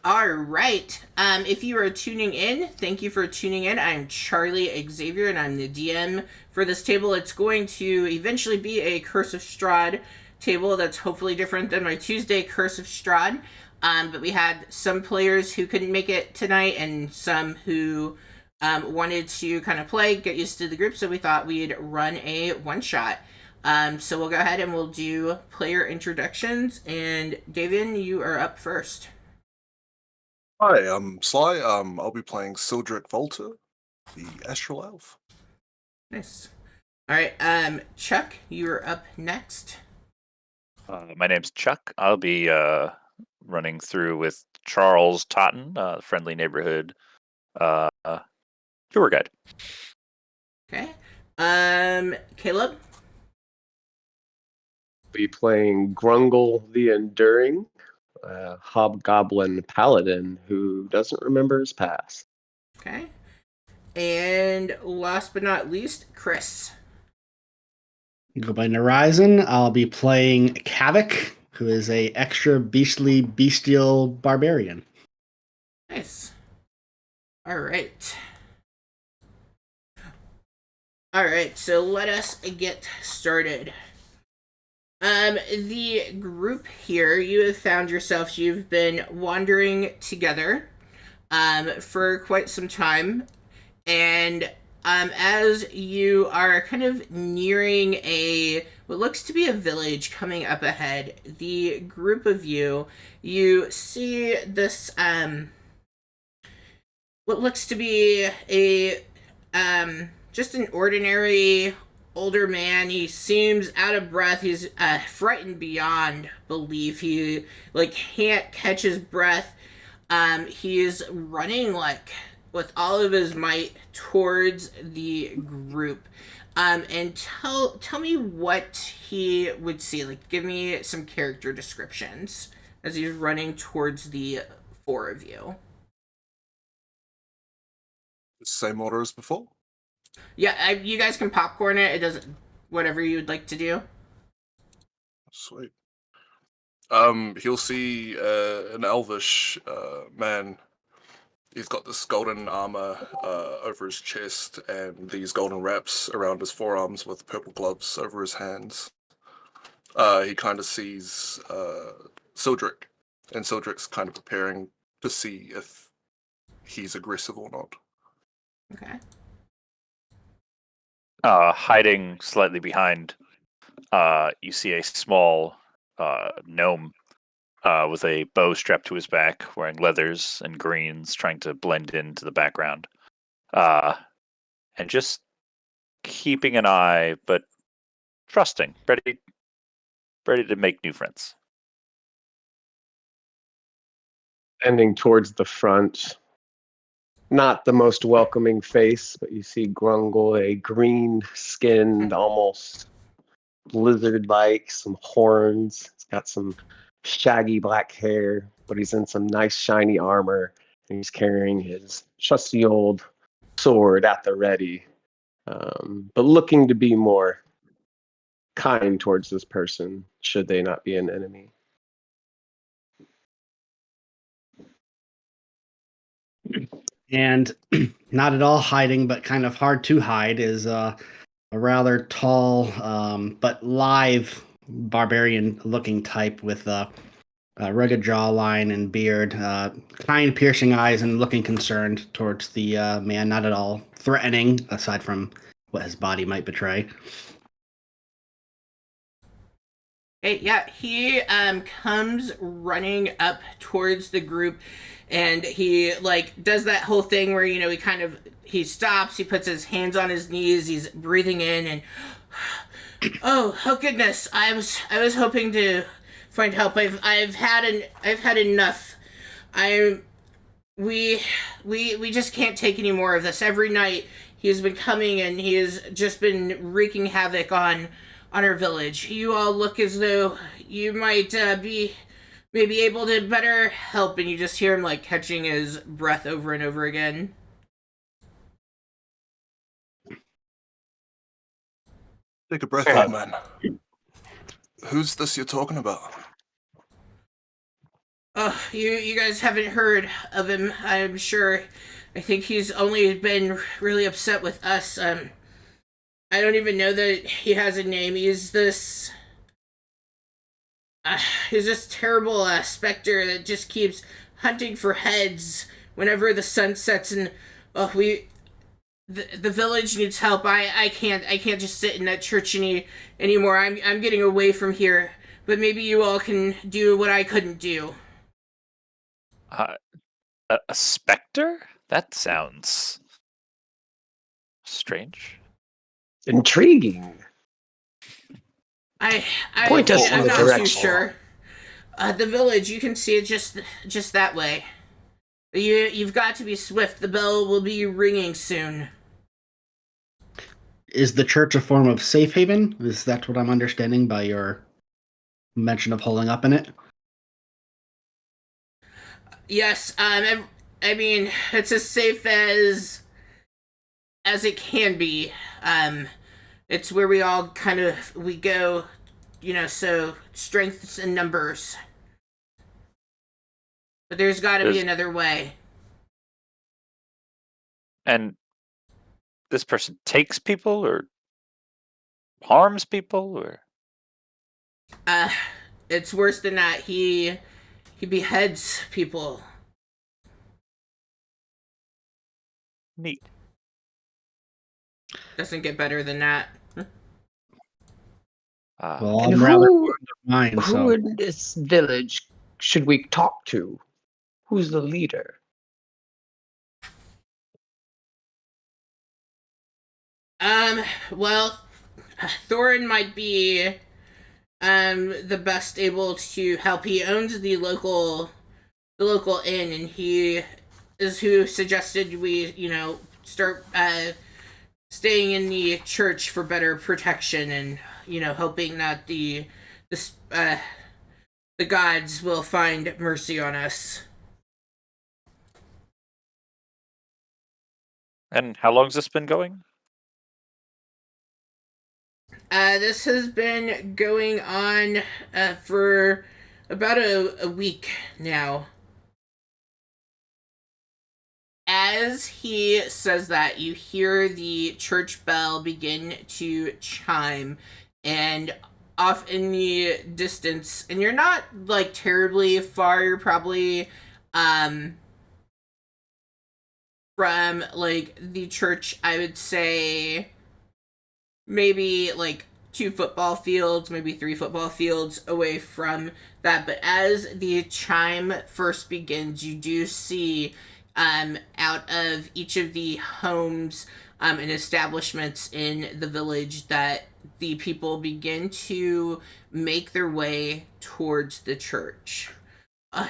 All right. If you are tuning in, thank you for tuning in. I'm Charlie Xavier, and I'm the DM for this table. It's going to eventually be a Curse of Strahd table that's hopefully different than my Tuesday Curse of Strahd. But we had some players who couldn't make it tonight, and some who wanted to kind of play, get used to the group. So we thought we'd run a one shot. So we'll go ahead and we'll do player introductions. And Davian, you are up first. Hi, I'm Sly. I'll be playing Sildric Volta, the Astral Elf. Nice. All right, Chuck, you're up next. My name's Chuck. I'll be running through with Charles Totten, friendly neighborhood uh, tour guide. Okay. Caleb. Be playing Grungle the Enduring, hobgoblin paladin who doesn't remember his past. Okay. And last but not least, Chris. Go by Horizon. I'll be playing Kavik, who is a extra beastly bestial barbarian. Nice. All right. All right, so let us get started. The group here, you have found yourselves, you've been wandering together, for quite some time. And as you are kind of nearing what looks to be a village coming up ahead, the group of you see this what looks to be a just an ordinary older man. He seems out of breath. He's frightened beyond belief. He can't catch his breath. He is running with all of his might towards the group. And tell me what he would see. Give me some character descriptions as he's running towards the four of you. Same order as before. Yeah, you guys can popcorn it. It doesn't. Whatever you would like to do. Sweet. He'll see an elvish man. He's got this golden armor over his chest and these golden wraps around his forearms with purple gloves over his hands. He kind of sees Sildric, and Sildric's kind of preparing to see if he's aggressive or not. Okay. Hiding slightly behind, you see a small gnome with a bow strapped to his back, wearing leathers and greens, trying to blend into the background. And just keeping an eye, but trusting, ready to make new friends. Ending towards the front, not the most welcoming face, but you see Grungle, a green-skinned, almost lizard-like, some horns. He's got some shaggy black hair, but he's in some nice shiny armor, and he's carrying his trusty old sword at the ready, but looking to be more kind towards this person, should they not be an enemy. And not at all hiding, but kind of hard to hide, is a rather tall but lithe barbarian-looking type with a rugged jawline and beard, kind, piercing eyes, and looking concerned towards the man. Not at all threatening, aside from what his body might betray. Hey, yeah, he comes running up towards the group, and he does that whole thing where he stops, he puts his hands on his knees, he's breathing in, and oh goodness, I was hoping to find help. I've had enough. I we just can't take any more of this. Every night he's been coming, and he has just been wreaking havoc on our village. You all look as though you might be maybe able to better help, and you just hear him catching his breath over and over again. Take a breath, old man. Who's this you're talking about? Oh, you guys haven't heard of him, I'm sure. I think he's only been really upset with us. I don't even know that he has a name. Uh, he's this terrible specter that just keeps hunting for heads whenever the sun sets. And oh, the village needs help. I can't just sit in that church anymore. I'm getting away from here. But maybe you all can do what I couldn't do. Uh, a specter? That sounds strange. Intriguing. I Point us I'm in the not too direction. sure. The village, you can see it just that way. You've got to be swift. The bell will be ringing soon. Is the church a form of safe haven? Is that what I'm understanding by your mention of holding up in it? Yes. I mean, it's as safe as it can be. It's where we all we go. So strengths in numbers. But there's got to be There's- another way. And this person takes people or harms people or Uh, it's worse than that. He beheads people. neat. Doesn't get better than that. Well, And I'm rather who, fond of mine, who so in this village should we talk to? Who's the leader? Well, Thorin might be the best able to help. He owns the local inn, and he is who suggested we start staying in the church for better protection, and hoping that the uh the gods will find mercy on us. And how long's this been going? This has been going on for about a week now. As he says that, you hear the church bell begin to chime, and off in the distance, and you're not like terribly far, you're probably from like the church, I would say maybe like 2 football fields, maybe 3 football fields away from that. But as the chime first begins, you do see out of each of the homes and establishments in the village that the people begin to make their way towards the church.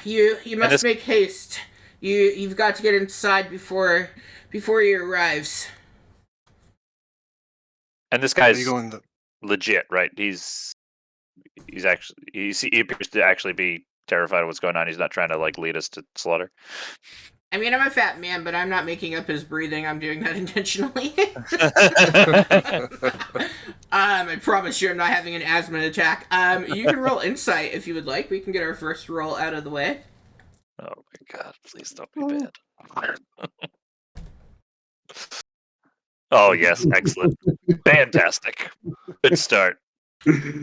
You must this- make haste. You've got to get inside before he arrives. And this Are you guy's going the legit, right? He appears to actually be terrified of what's going on. He's not trying to like lead us to slaughter. I mean, I'm a fat man, but I'm not making up his breathing. I'm doing that intentionally. I promise you I'm not having an asthma attack. You can roll insight if you would like. We can get our first roll out of the way. Oh my god, please don't be bad. Oh yes, excellent. Fantastic. Good start.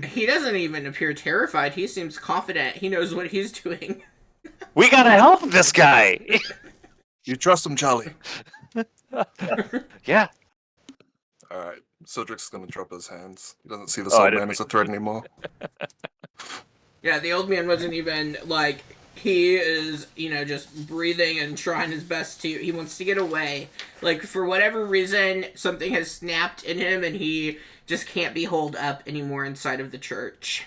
He doesn't even appear terrified. He seems confident. He knows what he's doing. We gotta help this guy. You trust him, Charlie. Yeah. Alright. Cedric's gonna drop his hands. He doesn't see the Oh, I old didn't man as a threat anymore. Yeah, the old man wasn't even like, he is, just breathing and trying his best to, he wants to get away. Like, for whatever reason, something has snapped in him and he just can't be holed up anymore inside of the church.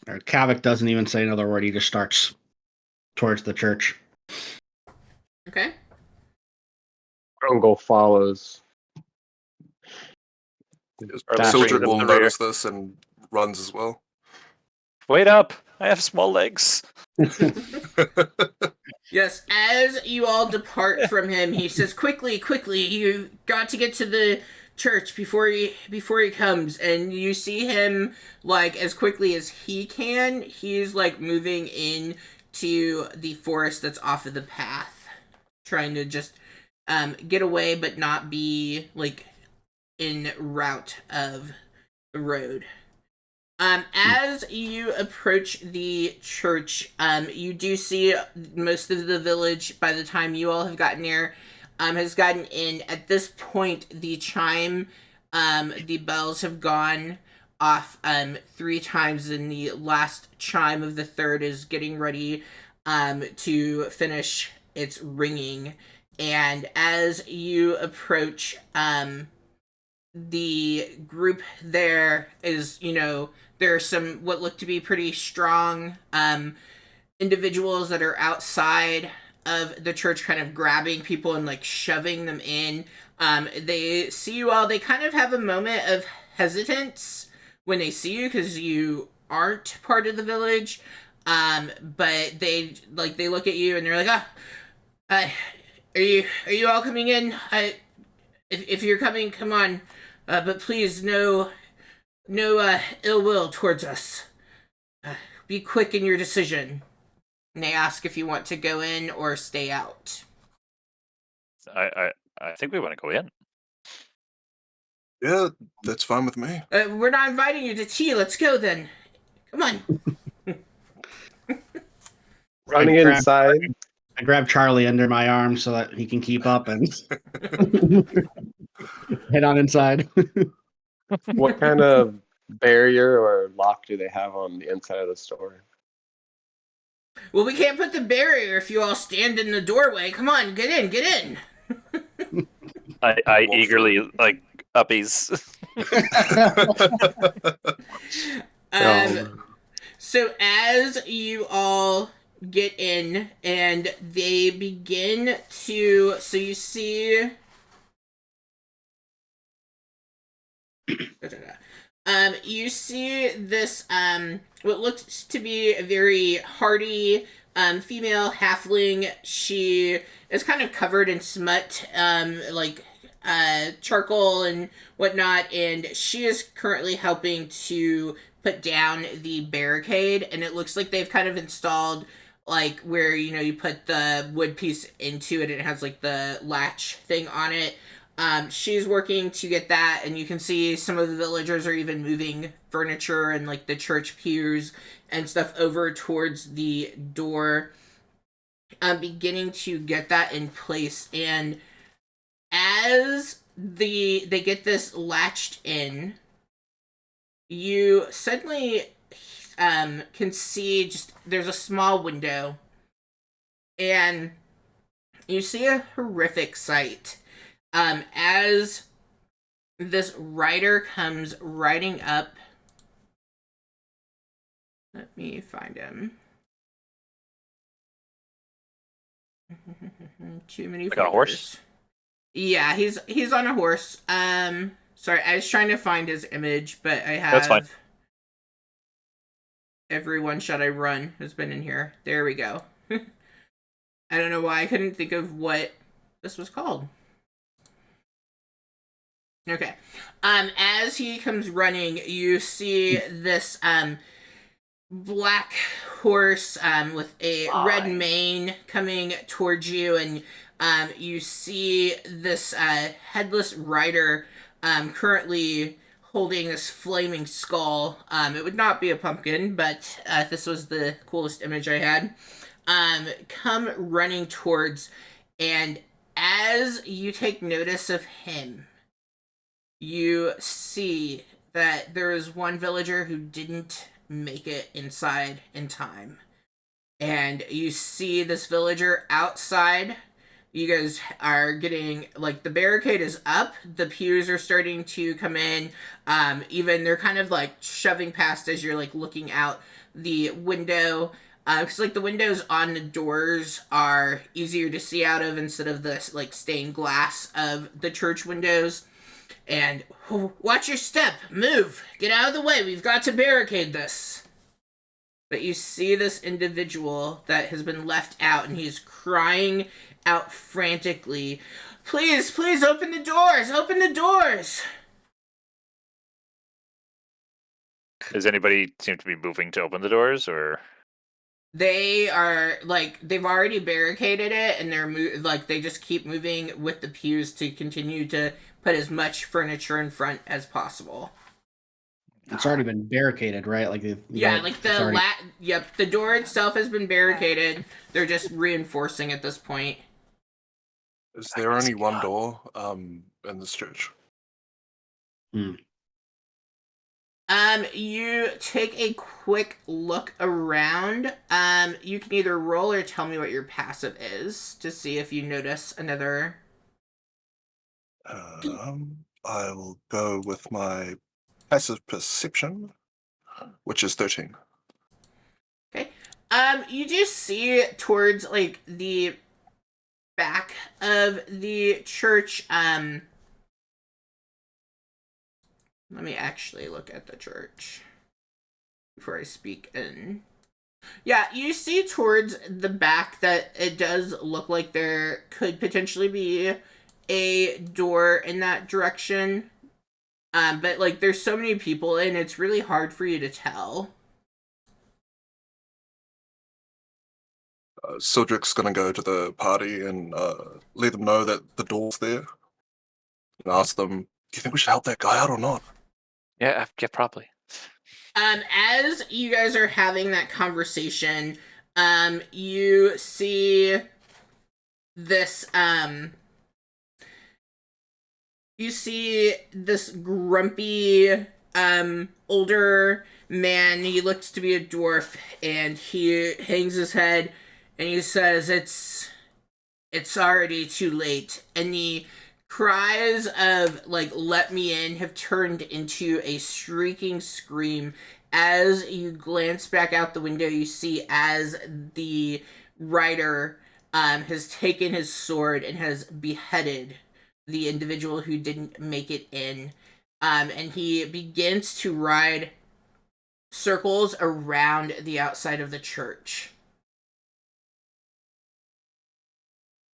Kavik doesn't even say another word. He just starts towards the church. Okay? Grungle follows. That's Sildred up will the rear. notice this and runs as well. Wait up! I have small legs. Yes, as you all depart from him, he says, quickly, quickly, you got to get to church before he comes, and you see him like as quickly as he can. He's like moving in to the forest that's off of the path, trying to just get away but not be like in route of the road. As you approach the church, you do see most of the village by the time you all have gotten there, has gotten in. At this point, the chime, the bells have gone off 3 times, and the last chime of the third is getting ready to finish its ringing. And as you approach, the group there is, there are some what look to be pretty strong individuals that are outside of the church kind of grabbing people and like shoving them in. They see you all. They kind of have a moment of hesitance when they see you because you aren't part of the village. But they look at you and they're like, are you all coming in? If you're coming, come on. But please, no ill will towards us. Be quick in your decision. And they ask if you want to go in or stay out. I think we want to go in. Yeah, that's fine with me. We're not inviting you to tea. Let's go then. Come on. Running inside. I grab Charlie under my arm so that he can keep up and head on inside. What kind of barrier or lock do they have on the inside of the store? Well, we can't put the barrier if you all stand in the doorway. Come on, get in. I eagerly like uppies. So as you all get in and they begin to, so you see you see this what looks to be a very hardy female halfling. She is kind of covered in smut, charcoal and whatnot, and she is currently helping to put down the barricade, and it looks like they've kind of installed like where you put the wood piece into it and it has like the latch thing on it. She's working to get that, and you can see some of the villagers are even moving furniture and like the church pews and stuff over towards the door, beginning to get that in place. And as they get this latched in, you suddenly can see there's a small window, and you see a horrific sight. As this rider comes riding up, let me find him. Too many. Like a horse? Yeah, he's on a horse. Sorry, I was trying to find his image, but I have. That's fine. Everyone Should I Run has been in here. There we go. I don't know why I couldn't think of what this was called. Okay. As he comes running, you see this black horse with a red mane coming towards you, and you see this headless rider currently holding this flaming skull. It would not be a pumpkin, but this was the coolest image I had. Come running towards, and as you take notice of him, you see that there is one villager who didn't make it inside in time. And you see this villager outside. You guys are getting, like, the barricade is up. The pews are starting to come in. Even they're kind of, like, shoving past as you're, like, looking out the window. Because, like, the windows on the doors are easier to see out of instead of the, like, stained glass of the church windows. And, watch your step, move, get out of the way, we've got to barricade this. But you see this individual that has been left out, and he's crying out frantically, "Please, please open the doors! Open the doors!" Does anybody seem to be moving to open the doors, or? They are, like, they've already barricaded it, and they're, they just keep moving with the pews to continue to put as much furniture in front as possible. It's already been barricaded, right? Like Yeah, like the door itself has been barricaded. They're just reinforcing at this point. Is there only one door in this church? You take a quick look around. You can either roll or tell me what your passive is to see if you notice another. I will go with my passive perception, which is 13. Okay. You do see towards, like, the back of the church, let me actually look at the church before I speak in. Yeah, you see towards the back that it does look like there could potentially be a door in that direction. But, like, there's so many people in, it's really hard for you to tell. Sildric's gonna go to the party and let them know that the door's there, and ask them, "Do you think we should help that guy out or not?" Yeah, probably. As you guys are having that conversation, you see this, grumpy, older man. He looks to be a dwarf, and he hangs his head, and he says, It's already too late." And the cries of, like, "Let me in" have turned into a shrieking scream. As you glance back out the window, you see as the rider has taken his sword and has beheaded the individual who didn't make it in. And he begins to ride circles around the outside of the church.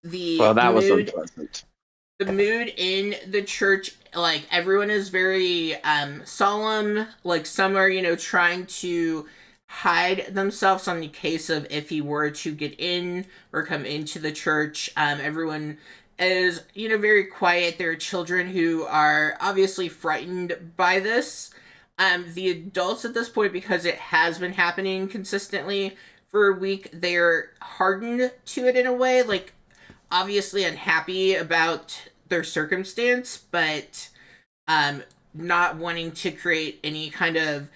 Well, that was unpleasant. The mood in the church, like, everyone is very solemn. Like, some are, trying to hide themselves on the case of if he were to get in or come into the church. Everyone is, very quiet. There are children who are obviously frightened by this. The adults at this point, because it has been happening consistently for a week, they're hardened to it in a way. Like, obviously unhappy about their circumstance, but not wanting to create any kind of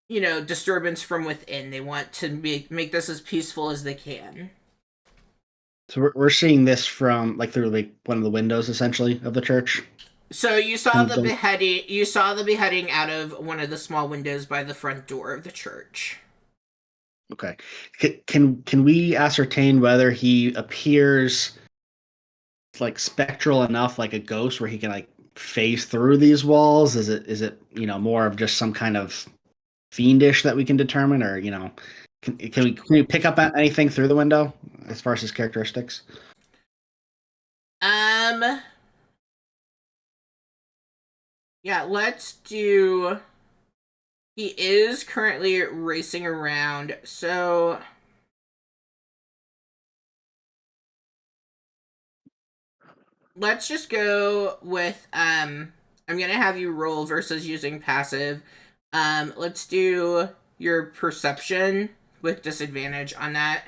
disturbance from within. They want to make this as peaceful as they can. So we're seeing this from, like, through, like, one of the windows, essentially, of the church. So you saw the beheading. You saw the beheading out of one of the small windows by the front door of the church. Okay. Can we ascertain whether he appears, like, spectral enough, like a ghost, where he can, like, phase through these walls? Is it more of just some kind of fiendish that we can determine, or can we pick up anything through the window as far as his characteristics? Yeah, let's do. He is currently racing around, so let's just go with I'm gonna have you roll versus using passive. Let's do your perception with disadvantage on that.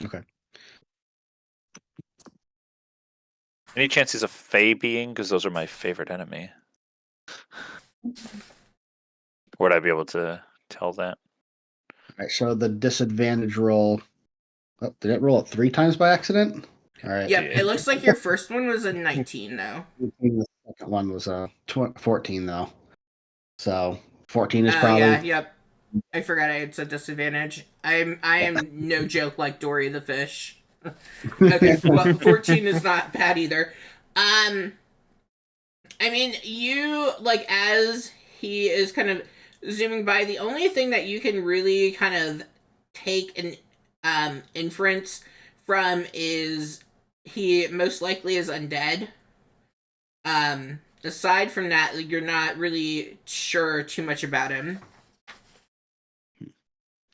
Okay. Any chance he's a Fey being? Because those are my favorite enemy. Would I be able to tell that? All right, so the disadvantage roll. Oh, did it roll it 3 times by accident? All right. Yep, it looks like your first one was a 19, though. The second one was 14, though. So 14 is probably. Yeah, yep. I forgot I had said disadvantage. I am no joke like Dory the fish. Okay, well, 14 is not bad either. I mean, you, like, as he is kind of zooming by, the only thing that you can really kind of take an inference from is he most likely is undead. Aside from that, you're not really sure too much about him.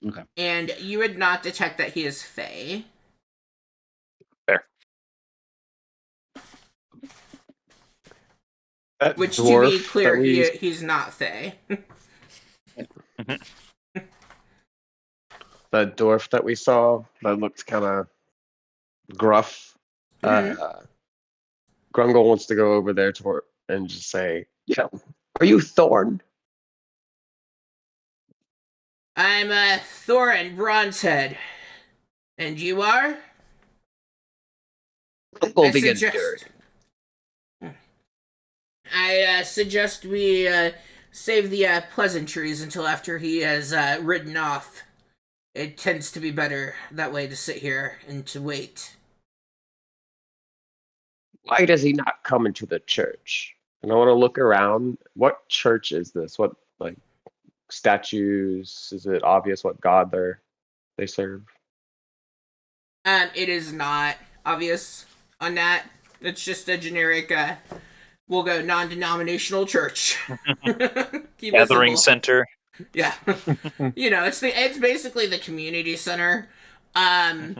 Okay. And you would not detect that he is Fey. Fair. That Which, to dwarf be clear, that we he's not Fey. that dwarf that we saw that looked kind of gruff. Mhm. Grungle wants to go over there to and just say, "Yeah, are you Thorn?" I'm Thorin Bronzehead. And you are? Grungle began dirty. I suggest we save the pleasantries until after he has ridden off. It tends to be better that way to sit here and to wait. Why does he not come into the church? And I want to look around. What church is this? What like statues? Is it obvious what god they serve? It is not obvious on that. It's just a generic, we'll go non-denominational church. Keep it Gathering simple. center. Yeah. It's basically the community center. But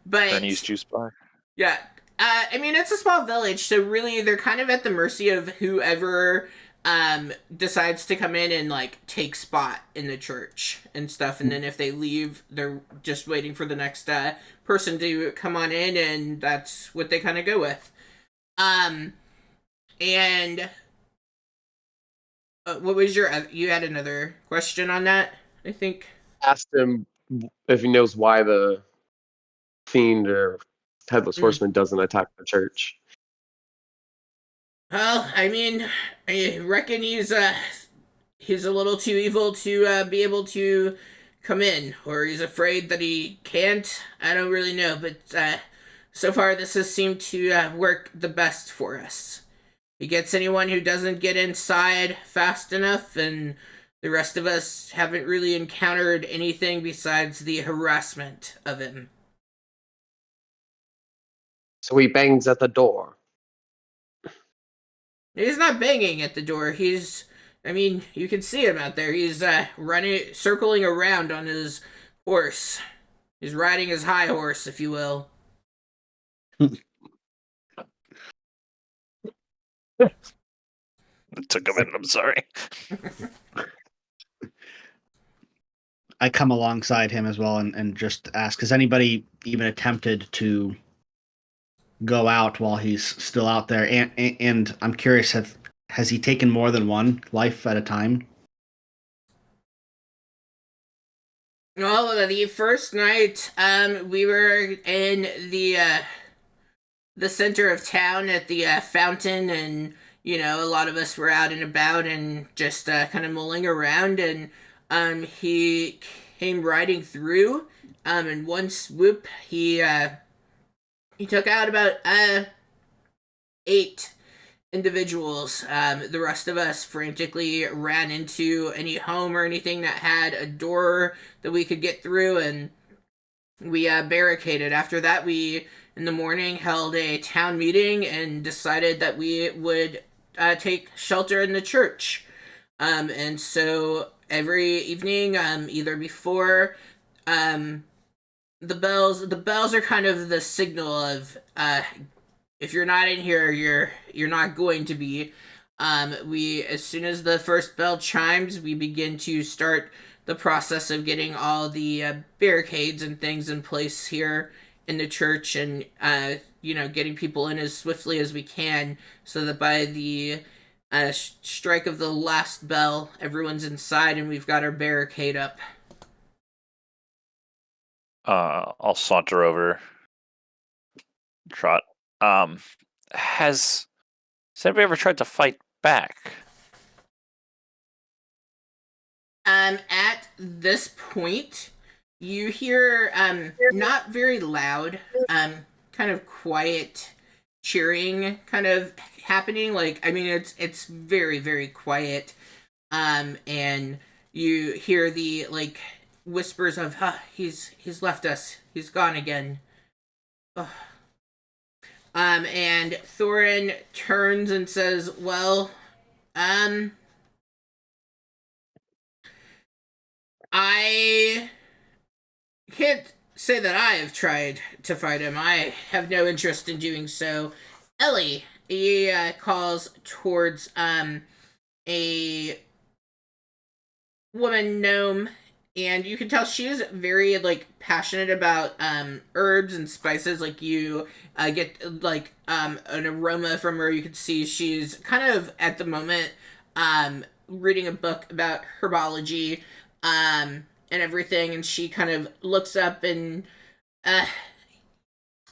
Bernie's juice bar. yeah. I mean, it's a small village, so really they're kind of at the mercy of whoever decides to come in and like take spot in the church and stuff. And then if they leave, they're just waiting for the next person to come on in, and that's what they kind of go with. And what was you had another question on that, I think? Asked him if he knows why the fiend or headless horseman doesn't attack the church. Well, I mean, I reckon he's a little too evil to be able to come in, or he's afraid that he can't. I don't really know, but so far this has seemed to work the best for us. He gets anyone who doesn't get inside fast enough, and the rest of us haven't really encountered anything besides the harassment of him. So he bangs at the door. He's not banging at the door. I mean, you can see him out there. He's circling around on his horse. He's riding his high horse, if you will. It took a minute. I'm sorry. I come alongside him as well and just ask, has anybody even attempted to go out while he's still out there? And I'm curious, has he taken more than one life at a time? Well, the first night, we were in the center of town at the fountain, and a lot of us were out and about and just kind of mulling around, and he came riding through, in one swoop. He took out about 8 individuals. The rest of us frantically ran into any home or anything that had a door that we could get through, and we barricaded. After that, we in the morning held a town meeting and decided that we would take shelter in the church. And so every evening, either before the bells are kind of the signal of if you're not in here, you're not going to be. We as soon as the first bell chimes, we begin to start the process of getting all the barricades and things in place here in the church, and getting people in as swiftly as we can, so that by the strike of the last bell, everyone's inside and we've got our barricade up. I'll saunter over. Trot. Has anybody ever tried to fight back? At this point, you hear not very loud, kind of quiet cheering kind of happening. Like, I mean, it's very, very quiet. And you hear the whispers of, he's left us. He's gone again. Ugh. And Thorin turns and says, well, I can't say that I have tried to fight him. I have no interest in doing so. Ellie, he calls towards a woman gnome, and you can tell she's very like passionate about herbs and spices. Like you get like an aroma from her. You can see she's kind of at the moment reading a book about herbology and everything, and she kind of looks up and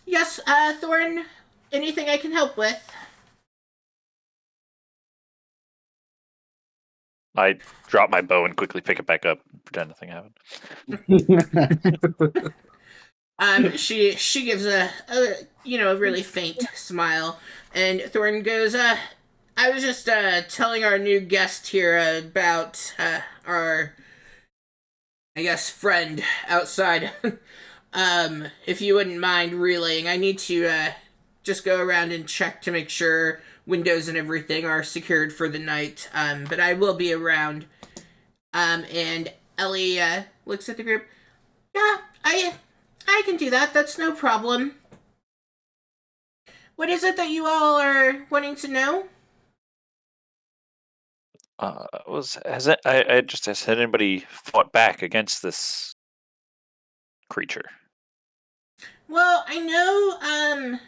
yes, Thorn, anything I can help with? I drop my bow and quickly pick it back up, pretend nothing happened. She gives a really faint smile, and Thorn goes, I was just telling our new guest here about our, I guess, friend outside. If you wouldn't mind relaying, I need to just go around and check to make sure windows and everything are secured for the night. But I will be around. And Ellie looks at the group. Yeah, I can do that. That's no problem. What is it that you all are wanting to know? Has anybody fought back against this creature? Well, I know,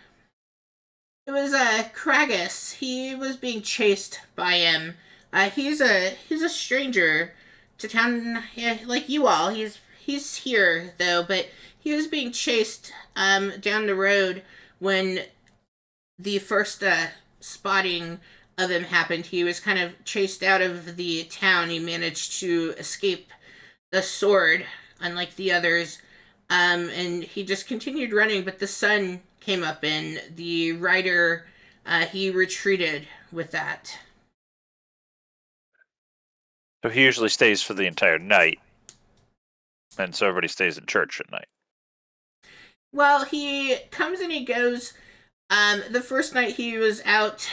it was, Kragus. He was being chased by him. He's a stranger to town, yeah, like you all. He's here, though, but he was being chased, down the road when the first, spotting of him happened. He was kind of chased out of the town. He managed to escape the sword, unlike the others. And he just continued running, but the sun came up, and the rider, he retreated with that. So he usually stays for the entire night, and so everybody stays in church at night. Well, he comes and he goes. The first night he was out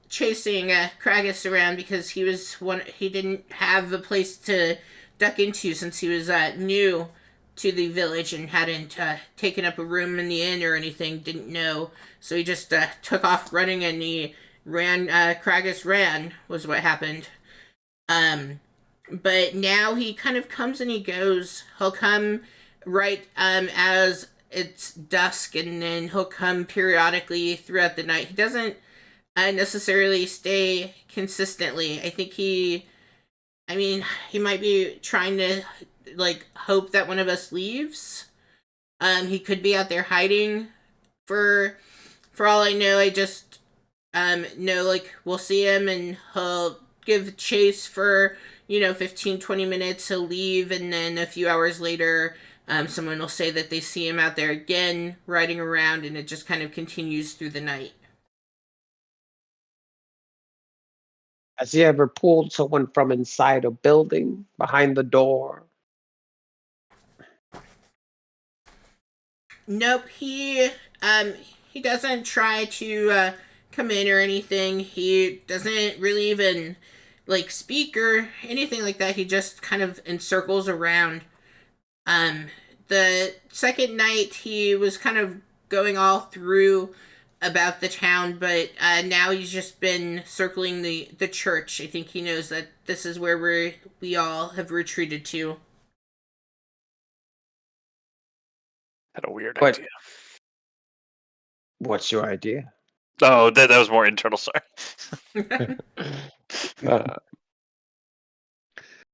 chasing Kragus around because he didn't have a place to duck into since he was new to the village and hadn't taken up a room in the inn or anything, didn't know. So he just took off running, and he ran, Kragus ran, was what happened. But now he kind of comes and he goes. He'll come right as it's dusk, and then he'll come periodically throughout the night. He doesn't necessarily stay consistently. I think he might be trying to like hope that one of us leaves. He could be out there hiding. For all I know, I just know like we'll see him and he'll give chase for 15-20 minutes. He'll leave, and then a few hours later, someone will say that they see him out there again riding around, and it just kind of continues through the night. Has he ever pulled someone from inside a building behind the door? Nope, he doesn't try to come in or anything. He doesn't really even like speak or anything like that. He just kind of encircles around. The second night he was kind of going all through about the town, but now he's just been circling the church. I think he knows that this is where we all have retreated to. Had a weird What- idea. What's your idea? Oh, that was more internal. Sorry.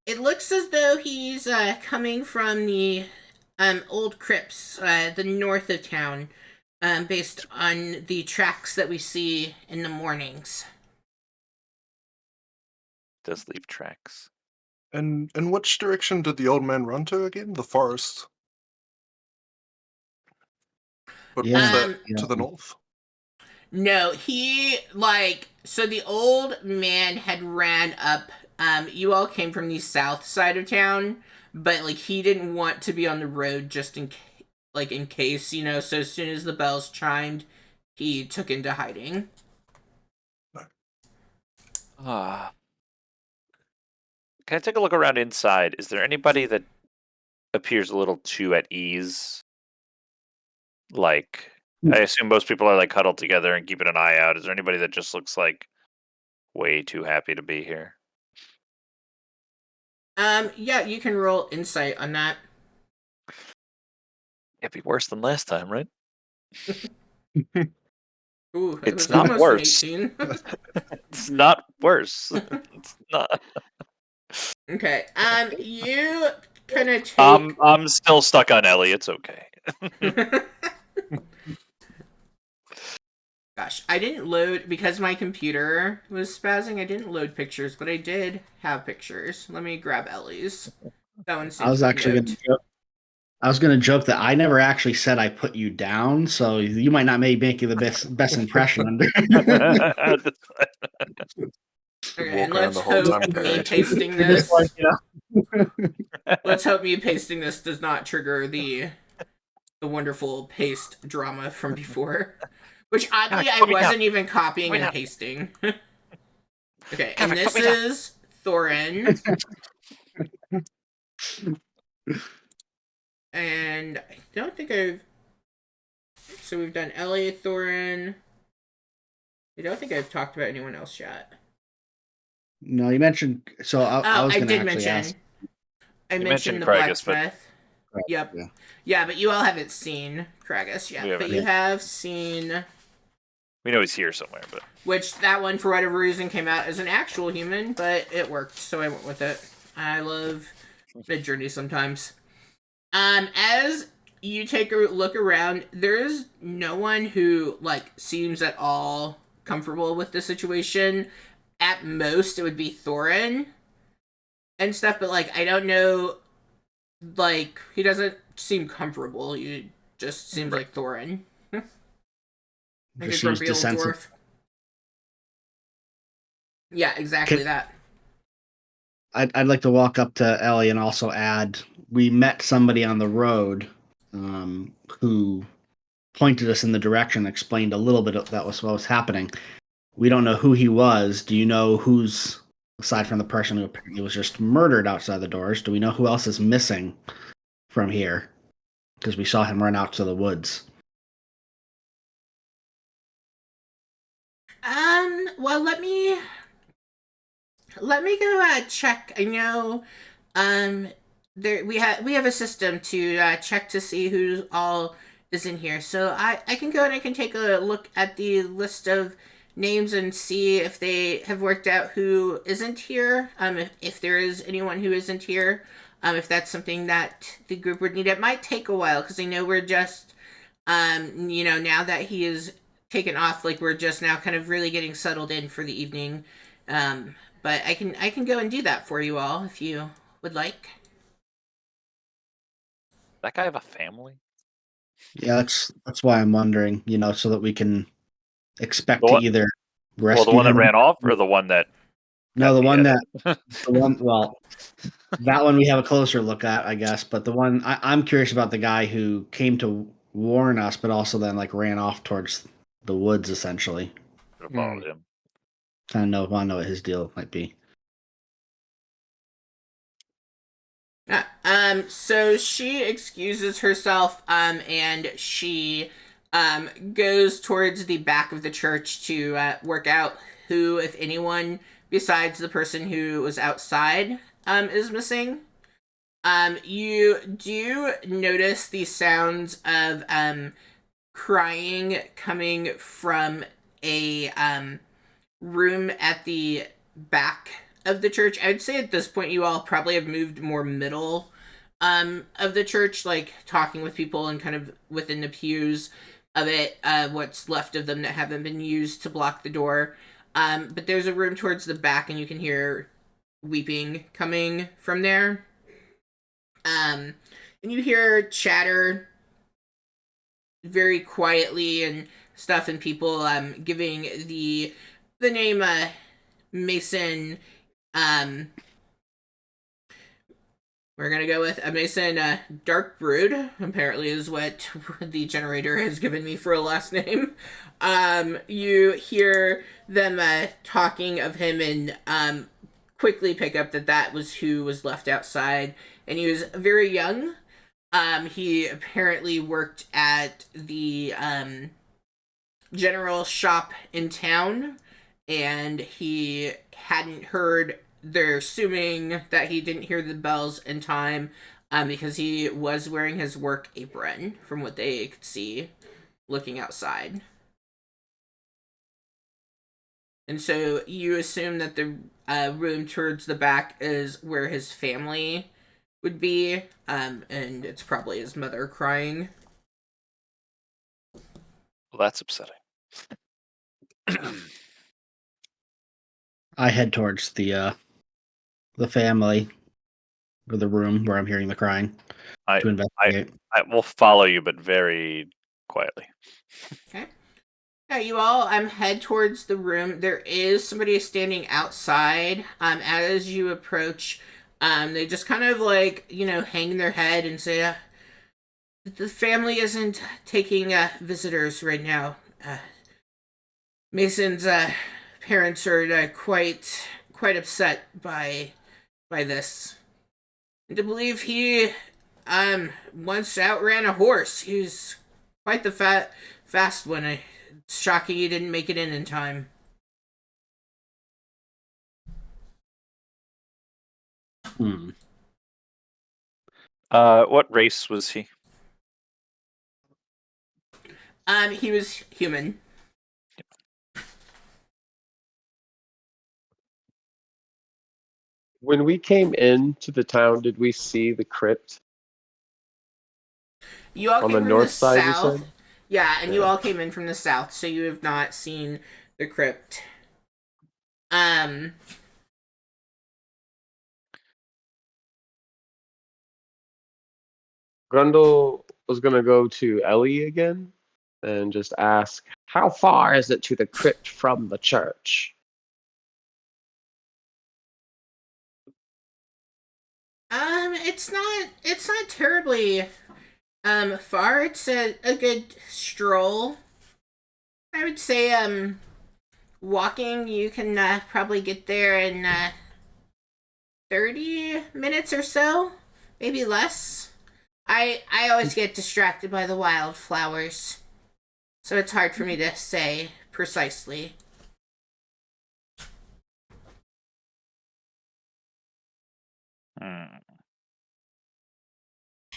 It looks as though he's coming from the old crypts, the north of town, based on the tracks that we see in the mornings. Does leave tracks. And which direction did the old man run to again? The forest. But was Yeah. that Yeah. to the north? No, so the old man had ran up. You all came from the south side of town, but like he didn't want to be on the road just in case, you know. So as soon as the bells chimed, he took into hiding. Ah. Can I take a look around inside? Is there anybody that appears a little too at ease? Like, I assume most people are like huddled together and keeping an eye out. Is there anybody that just looks like way too happy to be here? Yeah, you can roll insight on that. It'd be worse than last time, right? Ooh, it It's was not almost worse. an 18. It's not worse. It's not. Okay. You kind of take. I'm still stuck on Ellie. It's okay. Gosh, I didn't load because my computer was spazzing. I didn't load pictures, but I did have pictures. Let me grab Ellie's. That one seems I was to be actually note. going to joke. I was going to joke that I never actually said I put you down, so you might not make you the best impression under. Okay, and Walk around let's the whole time hope me period. pasting You're just this. like, you know. Let's hope me pasting this does not trigger the wonderful paste drama from before. Which oddly I wasn't even copying and pasting. Okay, and this is Thorin. And I don't think I've. So we've done Ellie, Thorin. I don't think I've talked about anyone else yet. No, you mentioned. So I was I going to did actually mention. ask. I You mentioned the Kragus, but- blacksmith. Yep. Yeah. Yeah, but you all haven't seen Kragus yet. We haven't. But you have seen. We know he's here somewhere, but Which that one, for whatever reason, came out as an actual human, but it worked, so I went with it. I love Midjourney sometimes. As you take a look around, there's no one who like seems at all comfortable with the situation. At most, it would be Thorin and stuff, but like I don't know. Like he doesn't seem comfortable. He just seems like Thorin. Like a Just seems grumpy old defensive. dwarf. Yeah, exactly that. I'd like to walk up to Ellie and also add we met somebody on the road who pointed us in the direction, explained a little bit of that was what was happening. We don't know who he was. Do you know who's, aside from the person who apparently was just murdered outside the doors, do we know who else is missing from here? Because we saw him run out to the woods. Well, let me go check. I know there we have a system to check to see who all is in here. So I can go and I can take a look at the list of names and see if they have worked out who isn't here. If there is anyone who isn't here, if that's something that the group would need. It might take a while because I know we're just now that he is taken off, like we're just now kind of really getting settled in for the evening. But I can go and do that for you all if you would like. that guy have a family? Yeah, that's why I'm wondering, so that we can expect The to one- either Well, rescue the one that him. ran off, or the one that? No, got the one beheaded? that one we have a closer look at, I guess. But the one I'm curious about the guy who came to warn us, but also then like ran off towards the woods, essentially. Should have followed him. Want to know what his deal might be. So she excuses herself, and she, goes towards the back of the church to work out who, if anyone, besides the person who was outside, is missing. You do notice the sounds of crying coming from a room at the back of the church. I'd say at this point you all probably have moved more middle of the church, like talking with people and kind of within the pews of it, what's left of them that haven't been used to block the door. But there's a room towards the back and you can hear weeping coming from there. And you hear chatter very quietly and stuff, and people giving the name Mason We're gonna go with a Mason Dark Brood, apparently is what the generator has given me for a last name. You hear them talking of him and quickly pick up that that was who was left outside. And he was very young. He apparently worked at the general shop in town, and he hadn't heard. They're assuming that he didn't hear the bells in time, because he was wearing his work apron, from what they could see looking outside. And so you assume that the room towards the back is where his family would be, and it's probably his mother crying. Well, that's upsetting. I head towards the family or the room where I'm hearing the crying to investigate. I will follow you, but very quietly. Okay. Yeah, you all head towards the room. There is somebody standing outside. As you approach, they just kind of hang their head and say, "The family isn't taking visitors right now. Mason's parents are quite upset by this. And to believe he once outran a horse. He was quite the fast one. It's shocking he didn't make it in time." What race was he? He was human. When we came into the town, did we see the crypt You all on came the from north the side? You south. said? Yeah, and you Yeah. all came in from the south, so you have not seen the crypt. Grundle was gonna go to Ellie again and just ask, "How far is it to the crypt from the church?" It's not terribly far. It's a good stroll. I would say walking you can probably get there in 30 minutes or so, maybe less. I always get distracted by the wildflowers, so it's hard for me to say precisely.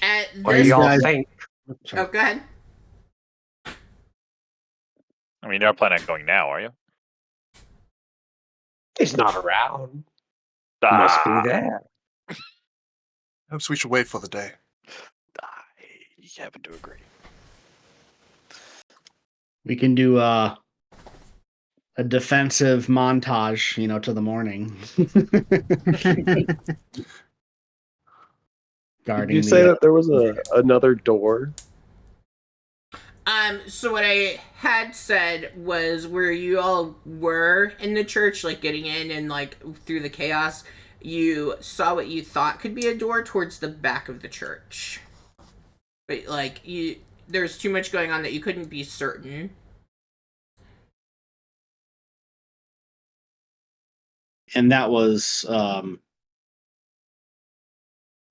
At What do this y'all guys- think? Oh, go ahead. I mean, you're not planning on going now, are you? He's not around. Must be there. Perhaps we should wait for the day. I happen to agree. We can do a defensive montage, to the morning. Did Guarding you say the that there was another door? So what I had said was where you all were in the church, like getting in and through the chaos, you saw what you thought could be a door towards the back of the church. But there's too much going on that you couldn't be certain. and that was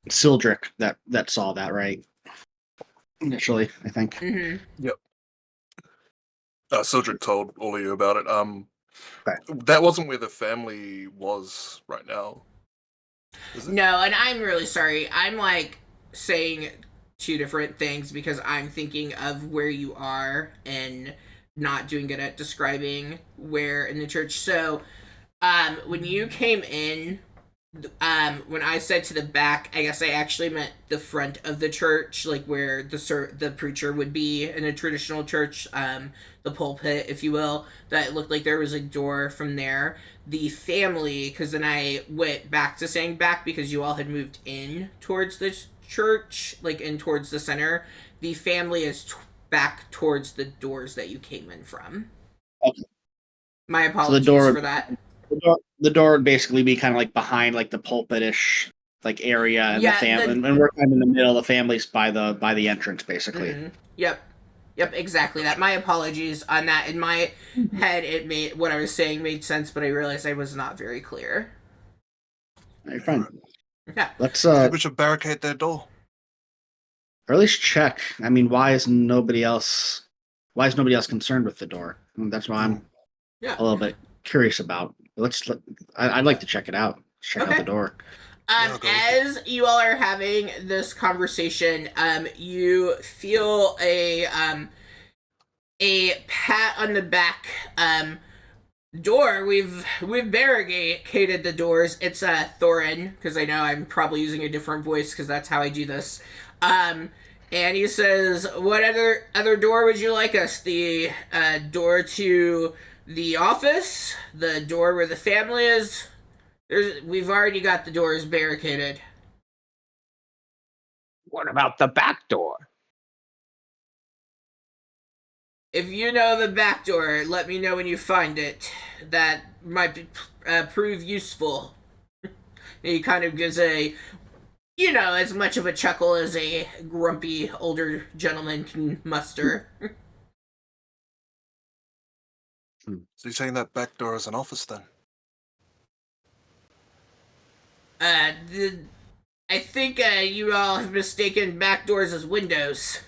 Sildrick that saw that, right? Initially, I think. Mm-hmm. Sildrick told all of you about it. Okay. That wasn't where the family was right now. Is it? No, and I'm really sorry. I'm saying two different things because I'm thinking of where you are and not doing good at describing where in the church. So, when you came in, when I said to the back, I guess I actually meant the front of the church, like where the preacher would be in a traditional church, the pulpit, if you will. That it looked like there was a door from there. The family, because then I went back to saying back because you all had moved in towards the church, in towards the center. The family is back towards the doors that you came in from. Okay. My So apologies the door for that. The door would basically be kind of behind the pulpitish like area and Yeah, the family, and we're kind of in the middle. The family's by the entrance, basically. Mhm. Yep, exactly that. My apologies on that. In my head, it made what I was saying made sense, but I realized I was not very clear. All right, fine. Yeah. Let's I think we should barricade their door. or at least check. I mean, why is nobody else concerned with the door? That's why I'm Yeah. a little bit curious about. I'd like to check it out. Check out the Okay. door. Yeah, go with it. As you all are having this conversation, you feel a pat on the back. Door. We've barricaded the doors. It's Thorin, because I know I'm probably using a different voice because that's how I do this. And he says, "What other door would you like us? The door to the office, the door where the family is. We've already got the doors barricaded." What about the back door? If you know the back door, let me know when you find it. That might prove useful. He kind of gives as much of a chuckle as a grumpy older gentleman can muster. So you're saying that back door is an office then? I think you all have mistaken back doors as windows.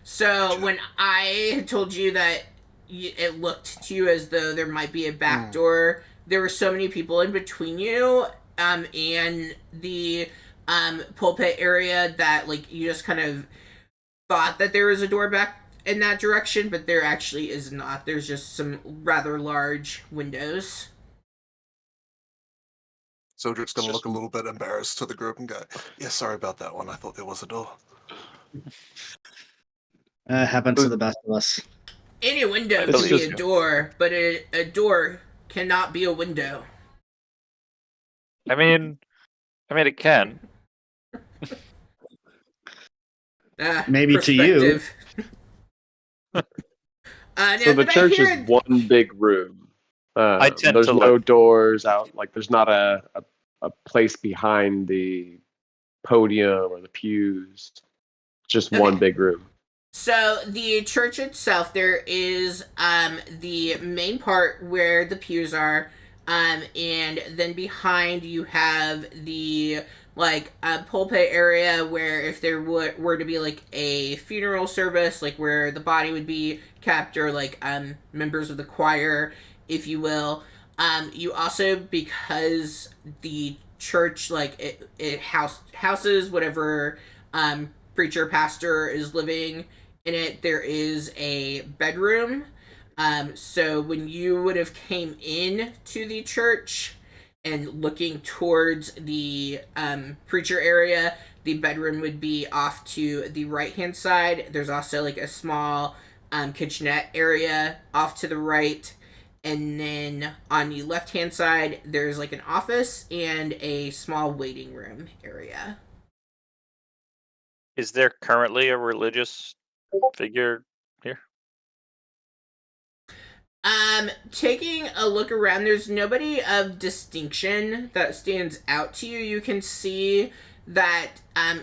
So when I told you that it looked to you as though there might be a back door, there were so many people in between you and the pulpit area that like you just kind of thought that there was a door back in that direction, but there actually is not. There's just some rather large windows. Sodric's going to look a little bit embarrassed to the group and go, "Yeah, sorry about that one. I thought there was a door." Happens to the best of us. Any window I can believe be you. a door, but a door cannot be a window. I mean, it can. Maybe to you. Perspective. So the church is one big room. I tend There's to no look. doors out. Like there's not a place behind the podium or the pews. Just one Okay. big room. So the church itself, there is the main part where the pews are, and then behind you have the pulpit area where if there were to be like a funeral service, like where the body would be kept, or like members of the choir, if you will. You also, because the church it houses whatever preacher pastor is living in it, there is a bedroom. So when you would have came in to the church and looking towards the preacher area, the bedroom would be off to the right hand side. There's also like a small kitchenette area off to the right. And then on the left hand side, there's like an office and a small waiting room area. Is there currently a religious figure here? Taking a look around, there's nobody of distinction that stands out to you. You can see that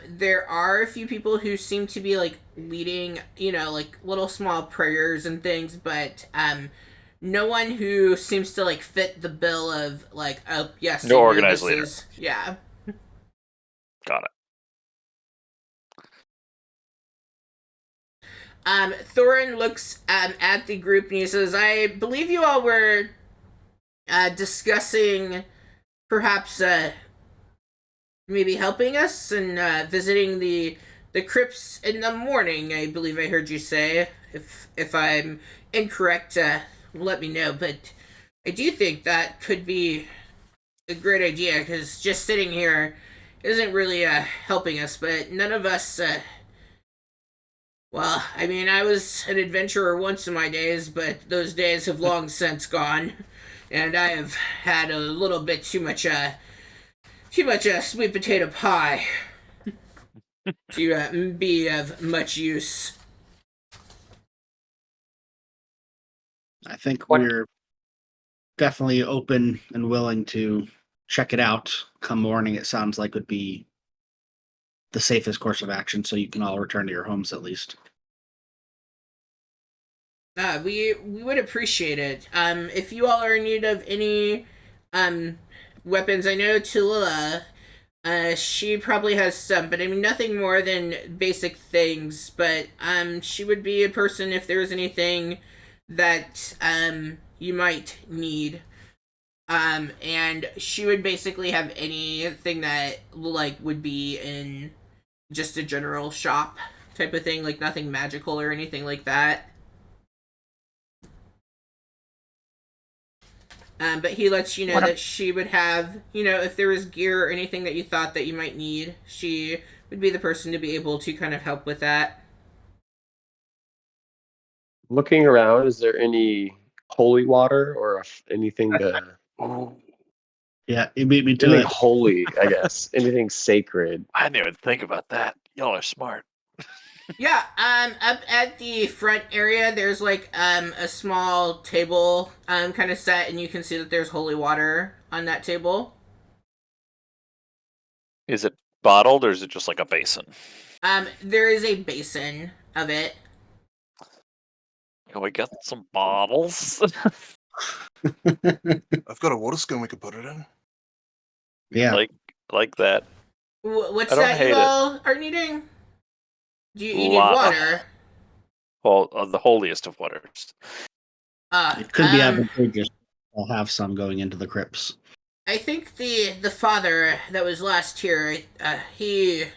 there are a few people who seem to be like leading, like little small prayers and things, but no one who seems to like fit the bill of like, oh yes, No organized leader. Yeah. Got it. Thorin looks at the group and he says, "I believe you all were discussing perhaps maybe helping us and visiting the crypts in the morning. I believe I heard you say. If I'm incorrect, let me know. But I do think that could be a great idea, because just sitting here isn't really helping us. But none of us." Well, I mean, I was an adventurer once in my days, but those days have long since gone, and I have had a little bit too much sweet potato pie to be of much use. I think we're definitely open and willing to check it out. Come morning, it sounds like would be the safest course of action, so you can all return to your homes at least. We would appreciate it. If you all are in need of any weapons, I know Tallulah, she probably has some, but I mean nothing more than basic things. But she would be a person if there's anything that you might need. And she would basically have anything that like would be in just a general shop type of thing, like nothing magical or anything like that. But he lets you know that she would have, if there was gear or anything that you thought that you might need, she would be the person to be able to kind of help with that. Looking around, is there any holy water or anything to Ooh, Yeah, you beat me to anything it. holy? I guess anything sacred. I didn't even think about that. Y'all are smart. Yeah, up at the front area, there's like a small table kind of set, and you can see that there's holy water on that table. Is it bottled or is it just like a basin? There is a basin of it. Can we get some bottles? I've got a water skin we could put it in. Yeah. like that. What's I don't that hate you it. all are needing? You need water. Well, the holiest of waters. It could be advantageous to have some going into the crypts. I think the father that was last here, he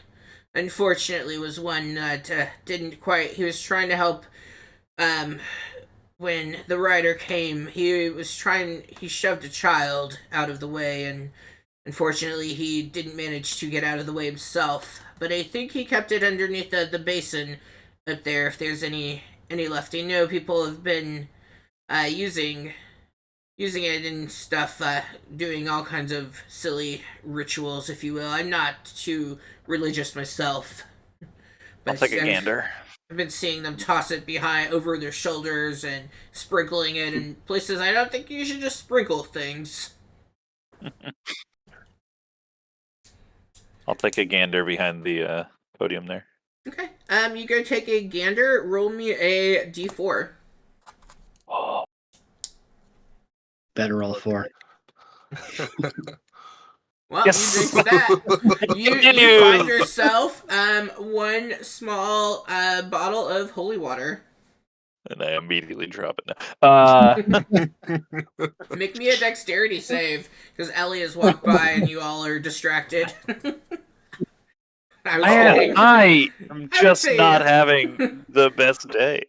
unfortunately was one that didn't quite. He was trying to help. When the rider came, he shoved a child out of the way, and unfortunately he didn't manage to get out of the way himself. But I think he kept it underneath the basin up there. If there's any left, I know people have been using it and stuff, doing all kinds of silly rituals, if you will. I'm not too religious myself, I'll but take a gander. I've been seeing them toss it over their shoulders and sprinkling it in places. I don't think you should just sprinkle things. I'll take a gander behind the podium there. Okay. You go take a gander. Roll me a d4. Oh, Better roll 4. Well, yes. you drink that. You find yourself one small bottle of holy water. And I immediately drop it now. Make me a dexterity save, because Ellie has walked by and you all are distracted. I am just not having the best day.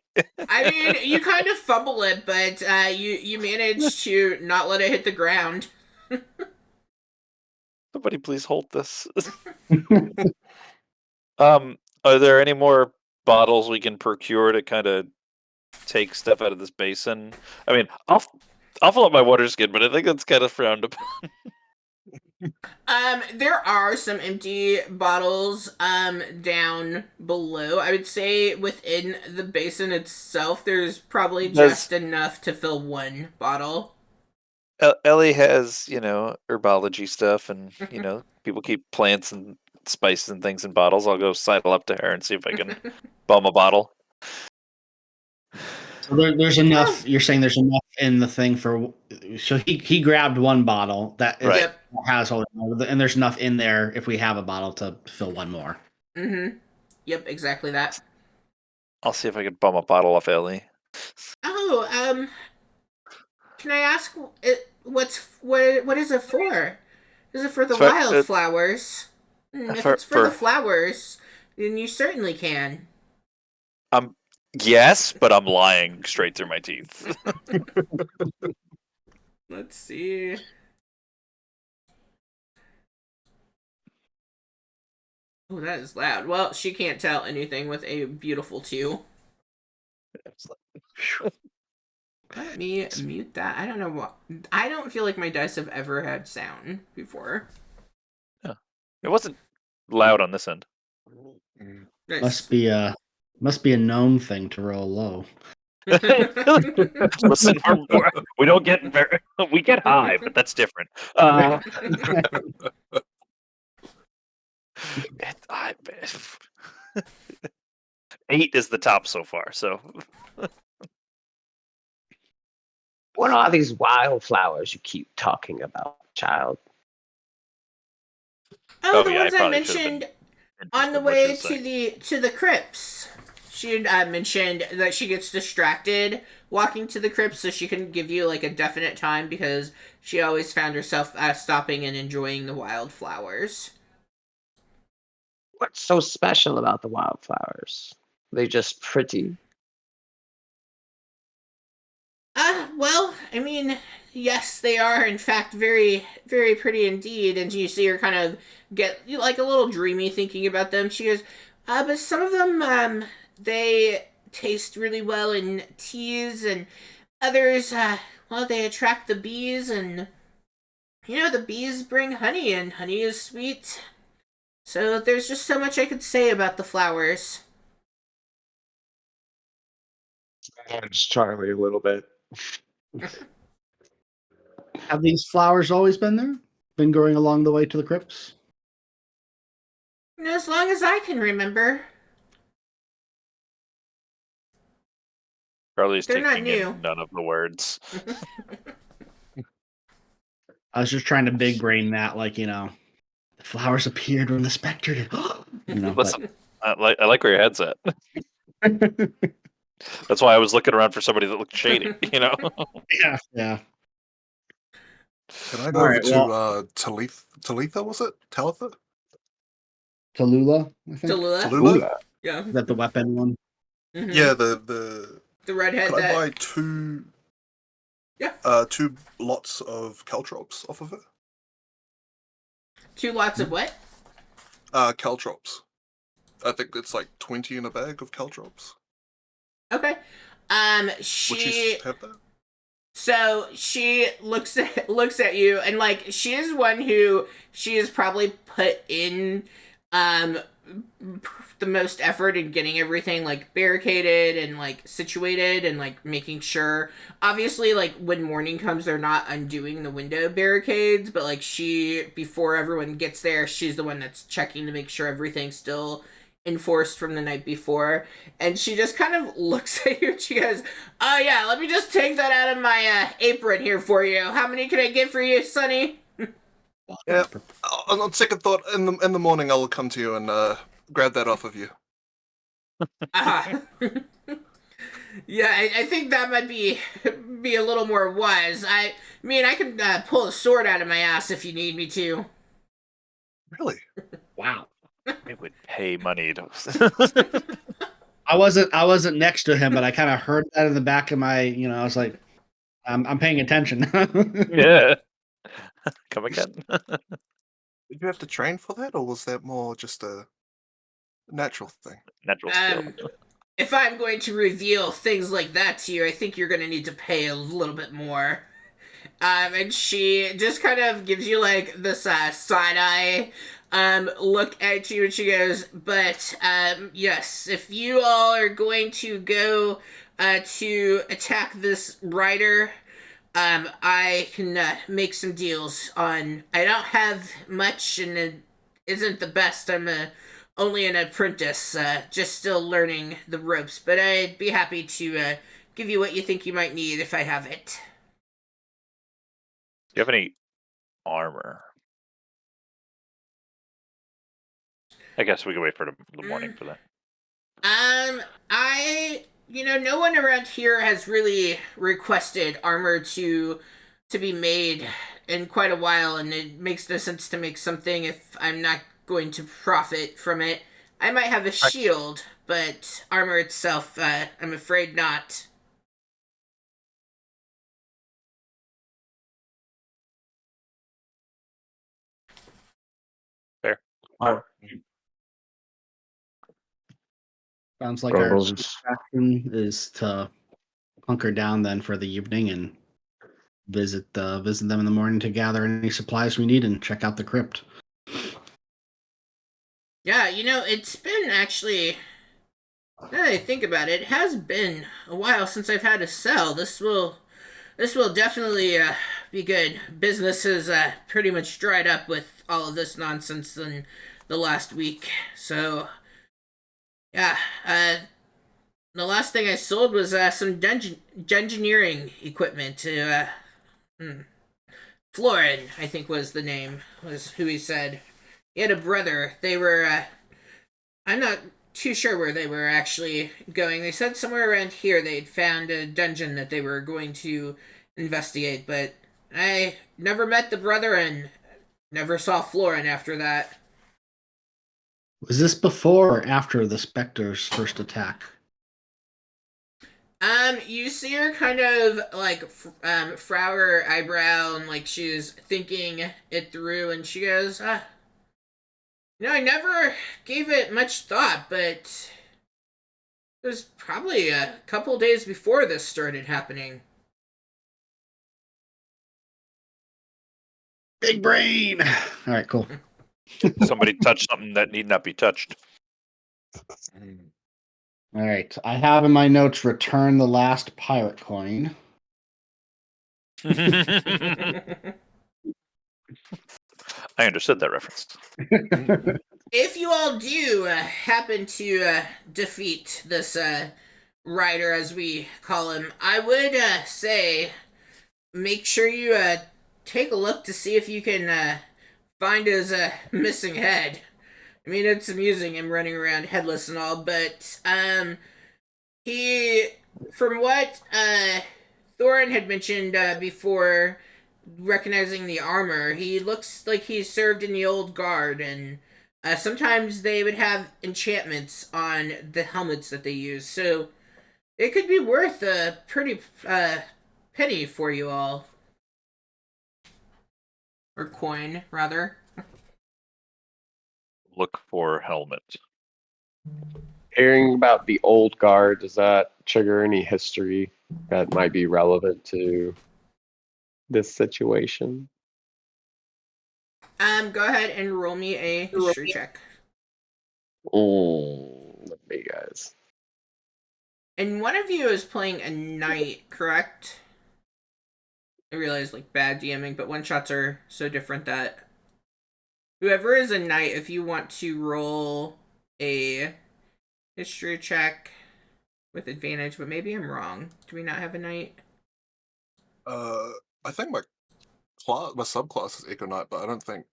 I mean, you kind of fumble it, but you manage to not let it hit the ground. Somebody please hold this. Are there any more bottles we can procure to kind of take stuff out of this basin? I mean, I'll fill up my water skin, but I think that's kind of frowned upon. There are some empty bottles down below. I would say within the basin itself, there's probably just enough to fill one bottle. Ellie has, herbology stuff, and people keep plants and spices and things in bottles. I'll go sidle up to her and see if I can bum a bottle. So there's enough. You're saying there's enough in the thing for. So he grabbed one bottle that is, Right. has holy water, and there's enough in there if we have a bottle to fill one more. Mm-hmm. Yep, exactly that. I'll see if I can bum a bottle off Ellie. Oh, can I ask what is it for? Is it for the wildflowers? If it's for the flowers, then you certainly can. Yes, but I'm lying straight through my teeth. Let's see. Oh, that is loud. Well, she can't tell anything with a beautiful 2. Let me mute that. I don't know what. I don't feel like my dice have ever had sound before. Yeah. It wasn't loud on this end. Nice. Must be a gnome thing to roll low. Listen, we don't get very, we get high, but that's different. It, I, 8 is the top so far. So What are these wildflowers you keep talking about, child? Oh, the yeah, ones I probably should have been mentioned on the interested in what she way was saying. to the crypts. She mentioned that she gets distracted walking to the crypts, so she couldn't give you like a definite time because she always found herself stopping and enjoying the wildflowers. What's so special about the wildflowers? They just pretty. Well, I mean, yes, they are in fact very, very pretty indeed. And you see her kind of get like a little dreamy thinking about them. She goes, but some of them, they taste really well in teas, and others, well, they attract the bees, and the bees bring honey, and honey is sweet. So there's just so much I could say about the flowers. Nudge Charlie a little bit. Have these flowers always been there? Been growing along the way to the crypts? As long as I can remember. Charlie's They're not taking new. in none of the words. I was just trying to big brain that, like, the flowers appeared when the specter did. Listen, I like where your head's at. That's why I was looking around for somebody that looked shady. Yeah. Can I go All over right, to Talitha, was it? Talitha? Tallulah, I think. Tallulah? Tallulah? Yeah. Is that the weapon one? Mhm. Yeah, the redhead Can I that. buy two? Yeah. 2 lots of caltrops off of it. 2 lots of what? Caltrops. I think it's like 20 in a bag of caltrops. Okay. Would She. you have that? So she looks at you, and like she is one who she has probably put in the most effort in getting everything like barricaded and like situated and like making sure, obviously, like when morning comes they're not undoing the window barricades, but like she, before everyone gets there, she's the one that's checking to make sure everything's still enforced from the night before. And she just kind of looks at you and she goes, oh yeah, let me just take that out of my apron here for you. How many can I get for you, Sonny? Yeah. On second thought, in the morning I'll come to you and grab that off of you. Yeah, I think that might be a little more wise. I mean, I can pull a sword out of my ass if you need me to. Really? Wow. It would pay money to. I wasn't next to him, but I kind of heard that in the back of my, I was like, I'm paying attention. Yeah. Come again. Did you have to train for that, or was that more just a natural thing? Natural skill. If I'm going to reveal things like that to you, I think you're going to need to pay a little bit more. And she just kind of gives you like this side eye look at you, and she goes, but yes, if you all are going to go to attack this rider, I can make some deals on. I don't have much, and it isn't the best. I'm only an apprentice, just still learning the ropes, but I'd be happy to give you what you think you might need if I have it. Do you have any armor? I guess we can wait for the morning for that. No one around here has really requested armor to be made in quite a while, and it makes no sense to make something if I'm not going to profit from it. I might have a shield, but armor itself, I'm afraid not. Fair. Sounds like our action is to hunker down then for the evening and visit them in the morning to gather any supplies we need and check out the crypt. Yeah, it's been actually Now that I think about it, it has been a while since I've had to sell. This will definitely be good. Business has pretty much dried up with all of this nonsense in the last week. So yeah, the last thing I sold was some engineering equipment to Florin, I think was the name, was who he said. He had a brother. They were, I'm not too sure where they were actually going. They said somewhere around here they'd found a dungeon that they were going to investigate, but I never met the brother and never saw Florin after that. Was this before or after the Spectre's first attack? You see her kind of like frown her eyebrow and like she's thinking it through, and she goes, I never gave it much thought, but it was probably a couple days before this started happening. Big brain. All right, cool. Somebody touched something that need not be touched. All right, I have in my notes return the last pirate coin. I understood that reference. If you all do happen to defeat this rider, as we call him, I would say make sure you take a look to see if you can find his missing head. I mean, it's amusing him running around headless and all, but he, from what Thorin had mentioned before, recognizing the armor, he looks like he served in the old guard, and sometimes they would have enchantments on the helmets that they use, so it could be worth a pretty penny for you all. Or coin, rather. Look for helmet. Hearing about the old guard, does that trigger any history that might be relevant to this situation? Go ahead and roll me a history check. Let me guys. And one of you is playing a knight, correct? I realize, like, bad DMing, but one-shots are so different that whoever is a knight, if you want to roll a history check with advantage, but maybe I'm wrong. Do we not have a knight? I think my subclass is Eco Knight, but I don't think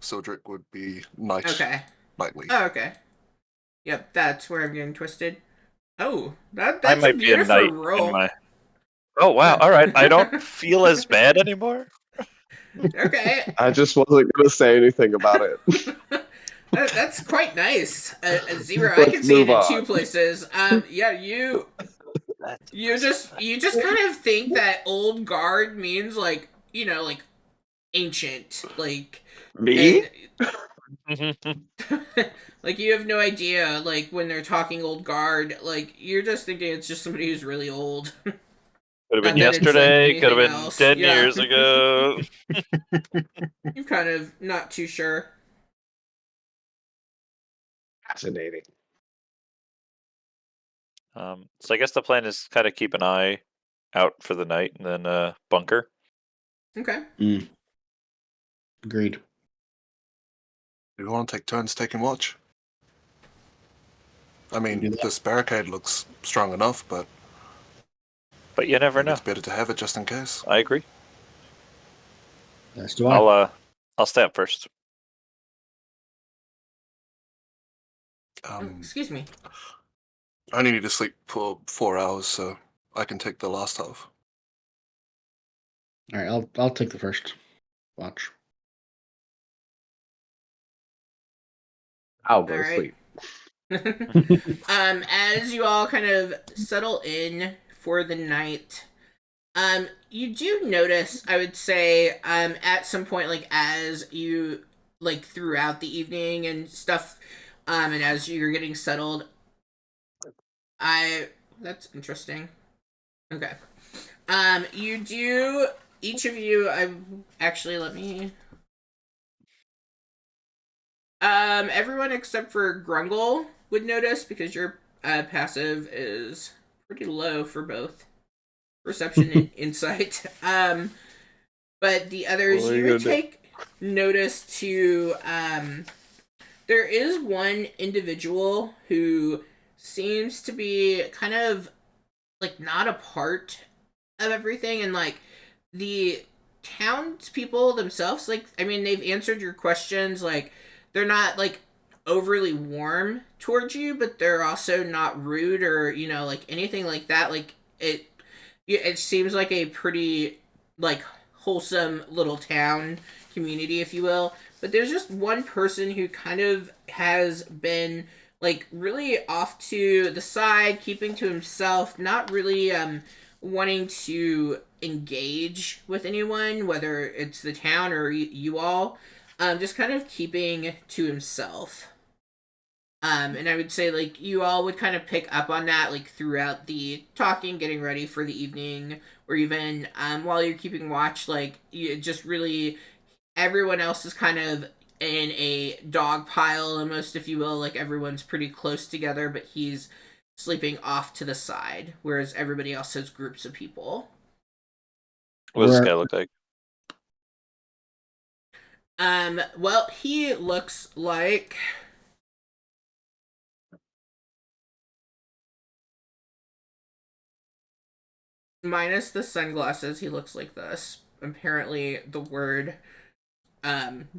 Sildrick would be knight. Okay. Knightly. Oh, okay. Yep, that's where I'm getting twisted. Oh, that's I might a be a beautiful knight roll. in my. Oh wow! All right, I don't feel as bad anymore. Okay. I just wasn't going to say anything about it. That's quite nice. A zero. I Let's can see it move in two on. places. Yeah, you just kind of think that old guard means like like ancient, like Me? like you have no idea like when they're talking old guard, like you're just thinking it's just somebody who's really old. Could have been Not that it's, like, yesterday. Could have anything been else. 10 Yeah. years ago. You're kind of not too sure. Fascinating. So I guess the plan is kind of keep an eye out for the night and then bunker. Okay. Agreed. Do you want to take turns taking watch? I Do mean, that. this barricade looks strong enough, but But you never know. it's better to have it just in case. I agree. As do I. I'll stay up first. Excuse me. I only need to sleep for 4 hours, so I can take the last half. All right, I'll take the first watch. I'll go All to right. sleep. As you all kind of settle in for the night, you do notice, I would say, at some point, like as you like throughout the evening and stuff, and as you're getting settled, that's interesting. Okay. You do, each of you, let me. Everyone except for Grungle would notice because you're passive is pretty low for both perception and insight. But the others, What are you you would gonna do? take notice to there is one individual who seems to be kind of like not a part of everything, and like the townspeople themselves, like I mean, they've answered your questions. Like they're not like overly warm towards you, but they're also not rude or like anything like that. Like it seems like a pretty like wholesome little town community, if you will. But there's just one person who kind of has been like really off to the side, keeping to himself, not really wanting to engage with anyone, whether it's the town or you all, just kind of keeping to himself. And I would say like you all would kind of pick up on that like throughout the talking, getting ready for the evening, or even while you're keeping watch. Like you just really everyone else is kind of in a dog pile almost, if you will. Like everyone's pretty close together, but he's sleeping off to the side, whereas everybody else has groups of people. What does this Where- guy look like? Well, he looks like minus the sunglasses, he looks like this. Apparently, the word,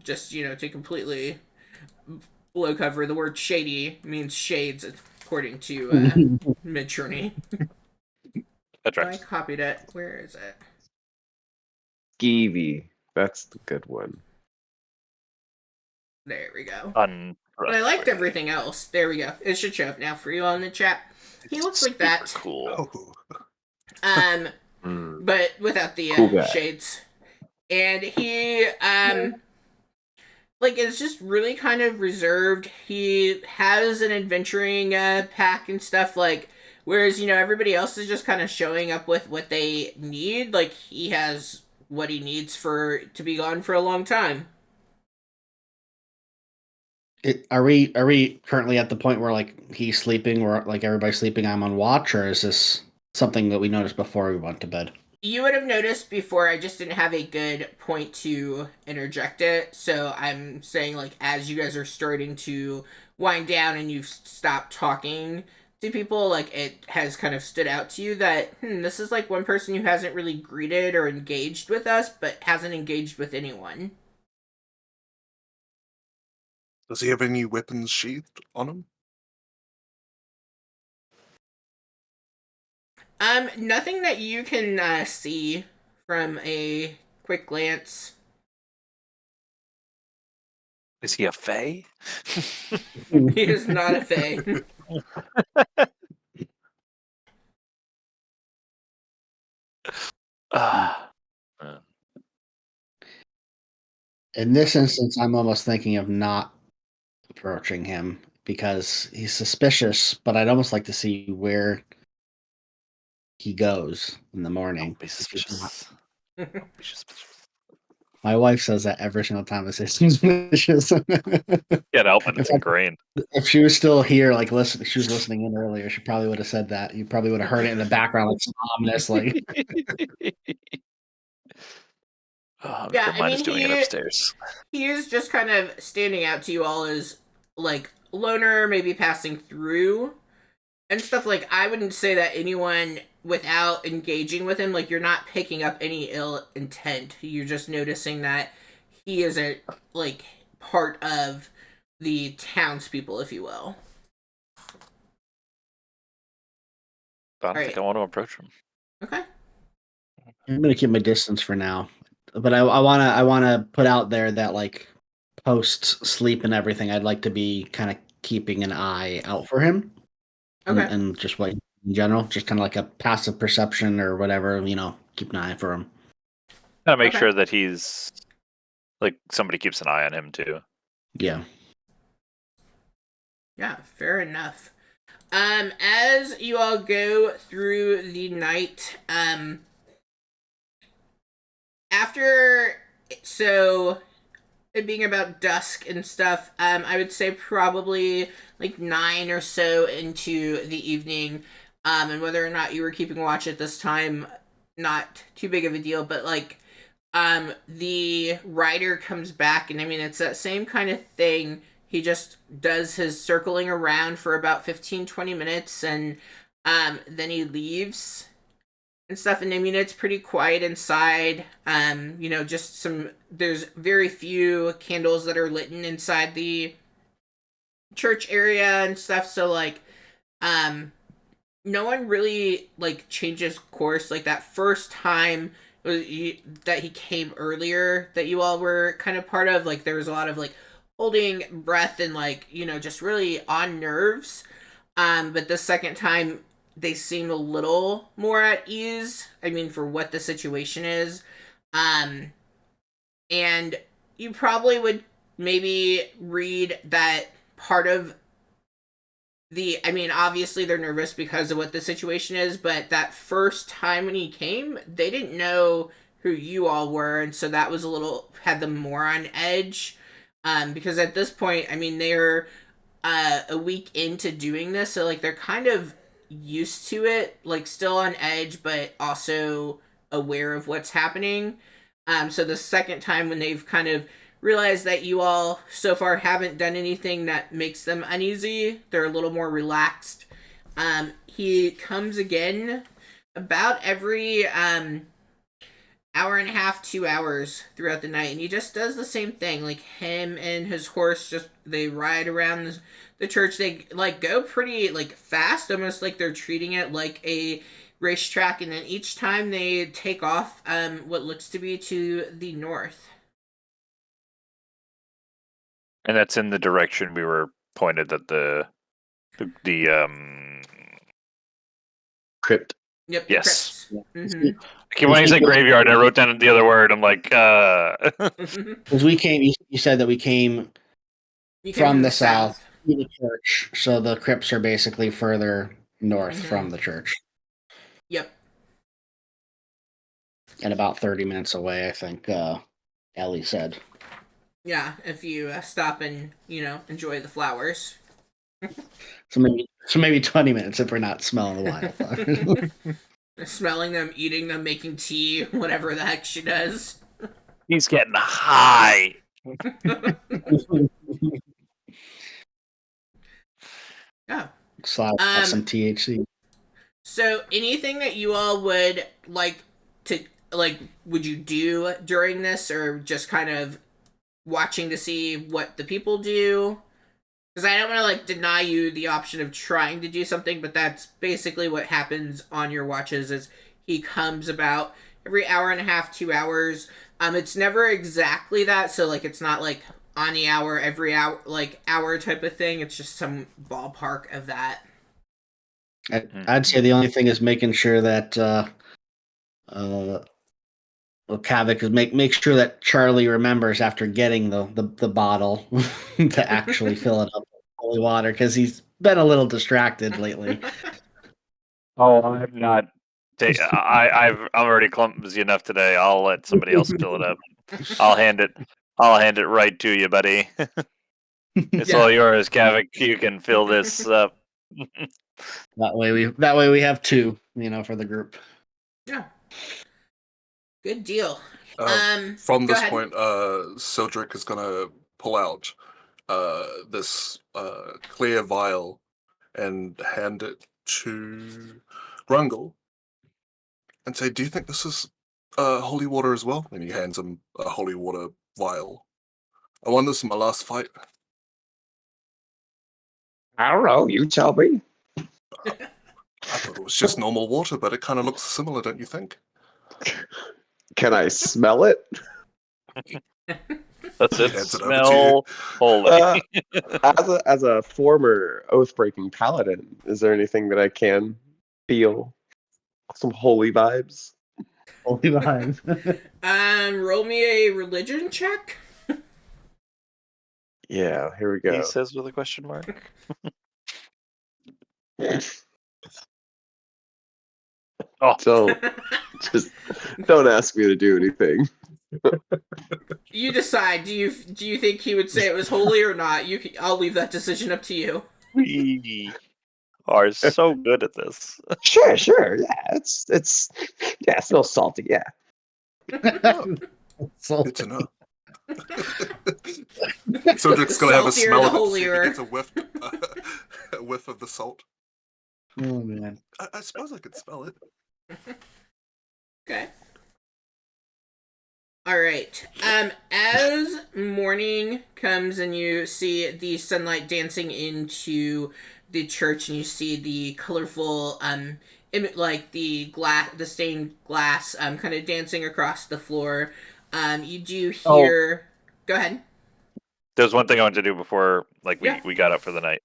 just to completely blow cover, the word shady means shades, according to Midjourney. That I tracks. copied it. Where is it? Skeevy. That's the good one. There we go. But But I liked everything else. There we go. It should show up now for you all in the chat. He looks like that. Cool. Oh. But without the Cool guy. shades. And he like is just really kind of reserved. He has an adventuring pack and stuff, like whereas everybody else is just kind of showing up with what they need. Like he has what he needs for to be gone for a long time. Are we currently at the point where like he's sleeping, or like everybody's sleeping, I'm on watch, or is this something that we noticed before we went to bed? You would have noticed before, I just didn't have a good point to interject it. So I'm saying, like, as you guys are starting to wind down and you've stopped talking to people, like, it has kind of stood out to you that, this is like one person who hasn't really greeted or engaged with us, but hasn't engaged with anyone. Does he have any weapons sheathed on him? Nothing that you can see from a quick glance. Is he a fae? He is not a fae. Ah. In this instance, I'm almost thinking of not approaching him because he's suspicious, but I'd almost like to see where he goes in the morning. Don't be suspicious. Don't be suspicious. My wife says that every single time I say suspicious. Can't help it. It's ingrained. If she was still here, like listen, she was listening in earlier, she probably would have said that. You probably would have heard it in the background, like ominous, like. Yeah, your I mind mean, is doing it upstairs. he is just kind of standing out to you all as like loner, maybe passing through and stuff. Like I wouldn't say that anyone without engaging with him, like you're not picking up any ill intent. You're just noticing that he isn't like part of the townspeople, if you will. I don't think I want to approach him. Okay. I'm gonna keep my distance for now, but I wanna put out there that like post sleep and everything, I'd like to be kind of keeping an eye out for him, Okay. and just like in general, just kind of like a passive perception or whatever, keep an eye for him. Gotta make Okay. sure that he's like somebody keeps an eye on him too. Yeah. Yeah, fair enough. As you all go through the night, after, so it being about dusk and stuff, I would say probably like 9 or so into the evening. And whether or not you were keeping watch at this time, not too big of a deal. But like, the rider comes back, and I mean, it's that same kind of thing. He just does his circling around for about 15-20 minutes, and then he leaves and stuff. And I mean, it's pretty quiet inside. Just there's very few candles that are lit inside the church area and stuff. So like, no one really like changes course. Like that first time that he came earlier, that you all were kind of part of. Like there was a lot of like holding breath and like just really on nerves. But the second time they seem a little more at ease. I mean, for what the situation is. And you probably would maybe read that part of I mean, obviously they're nervous because of what the situation is, but that first time when he came, they didn't know who you all were, and so that was had them more on edge. Because at this point, I mean, they're a week into doing this, so like they're kind of used to it, like still on edge, but also aware of what's happening. So the second time when they've kind of realized that you all so far haven't done anything that makes them uneasy, they're a little more relaxed. He comes again about every hour and a half, 2 hours throughout the night, and he just does the same thing. Like him and his horse, they ride around the church. They like go pretty like fast, almost like they're treating it like a racetrack. And then each time they take off, what looks to be to the north. And that's in the direction we were pointed that the Crypt. Yep. Yes. Mm-hmm. I keep when you said graveyard, I wrote down the other word. I'm like, Because we came, you said that we came from the south to the church, so the crypts are basically further north from the church. Yep. And about 30 minutes away, I think Ellie said. Yeah, if you stop and enjoy the flowers. So maybe 20 minutes if we're not smelling the wildflowers. Smelling them, eating them, making tea, whatever the heck she does. he's getting high. Yeah. Slap some THC. So anything that you all would like to would you do during this, or just kind of watching to see what the people do? Because I don't want to like deny you the option of trying to do something, but that's basically what happens on your watches. Is he comes about every hour and a half, 2 hours. It's never exactly that, so like it's not like on the hour, every hour, like hour type of thing. It's just some ballpark of that. I'd say the only thing is making sure that Kavik is make sure that Charlie remembers after getting the bottle to actually fill it up with holy water, because he's been a little distracted lately. Oh, I'm not. I'm already clumsy enough today. I'll let somebody else fill it up. I'll hand it right to you, buddy. It's all yours, Kavik. You can fill this up. That way we have two, for the group. Yeah. Good deal. From this point, Sildrick is gonna pull out this clear vial and hand it to Grungle and say, "Do you think this is holy water as well?" And he hands him a holy water vial. I won this in my last fight. I don't know. You tell me. I thought it was just normal water, but it kind of looks similar, don't you think? Can I smell it? Does it Hands it over to smell holy? As a former oath-breaking paladin, is there anything that I can feel? Some holy vibes? Holy vibes. Roll me a religion check. Yeah, here we go. He says with a question mark. Oh, Don't ask me to do anything. You decide. Do you think he would say it was holy or not? I'll leave that decision up to you. We are so good at this. Sure. Yeah, it's yeah, it smells salty. Yeah. Good to know. Cedric's gonna have a Saltier, smell the of it to see if he holier. gets a whiff of the salt. Oh man. I suppose I could smell it. Okay. All right. As morning comes and you see the sunlight dancing into the church, and you see the colorful, like the stained glass, kind of dancing across the floor. You do hear. Go ahead. There's one thing I wanted to do before, like Yeah. we got up for the night.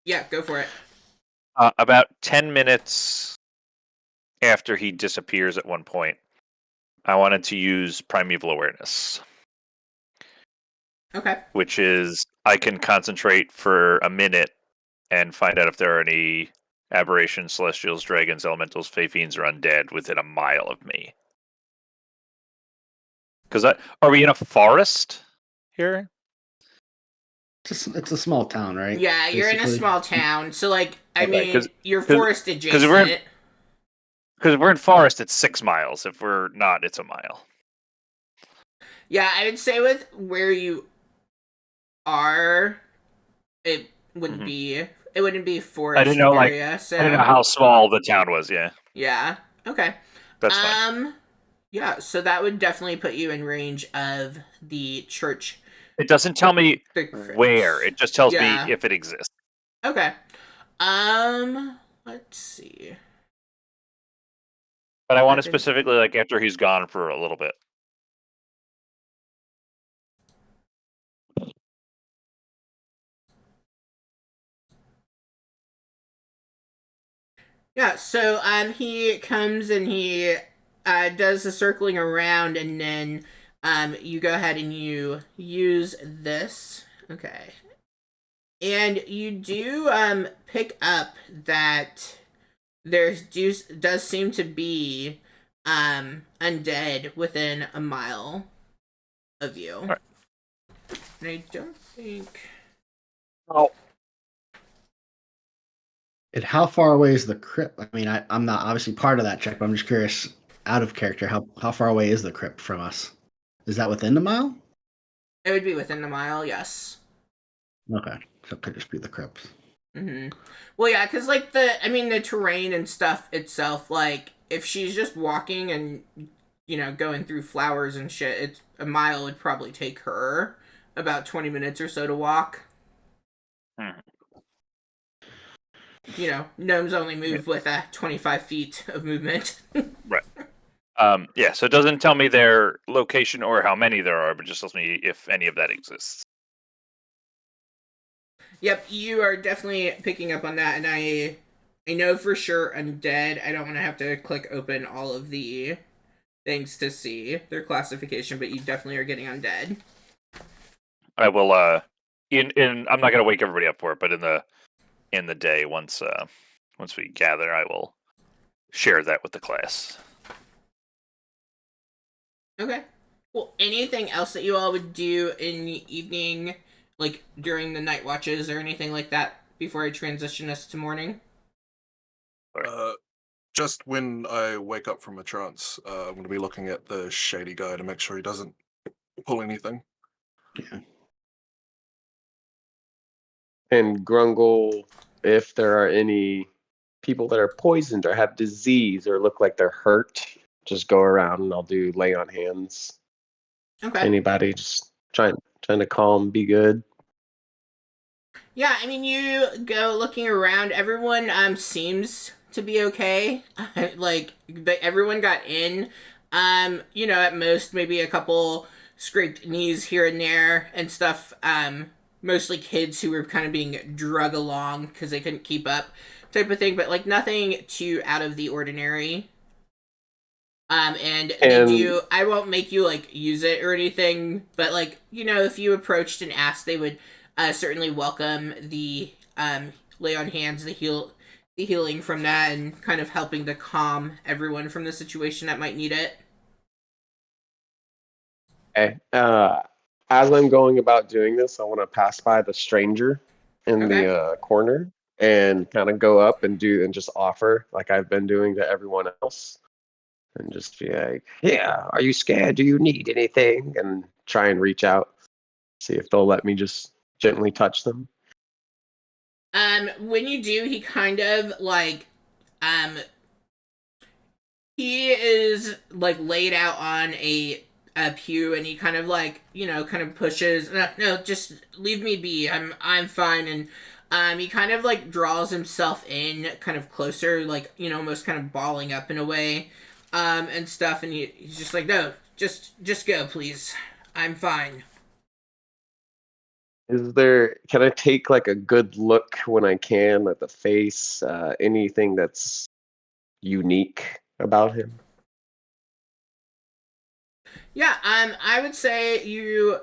Yeah, go for it. About 10 minutes after he disappears at one point, I wanted to use Primeval Awareness, Okay. which is I can concentrate for a minute and find out if there are any aberrations, celestials, dragons, elementals, fey fiends, or undead within a mile of me. Because are we in a forest here? It's a small town, right? Yeah, you're in a Basically. small town, so like, I Okay, mean, you're 'cause- forest 'cause adjacent. Because if we're in forest, it's 6 miles. If we're not, it's a mile. Yeah, I would say with where you are, it wouldn't Mhm. be. It wouldn't be forest I didn't know, area. So I didn't know how small the town was. Yeah, yeah. Okay. that's fine. Yeah. So that would definitely put you in range of the church. It doesn't tell me The crypts. where. It just tells Yeah. me if it exists. Okay. Let's see. But I want to specifically, like, after he's gone for a little bit. Yeah, so he comes and he does the circling around, and then you go ahead and you use this. Okay. And you do pick up that does seem to be undead within a mile of you. Right. And I don't think. Oh, And how far away is the crypt? I mean, I'm not obviously part of that check, but I'm just curious, out of character, how far away is the crypt from us? Is that within the mile? It would be within a mile, yes. Okay, so it could just be the crypt. Well, yeah, because like the terrain and stuff itself, like if she's just walking and going through flowers and shit, it's a mile would probably take her about 20 minutes or so to walk. Gnomes only move with 25 feet of movement. right. Yeah, so it doesn't tell me their location or how many there are, but just tells me if any of that exists. Yep, you are definitely picking up on that, and I know for sure undead. I don't want to have to click open all of the things to see their classification, but you definitely are getting undead. I will. I'm not gonna wake everybody up for it, but in the day, once we gather, I will share that with the class. Okay. Well, anything else that you all would do in the evening, like during the night watches or anything like that, before I transition us to morning? Just when I wake up from a trance, I'm going to be looking at the shady guy to make sure he doesn't pull anything. Yeah. And Grungle, if there are any people that are poisoned or have disease or look like they're hurt, just go around and I'll do lay on hands. Okay. Anybody just trying to calm, be good. Yeah, I mean, you go looking around. Everyone seems to be okay. Like, everyone got in. At most maybe a couple scraped knees here and there and stuff. Mostly kids who were kind of being drug along because they couldn't keep up, type of thing. But like nothing too out of the ordinary. And they do. I won't make you like use it or anything, but like if you approached and asked, they would certainly welcome the lay on hands, the healing from that, and kind of helping to calm everyone from the situation that might need it. Okay. As I'm going about doing this, I want to pass by the stranger in Okay. the corner and kind of go up and just offer like I've been doing to everyone else, and just be like, "Yeah, are you scared? Do you need anything?" And try and reach out, see if they'll let me just gently touch them. When you do, he kind of like, he is like laid out on a pew, and he kind of like, kind of pushes. No, no, just leave me be. I'm fine. And he kind of like draws himself in, kind of closer, like, almost kind of balling up in a way, and stuff. And he's just like, no, just go, please. I'm fine. Can I take like a good look when I can at the face? Anything that's unique about him? Yeah. I would say you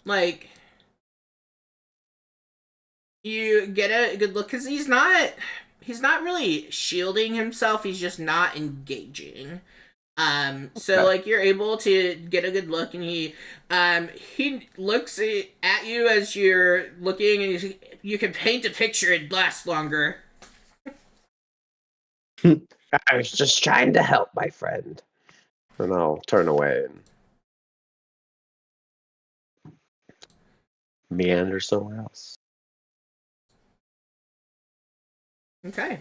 like you get a good look because he's not really shielding himself. He's just not engaging. So Okay. like you're able to get a good look, and he looks at you as you're looking, and you can paint a picture and last longer. I was just trying to help my friend. And I'll turn away and meander somewhere else. Okay.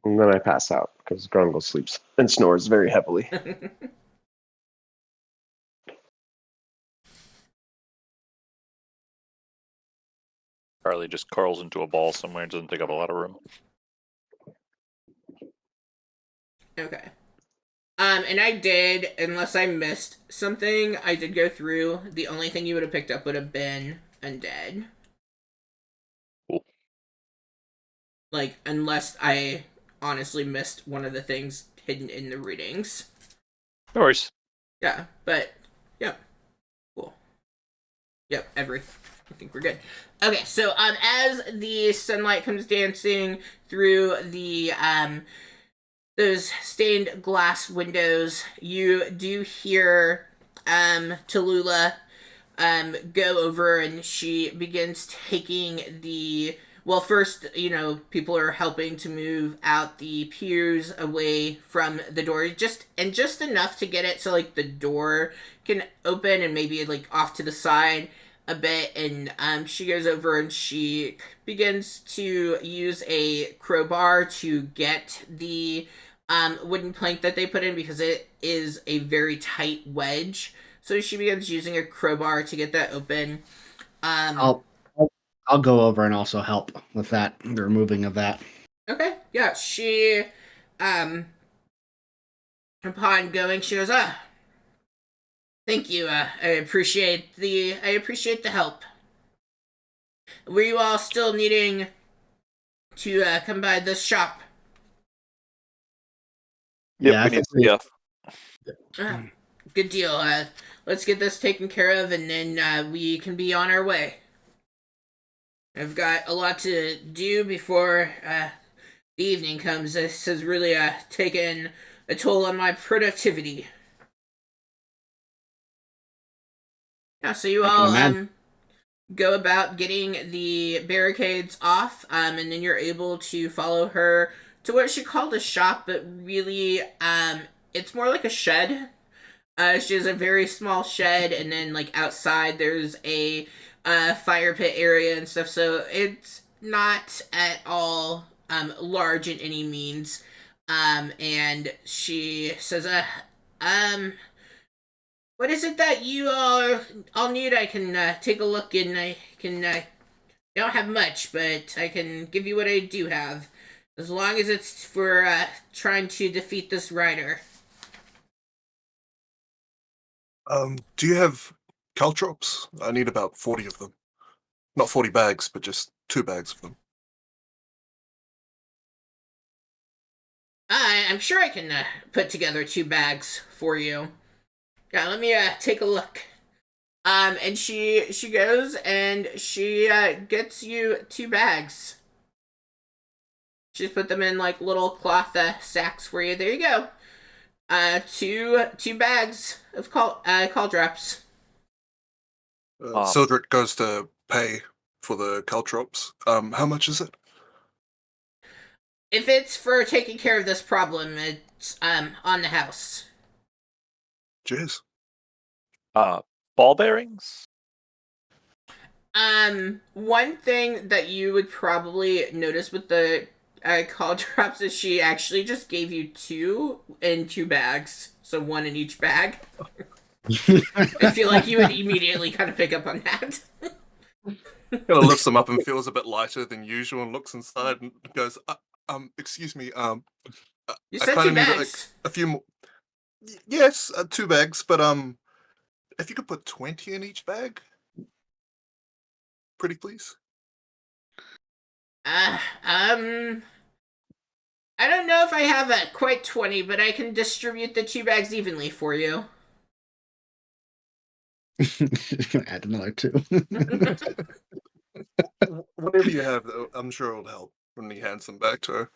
And then I pass out because Grungle sleeps and snores very heavily. Charlie just curls into a ball somewhere and doesn't take up a lot of room. Okay. And I did, unless I missed something, I did go through. The only thing you would have picked up would have been undead. Cool. Like, unless I honestly missed one of the things hidden in the readings. No worries. Yeah, but, yep. Cool. Yep, I think we're good. Okay, so, as the sunlight comes dancing through the, those stained glass windows, you do hear Tallulah go over, and she begins taking the, well, first, people are helping to move out the pews away from the door, just enough to get it so like the door can open, and maybe like off to the side a bit. And she goes over and she begins to use a crowbar to get the wooden plank that they put in, because it is a very tight wedge. So she begins using a crowbar to get that open. I'll I'll go over and also help with that, the removing of that. Okay, yeah, she, upon going, she goes, thank you, I appreciate the help. Were you all still needing to, come by this shop? Yep, Yeah, I we need think we- stuff. Good deal, let's get this taken care of, and then, we can be on our way. I've got a lot to do before, the evening comes. This has really, taken a toll on my productivity. Yeah, so you I can all, imagine. go about getting the barricades off, and then you're able to follow her to what she called a shop, but really, it's more like a shed. She has a very small shed, and then like outside there's a fire pit area and stuff. So it's not at all large in any means. And she says, what is it that you all need? I can take a look, and I can. I don't have much, but I can give you what I do have, as long as it's for trying to defeat this rider. Do you have caltrops? I need about 40 of them. Not 40 bags, but just 2 bags of them. I'm sure I can put together 2 bags for you. Yeah, let me take a look. And she goes and she gets you 2 bags. She's put them in like little cloth sacks for you. There you go. Two bags of call drops. Sildrick goes to pay for the caltrops. How much is it? If it's for taking care of this problem, it's on the house. Cheers. Ball bearings? One thing that you would probably notice with the call drops is she actually just gave you two in two bags, so one in each bag. I feel like you would immediately kind of pick up on that. Kind of lifts them up and feels a bit lighter than usual, and looks inside and goes, excuse me, You I said kind two of need bags. a few more. Yes, 2 bags, but if you could put 20 in each bag, pretty please. I don't know if I have quite 20, but I can distribute the two bags evenly for you. Add another 2. Whatever you have, though, I'm sure it'll help when he hands them back to her.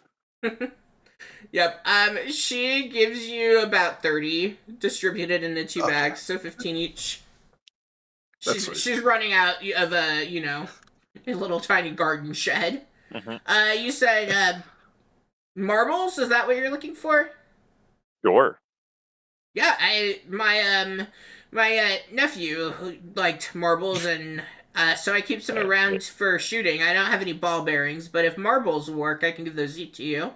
Yep. She gives you about 30 distributed in the two bags, so 15 each. She's running out of a little tiny garden shed. Mm-hmm. You said marbles? Is that what you're looking for? Sure. Yeah, my nephew liked marbles, and so I keep some around for shooting. I don't have any ball bearings, but if marbles work, I can give those to you.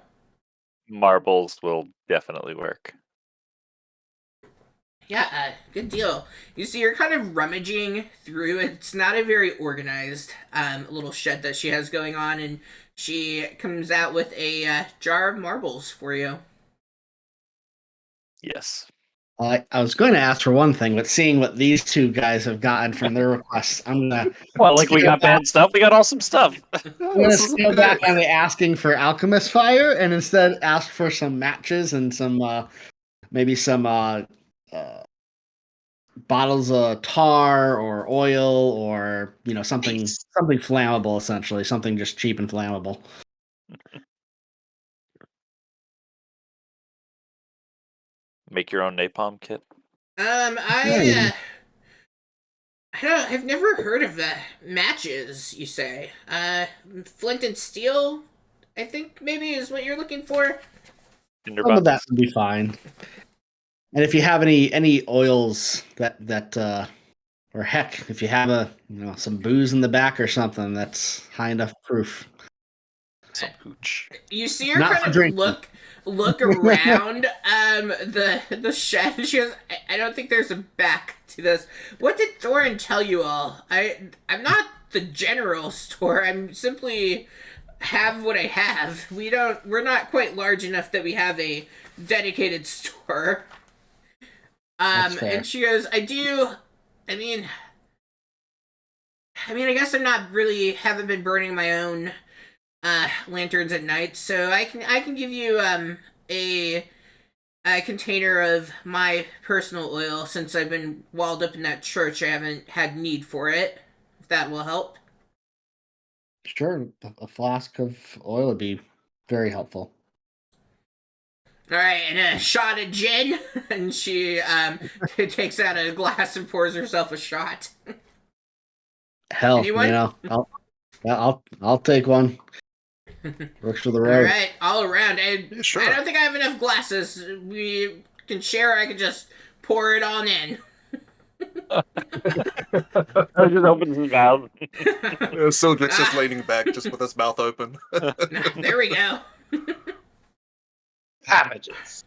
Marbles will definitely work. Yeah, good deal. You see, you're kind of rummaging through. It's not a very organized little shed that she has going on, and she comes out with a jar of marbles for you. Yes. I was going to ask for one thing, but seeing what these two guys have gotten from their requests, I'm gonna. Well, like we got bad stuff, we got awesome stuff. I'm gonna scale back on the asking for alchemist fire, and instead ask for some matches and some maybe some bottles of tar or oil or something flammable, essentially something just cheap and flammable. Make your own napalm kit. I've never heard of matches, you say. Flint and steel, I think maybe is what you're looking for. Some of that would be fine. And if you have any oils that or heck, if you have some booze in the back or something that's high enough proof. Some hooch. You see her kind of look around the shed. She goes, I don't think there's a back to this. What did Thorin tell you all? I'm not the general store. I'm simply have what I have. We're not quite large enough that we have a dedicated store. And she goes, I guess I'm not really haven't been burning my own lanterns at night, so I can give you a container of my personal oil. Since I've been walled up in that church, I haven't had need for it, if that will help. Sure, a flask of oil would be very helpful. Alright, and a shot of gin, and she takes out a glass and pours herself a shot. Hell, Anyone? I'll take one. Works for the road. Alright, all around. Sure. I don't think I have enough glasses. We can share, I can just pour it on in. I just opens his mouth. Sildrick's just leaning back, just with his mouth open. There we go. Cabbages.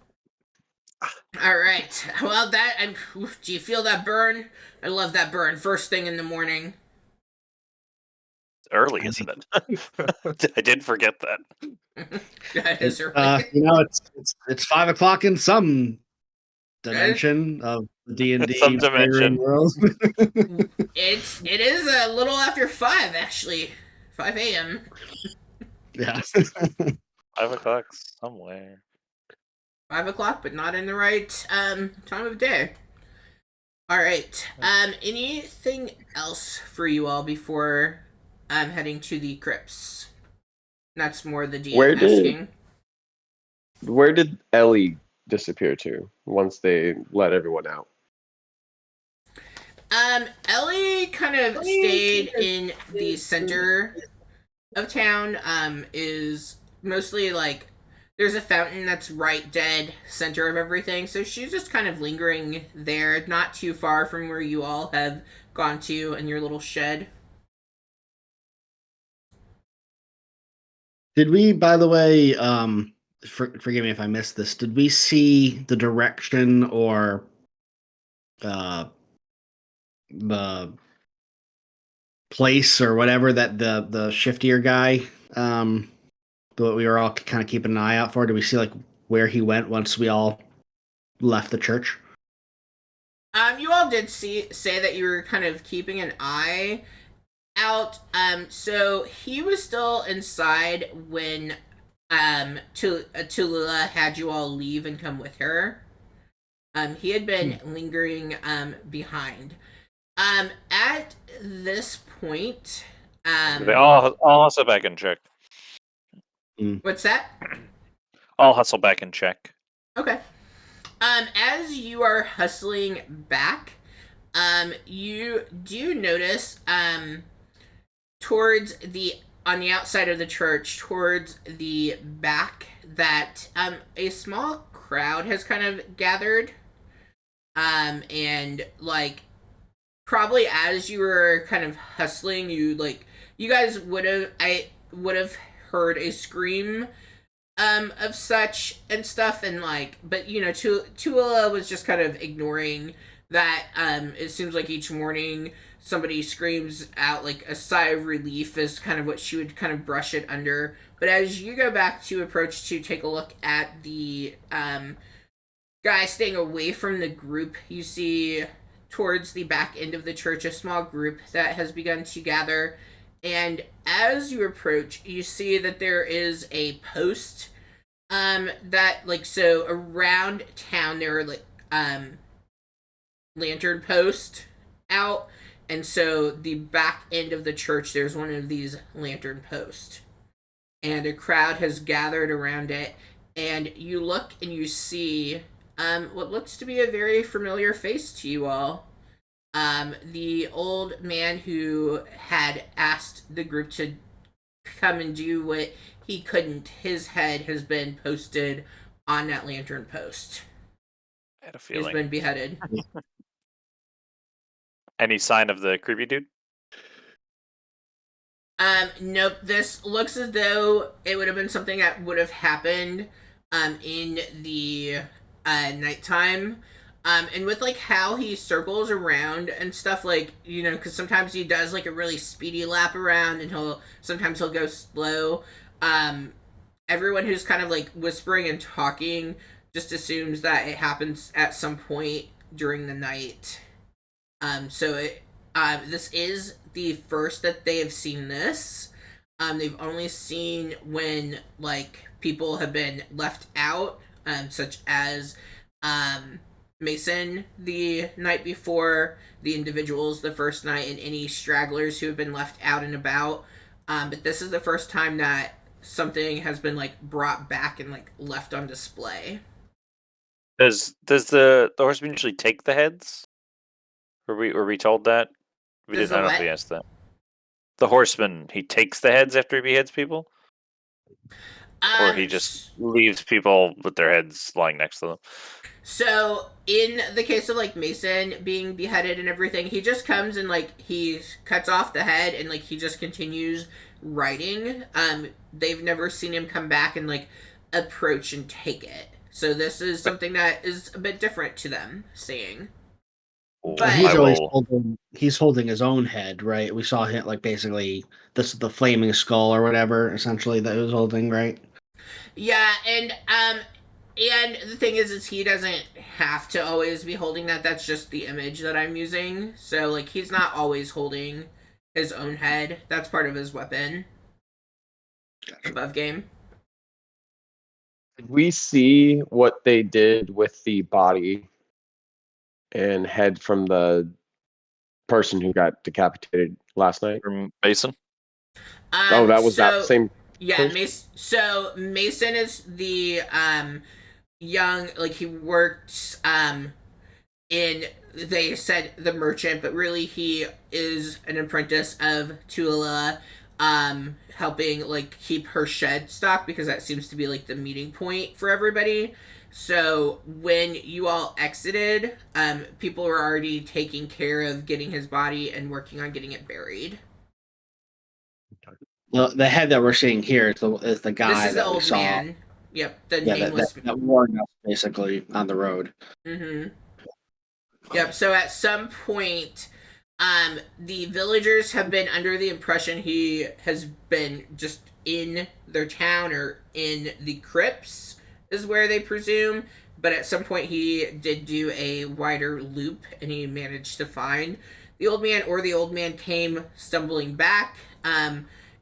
Alright, well, do you feel that burn? I love that burn, first thing in the morning. It's early, isn't it? I did forget that. That is early. It's 5 o'clock in some dimension of the D&D Some dimension. world. It is a little after 5, actually. 5 a.m. Yeah. 5 o'clock somewhere. 5 o'clock, but not in the right time of day. Alright, anything else for you all before I'm heading to the crypts? That's more the DM asking. Where did Ellie disappear to once they let everyone out? Ellie kind of stayed in the center of town. Is mostly like there's a fountain that's right dead center of everything, so she's just kind of lingering there, not too far from where you all have gone to in your little shed. Did we, by the way, forgive me if I missed this, did we see the direction or the place or whatever that the shiftier guy that we were all kind of keeping an eye out for? Did we see like where he went once we all left the church? You all did say that you were kind of keeping an eye out. So he was still inside when Tulula had you all leave and come with her. He had been lingering behind. At this point, They all hustle back and check. what's that? I'll hustle back and check. Okay. As you are hustling back, you do notice, towards on the outside of the church, towards the back, that, a small crowd has kind of gathered, and, like, probably as you were kind of hustling, you guys would have heard a scream of such and stuff, and but Tuala was just kind of ignoring that. It seems like each morning somebody screams out like a sigh of relief is kind of what she would kind of brush it under. But as you go back to approach to take a look at the guy staying away from the group, you see towards the back end of the church a small group that has begun to gather. And as you approach, you see that there is a post, that, so around town there are, lantern posts out. And so the back end of the church, there's one of these lantern posts. And a crowd has gathered around it. And you look and you see, what looks to be a very familiar face to you all. The old man who had asked the group to come and do what he couldn't, his head has been posted on that lantern post. I had a He's feeling. been beheaded. Any sign of the creepy dude? Nope. This looks as though it would have been something that would have happened, in the, nighttime. And with, how he circles around and stuff, because sometimes he does, a really speedy lap around, and sometimes he'll go slow. Everyone who's kind of, whispering and talking just assumes that it happens at some point during the night. This is the first that they have seen this. They've only seen when, people have been left out, such as, Mason the night before, the individuals the first night, and any stragglers who have been left out and about. But this is the first time that something has been brought back and left on display. Does the horseman usually take the heads? Were we told that? We Does didn't. I the don't know if what? we asked that. The horseman, he takes the heads after he beheads people, or he just leaves people with their heads lying next to them. So, in the case of, Mason being beheaded and everything, he just comes and, he cuts off the head and, he just continues riding. They've never seen him come back and, approach and take it. So this is something that is a bit different to them seeing. But he's holding his own head, right? We saw him, basically, the flaming skull or whatever, essentially, that he was holding, right? Yeah, and the thing is he doesn't have to always be holding that. That's just the image that I'm using. So, he's not always holding his own head. That's part of his weapon. Gotcha. Above game. Did we see what they did with the body and head from the person who got decapitated last night? From Mason? That was that same... Yeah, Mason is the young, like he works in, they said the merchant, but really he is an apprentice of Tuala, helping like keep her shed stocked because that seems to be like the meeting point for everybody. So when you all exited, people were already taking care of getting his body and working on getting it buried. The head that we're seeing here is the guy This is the that we old saw. man. Yep, the Yeah, nameless. that warned us basically on the road. Mm-hmm. Yep. So at some point, the villagers have been under the impression he has been just in their town or in the crypts, is where they presume. But at some point, he did do a wider loop, and he managed to find the old man, or the old man came stumbling back.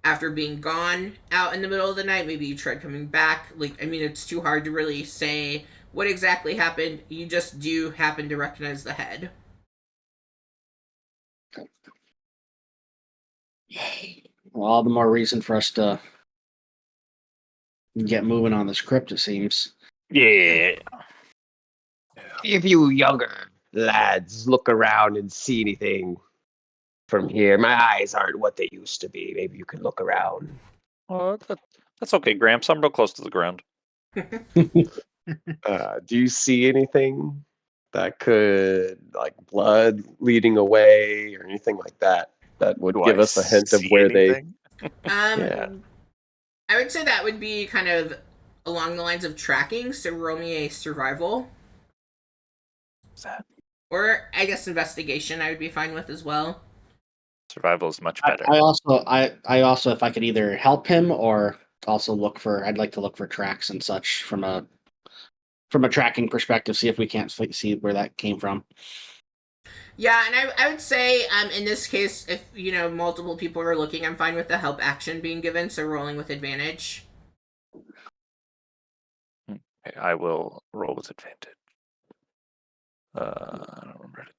After being gone out in the middle of the night, maybe you tried coming back. Like, I mean, it's too hard to really say what exactly happened. You just do happen to recognize the head. Well, all the more reason for us to get moving on this crypt, it seems. Yeah. If you younger lads look around and see anything from here, my eyes aren't what they used to be. Maybe you could look around. Well, that's okay, Gramps. I'm real close to the ground. Do you see anything that could, like blood leading away or anything like that, that would Do give I us a hint of see where anything? Yeah. I would say that would be kind of along the lines of tracking. So roll me a survival, What's that? or I guess investigation. I would be fine with as well. Survival is much better. I also, if I could either help him or also I'd like to look for tracks and such from a tracking perspective. See if we can't see where that came from. Yeah, and I would say in this case, if multiple people are looking, I'm fine with the help action being given. So rolling with advantage. Okay, I will roll with advantage. I don't remember how to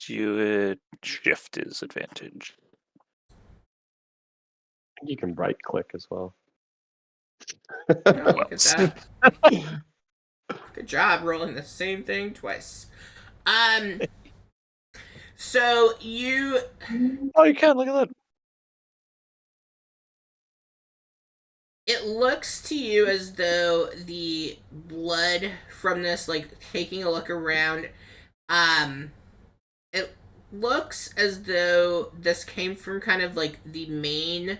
do it. Shift is advantage. You can right click as well. Oh, look at that. Good job rolling the same thing twice. So you. Oh, you can look at that. It looks to you as though the blood from this, like taking a look around, it looks as though this came from kind of like the main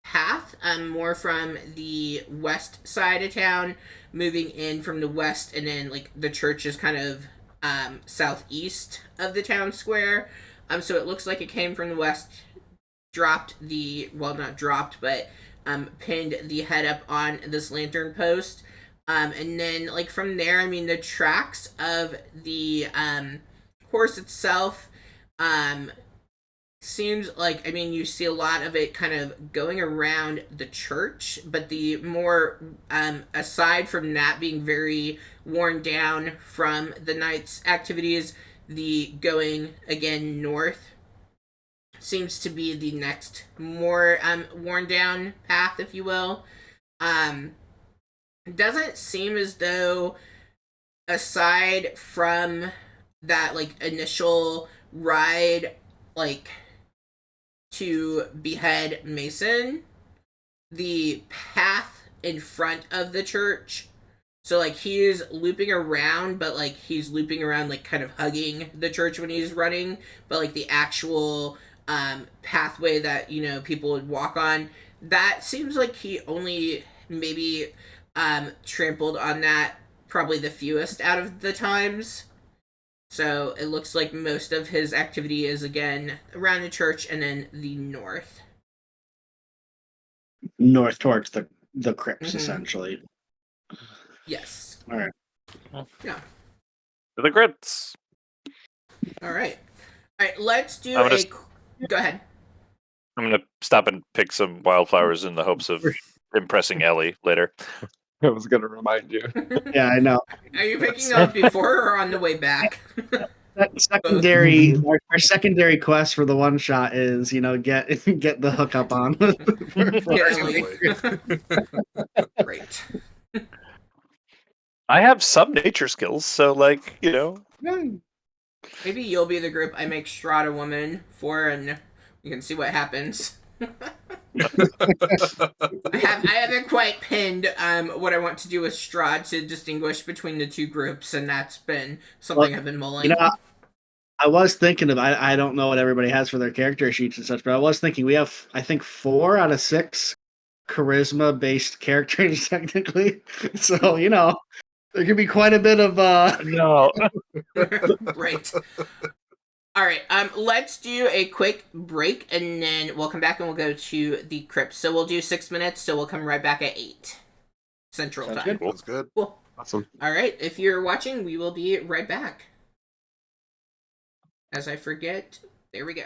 path, more from the west side of town, moving in from the west, and then like the church is kind of southeast of the town square. So it looks like it came from the west, not dropped, but pinned the head up on this lantern post. And then, like, from there, I mean, the tracks of the horse itself seems like, I mean, you see a lot of it kind of going around the church, but the more, aside from that being very worn down from the night's activities, the going again north seems to be the next more worn down path, if you will. It doesn't seem as though, aside from that like initial ride, like to behead Mason, the path in front of the church. So like he's looping around, but like he's looping around like kind of hugging the church when he's running, but like the actual pathway that people would walk on, that seems like he only maybe trampled on that probably the fewest out of the times. So it looks like most of his activity is again around the church and then the north. North towards the crypts, essentially. Yes. All right. Yeah. To the grits. All right. All right. Let's do Go ahead. I'm gonna stop and pick some wildflowers in the hopes of impressing Ellie later. I was going to remind you. Yeah, I know. Are you picking them up before or on the way back? Our secondary quest for the one shot is, get the hookup on. Yeah, Ellie. Great. I have some nature skills, so like Maybe you'll be the group I make Strahd a woman for, and we can see what happens. I haven't quite pinned what I want to do with Strahd to distinguish between the two groups, and that's been something I've been mulling. I was thinking of I don't know what everybody has for their character sheets and such, but I was thinking we have I think 4 out of 6 charisma based characters technically. So, there could be quite a bit of no. Right. All right. Let's do a quick break, and then we'll come back and we'll go to the crypt. So we'll do 6 minutes. So we'll come right back at 8 Central Sounds Time. good. That's good. Cool. Awesome. All right. If you're watching, we will be right back. As I forget, there we go.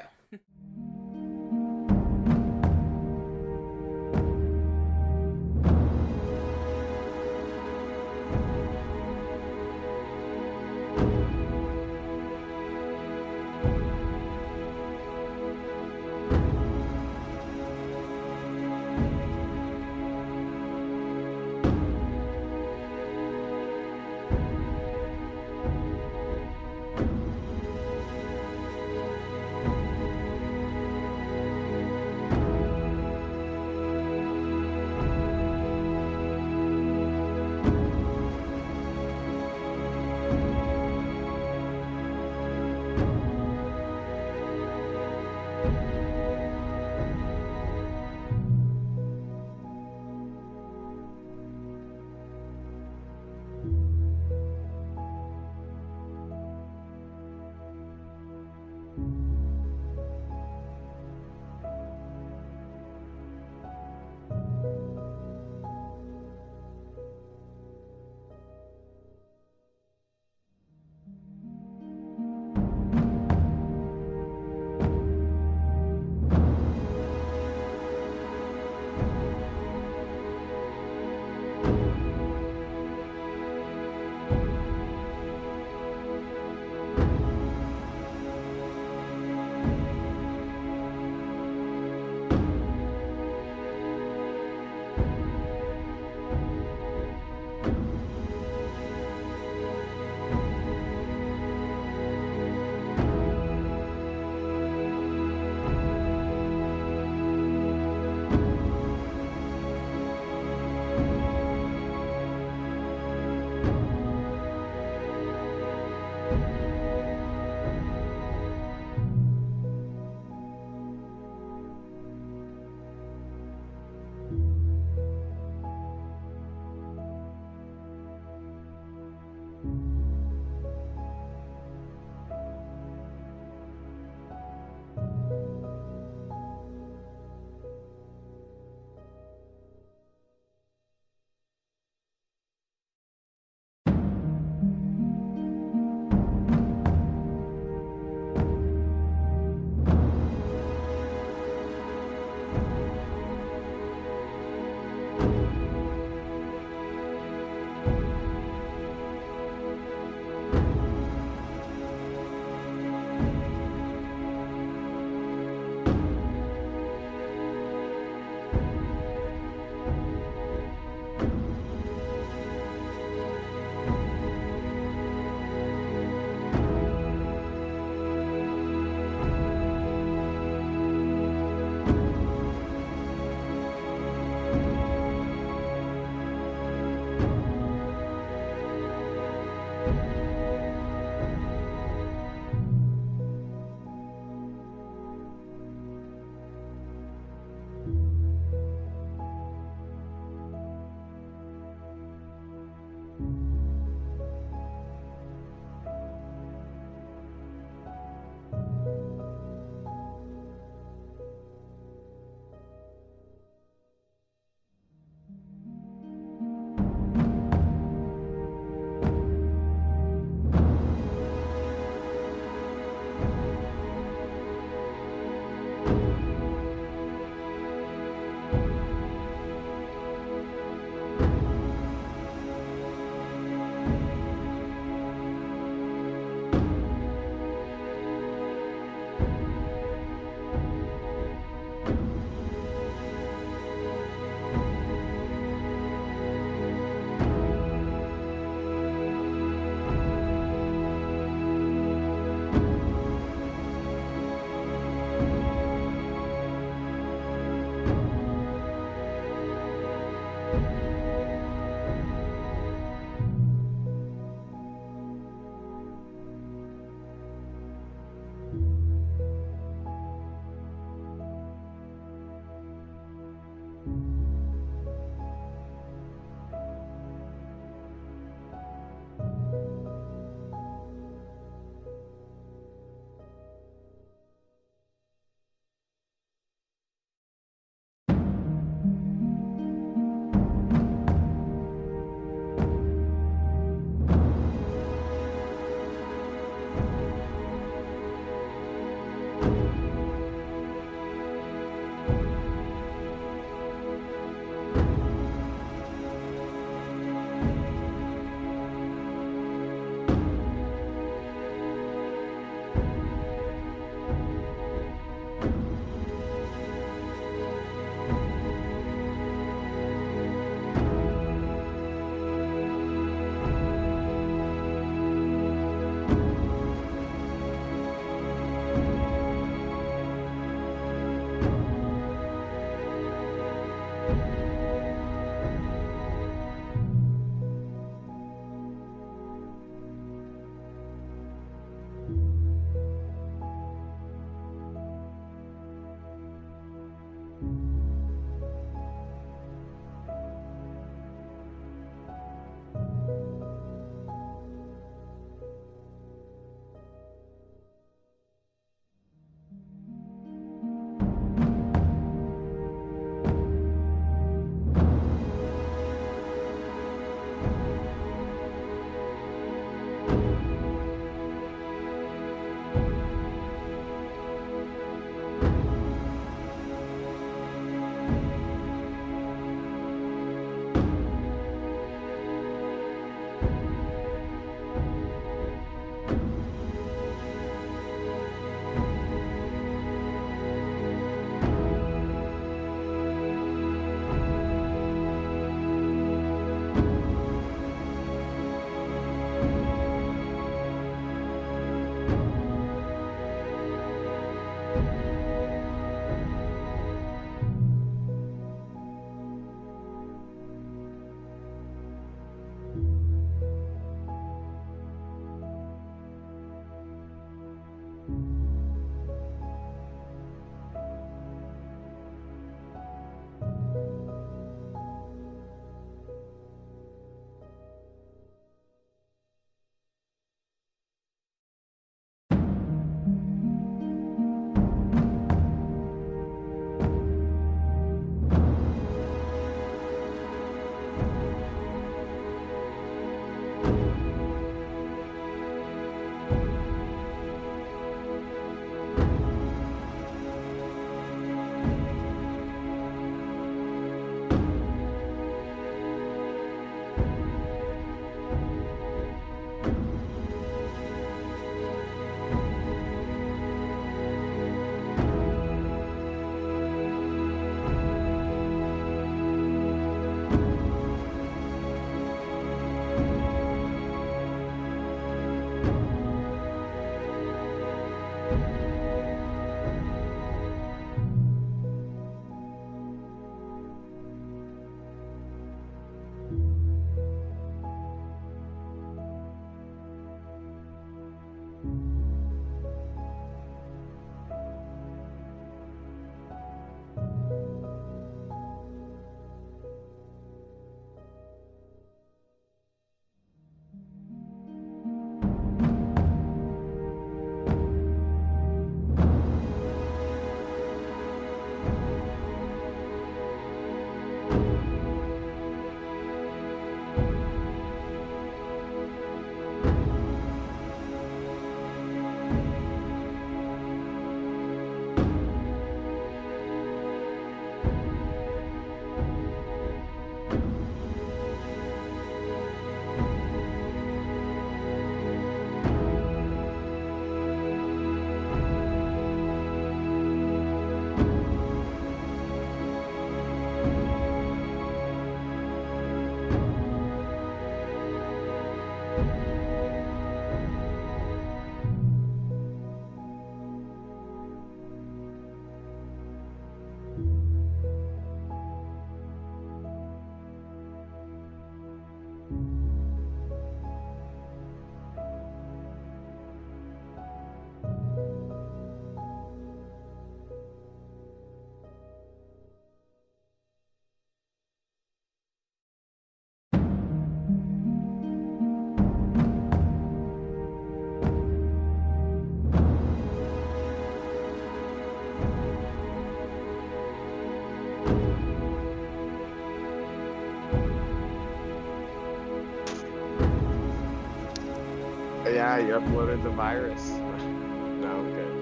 Yeah, you uploaded the virus. No, I'm good.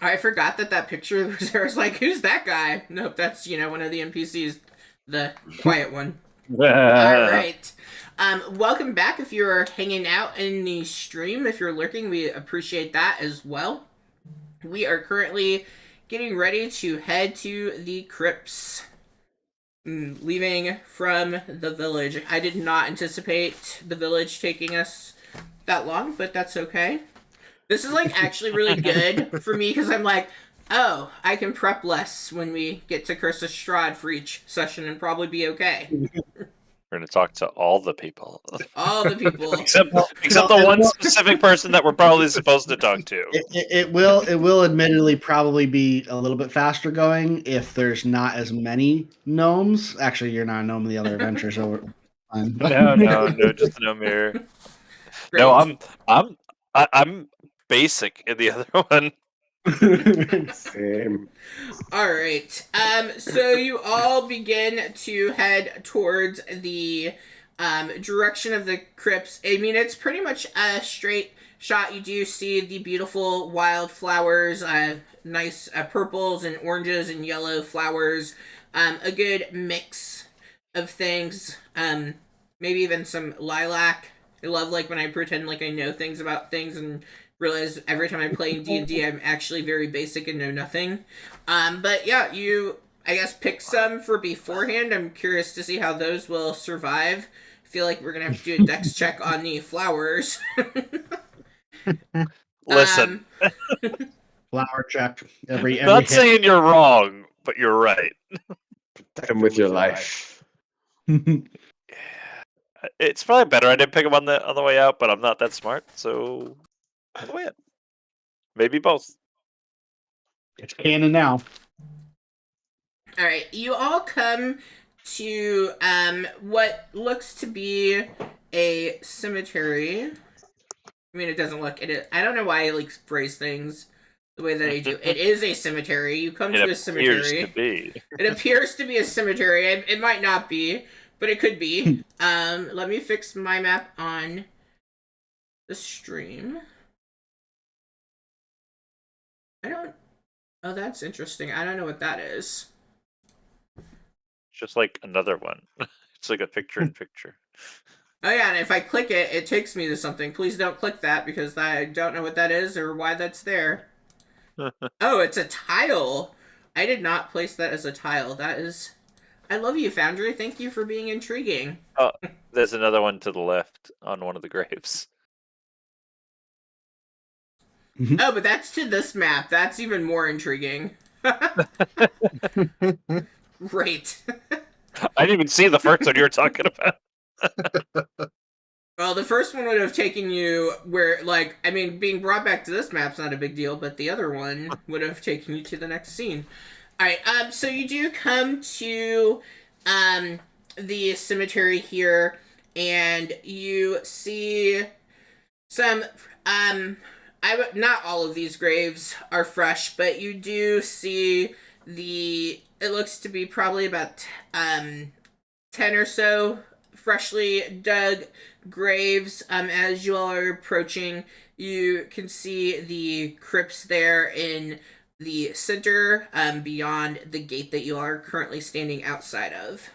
I forgot that picture was there. I was like, who's that guy? Nope, that's, one of the NPCs, the quiet one. All right. Welcome back if you're hanging out in the stream. If you're lurking, we appreciate that as well. We are currently getting ready to head to the crypts, leaving from the village. I did not anticipate the village taking us that long, but that's okay. This is, actually really good for me because I'm like, Oh, I can prep less when we get to Curse of Strahd for each session and probably be okay. We're going to talk to all the people. All the people. except Well, the it one will- specific person that we're probably supposed to talk to. It will admittedly probably be a little bit faster going if there's not as many gnomes. Actually, you're not a gnome in the other adventure, so we're fine. No, just the gnome here. Great. No, I'm basic in the other one. Same. All right. So you all begin to head towards the direction of the crypts. I mean, it's pretty much a straight shot. You do see the beautiful wildflowers, nice purples and oranges and yellow flowers, a good mix of things. Maybe even some lilac. I love like when I pretend like I know things about things and realize every time I'm playing D&D I'm actually very basic and know nothing. But yeah, you I guess pick some for beforehand. I'm curious to see how those will survive. I feel like we're gonna have to do a dex check on the flowers. Listen, Flower check every not hit. saying you're wrong, but you're right. Protect them with your life. It's probably better I didn't pick them on the way out, but I'm not that smart, so on the way in. Maybe both. It's canon now. All right, you all come to what looks to be a cemetery. I mean, it doesn't look it. I don't know why I like phrase things the way that I do. It is a cemetery. You come to a cemetery. To be. It appears to be a cemetery. It might not be, but it could be. Let me fix my map on the stream. I don't. Oh, that's interesting. I don't know what that is. Just like another one. It's like a picture in picture. Oh yeah, and if I click it, it takes me to something. Please don't click that because I don't know what that is or why that's there. Oh, it's a tile. I did not place that as a tile. That is... I love you, Foundry. Thank you for being intriguing. Oh, there's another one to the left on one of the graves. Oh, but that's to this map. That's even more intriguing. Great. I didn't even see the first one you were talking about. Well, the first one would have taken you where, like, I mean, being brought back to this map's not a big deal, but the other one would have taken you to the next scene. Alright, so you do come to, the cemetery here, and you see some, not all of these graves are fresh, but you do see it looks to be probably about, 10 or so freshly dug graves. As you all are approaching, you can see the crypts there in the center, beyond the gate that you are currently standing outside of.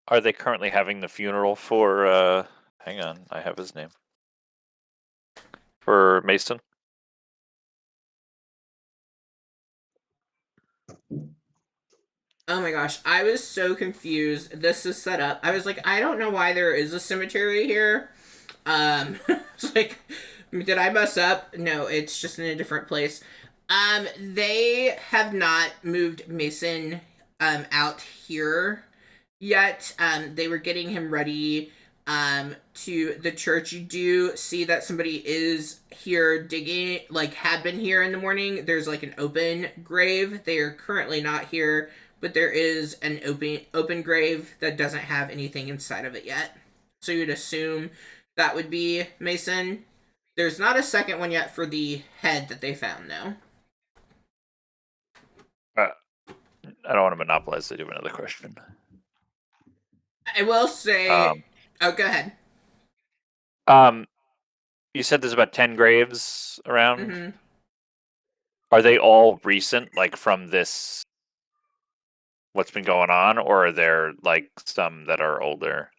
Are they currently having the funeral for, hang on, I have his name. For Mason? Oh my gosh, I was so confused. This is set up. I was like, I don't know why there is a cemetery here. It's like, did I mess up? No, it's just in a different place. They have not moved Mason, out here yet. They were getting him ready, to the church. You do see that somebody is here digging, like, had been here in the morning. There's, like, an open grave. They are currently not here, but there is an open grave that doesn't have anything inside of it yet. So you'd assume that would be Mason. There's not a second one yet for the head that they found, though. I don't want to monopolize. I do have another question. I will say... oh, go ahead. You said there's about 10 graves around. Mm-hmm. Are they all recent, like from this, what's been going on, or are there like some that are older?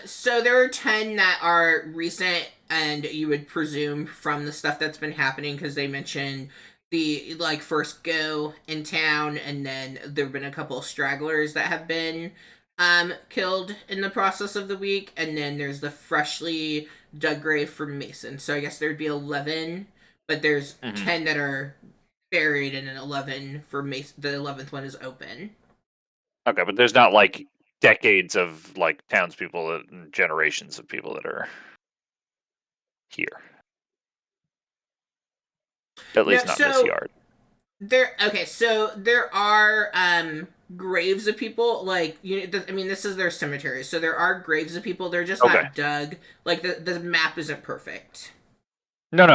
So there are 10 that are recent, and you would presume from the stuff that's been happening, because they mentioned the, like, first go in town, and then there have been a couple of stragglers that have been, killed in the process of the week, and then there's the freshly dug grave for Mason. So I guess there'd be 11, but there's 10 that are buried, and an 11 for Mason. The 11th one is open. Okay, but there's not like decades of like townspeople and generations of people that are here. At least not in this yard. So there are graves of people, like, I mean, this is their cemetery, so there are graves of people. They're just not dug. Like, the map isn't perfect. No,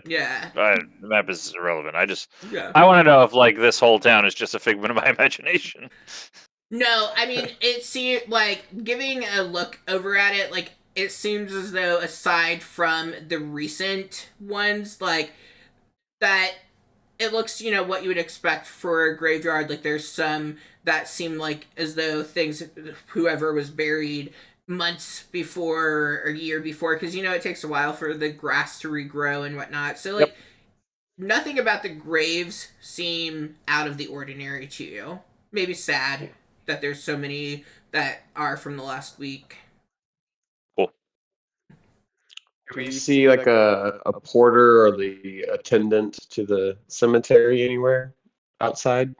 Yeah. the map is irrelevant. I want to know if like this whole town is just a figment of my imagination. No, I mean, it seems like, giving a look over at it, like, it seems as though, aside from the recent ones, like, that it looks, what you would expect for a graveyard. Like, there's some that seem like as though whoever was buried months before or a year before, because it takes a while for the grass to regrow and whatnot. So, like, nothing about the graves seem out of the ordinary to you. Maybe sad that there's so many that are from the last week. Cool. Do we see like a porter or the attendant to the cemetery anywhere outside?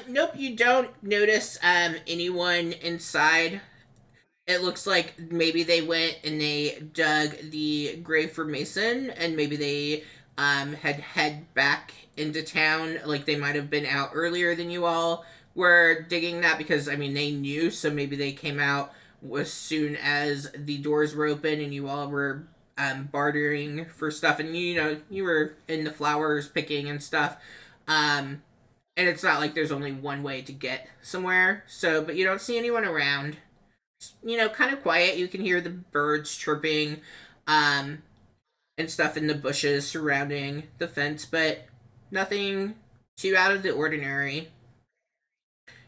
Nope, you don't notice anyone inside. It looks like maybe they went and they dug the grave for Mason, and maybe they had head back into town. Like, they might have been out earlier than you all were digging that, because, I mean, they knew, so maybe they came out as soon as the doors were open and you all were bartering for stuff, and you were in the flowers picking and stuff. And it's not like there's only one way to get somewhere, but you don't see anyone around. Kind of quiet. You can hear the birds chirping and stuff in the bushes surrounding the fence, but nothing too out of the ordinary.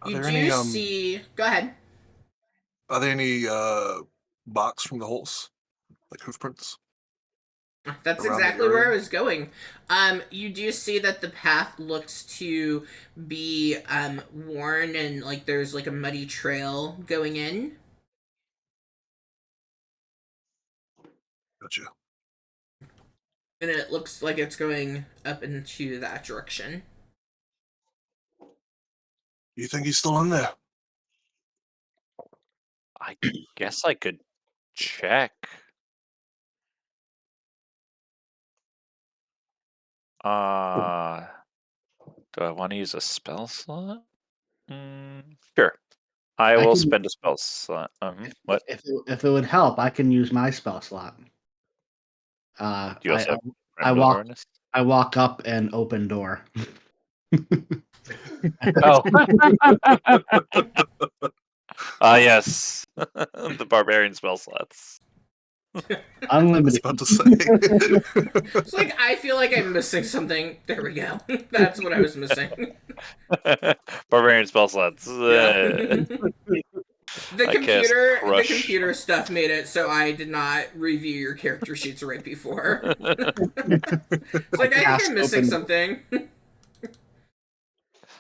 You do see... Go ahead. Are there any barks from the horse? Like hoof prints? That's exactly where I was going. You do see that the path looks to be worn, and like there's like a muddy trail going in. Gotcha. And it looks like it's going up into that direction. You think he's still in there? I guess I could check. Do I want to use a spell slot? Sure. I will spend a spell slot. What? If it would help, I can use my spell slot. Do you also have I walk up and open door. Oh. Yes. The barbarian spell slots. Unlimited. I was about to say. It's like, I feel like I'm missing something. There we go. That's what I was missing. Barbarian spell slots. Yeah. The computer stuff made it so I did not review your character sheets right before. It's like, I think I'm missing something.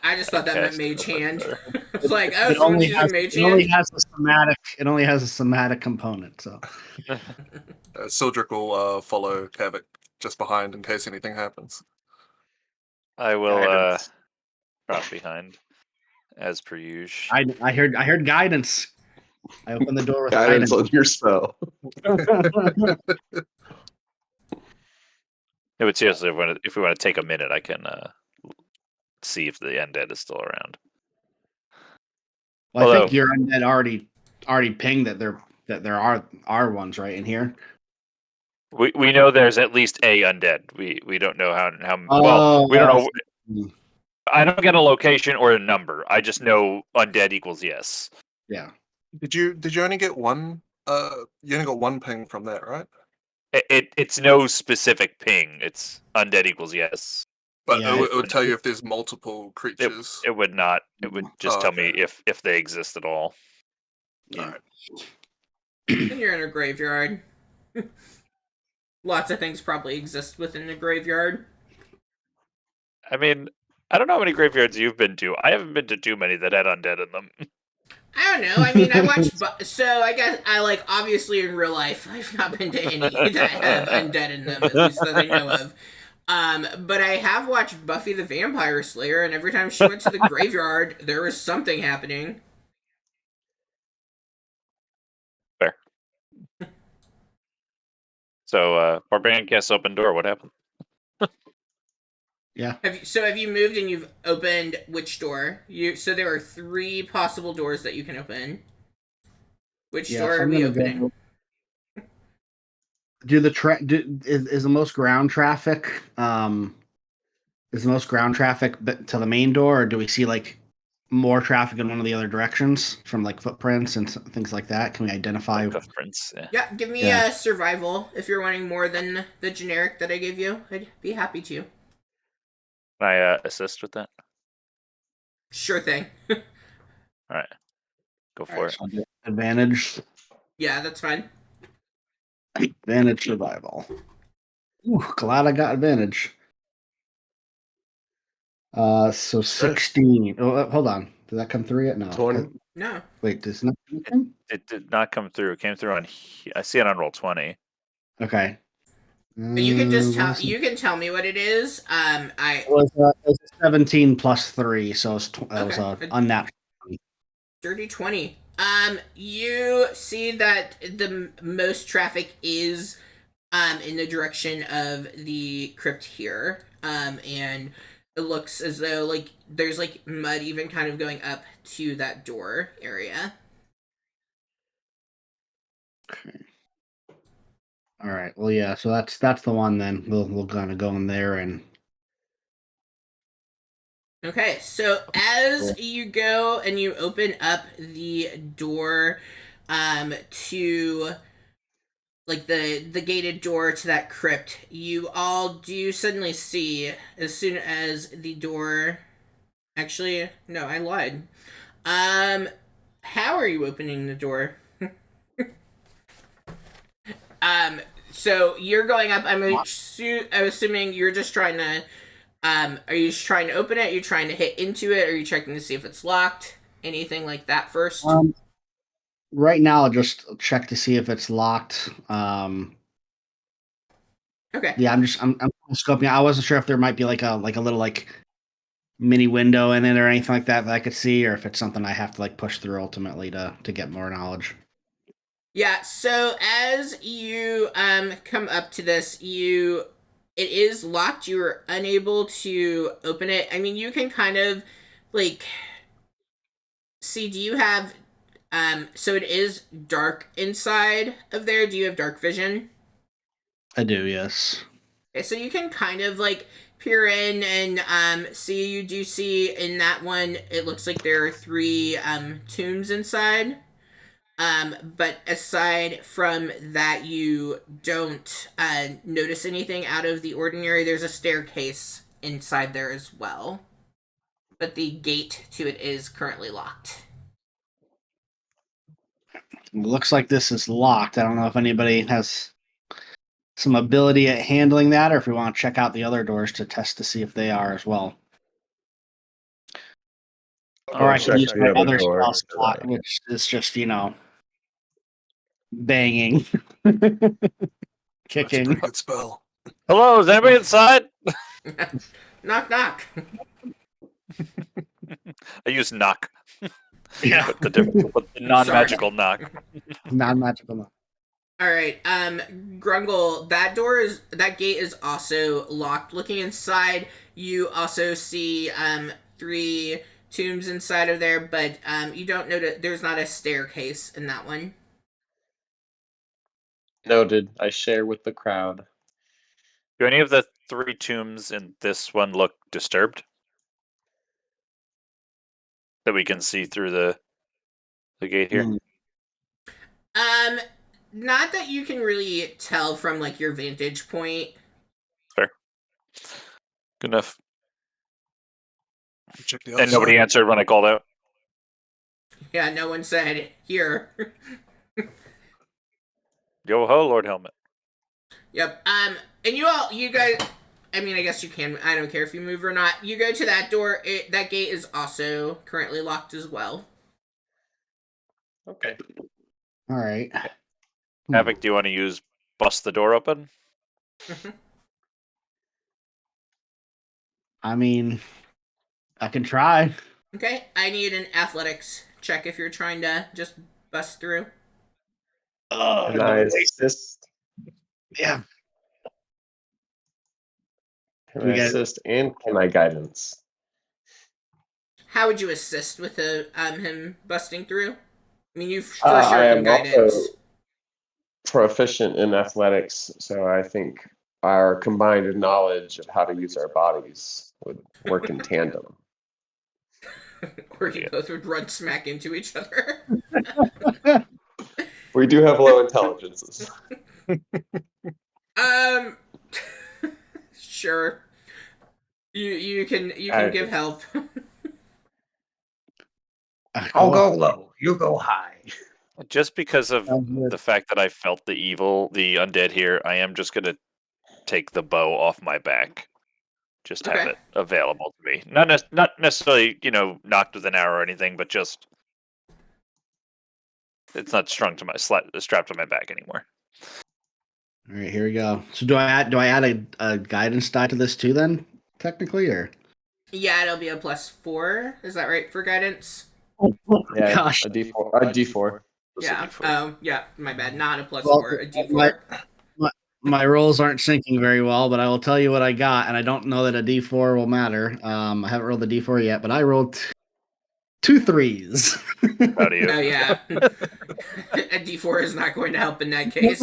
I just thought that meant mage hand. It's like, oh, someone's using mage hand. It only has a somatic component, so. Sildrick will follow Kavik just behind in case anything happens. I will drop behind, as per usual. I heard guidance. I opened the door with guidance on your spell. It would seriously, if we want to take a minute, I can see if the undead is still around. Well, I think your undead already pinged that there are ones right in here. We know there's at least a undead. We don't know how well, we don't know. I don't get a location or a number. I just know undead equals yes. Yeah. Did you only get one? You only got one ping from that, right? It's no specific ping. It's undead equals yes. But it would tell you if there's multiple creatures. It would not. It would just tell me if they exist at all. Yeah. All right. And you're in a graveyard. Lots of things probably exist within the graveyard. I mean, I don't know how many graveyards you've been to. I haven't been to too many that had undead in them. I don't know. I mean, I watched. So I guess I like obviously in real life, I've not been to any that have undead in them, at least that I know of. But I have watched Buffy the Vampire Slayer, and every time she went to the graveyard, there was something happening. Fair. So, Barbarian casts open door. What happened? Yeah. Have you moved and you've opened which door? So there are 3 possible doors that you can open. Which Yeah, door so are I'm we gonna opening? go. Is the most ground traffic? Is the most ground traffic to the main door, or do we see like more traffic in one of the other directions from like footprints and things like that? Can we identify? Like footprints. Yeah. Yeah, give me Yeah. a survival if you're wanting more than the generic that I gave you. I'd be happy to. Can I assist with that? Sure thing. All right. Go for Alright, it. so I'll do advantage. Yeah, that's fine. Advantage survival. Ooh, glad I got advantage. So 16. Oh, hold on. Did that come through yet? No. 20. No. Wait, does not come? It did not come through. It came through on. I see it on roll 20. Okay. You can just what tell. is it? You can tell me what it is. It was 17 plus 3, so it was Okay. unnatural. Dirty 20. You see that the most traffic is in the direction of the crypt here. And it looks as though like there's like mud even kind of going up to that door area. Okay. All right. Well, yeah. So that's the one. Then we'll kind of go in there and. Okay, so as you go and you open up the door to like the gated door to that crypt, you all do suddenly see as soon as the door actually no, I lied. How are you opening the door? um so you're going up, I'm assuming you're just trying to are you just trying to open it? Are you trying to hit into it? Are you checking to see if it's locked? Anything like that first? Right now, I'll just check to see if it's locked. Okay. Yeah, I'm scoping. I wasn't sure if there might be like a little like mini window in it or anything like that I could see, or if it's something I have to like push through ultimately to get more knowledge. Yeah, so as you come up to this, it is locked. You are unable to open it. I mean, you can kind of like see, do you have so it is dark inside of there. Do you have dark vision? I do, yes. Okay, so you can kind of like peer in and see, you do see in that one it looks like there are 3 tombs inside. But aside from that, you don't notice anything out of the ordinary. There's a staircase inside there as well, but the gate to it is currently locked. It looks like this is locked. I don't know if anybody has some ability at handling that, or if we want to check out the other doors to test to see if they are as well. Or I can check use the my other other door. spell slot, which is just banging, That's a kicking. pretty good spell. Hello, is anybody inside? Knock, knock. I use knock. Yeah, But the non-magical knock. non-magical. All right, Grungle, that gate is also locked. Looking inside, you also see 3 tombs inside of there, but you don't notice there's not a staircase in that one. Noted. I share with the crowd. Do any of the 3 tombs in this one look disturbed? That we can see through the gate here? Not that you can really tell from like your vantage point. Fair. Good enough. Check the other And nobody side. answered when I called out. Yeah, no one said here. Yo ho, Lord Helmet. Yep. And you guys, I mean, I guess you can. I don't care if you move or not. You go to that door. That gate is also currently locked as well. Okay. All right. Havoc, do you want to use bust the door open? I mean, I can try. Okay, I need an athletics check if you're trying to just bust through. Oh, Can I assist? yeah. Can We I got- assist and can I guidance? How would you assist with him busting through? I mean, you for I sure can am guidance. also proficient in athletics, so I think our combined knowledge of how to use our bodies would work in tandem. Or you both would run smack into each other. We do have low intelligences. Sure. You can I- give help. I'll go low. You go high. Just because of Sounds good. the fact that I felt the undead here, I am just gonna take the bow off my back. Just have Okay. it available to me. Not necessarily, knocked with an arrow or anything, but just it's not strapped to my back anymore. All right, here we go. So do I add a guidance die to this too then, technically, or? Yeah, it'll be a +4. Is that right for guidance? Yeah, Gosh. a D4. A D4. Yeah. Oh, yeah. My bad. Not a +4. Well, A D4. My rolls aren't syncing very well, but I will tell you what I got, and I don't know that a D4 will matter. I haven't rolled the D4 yet, but I rolled 2 3s. Proud of you. Oh yeah. A D4 is not going to help in that case.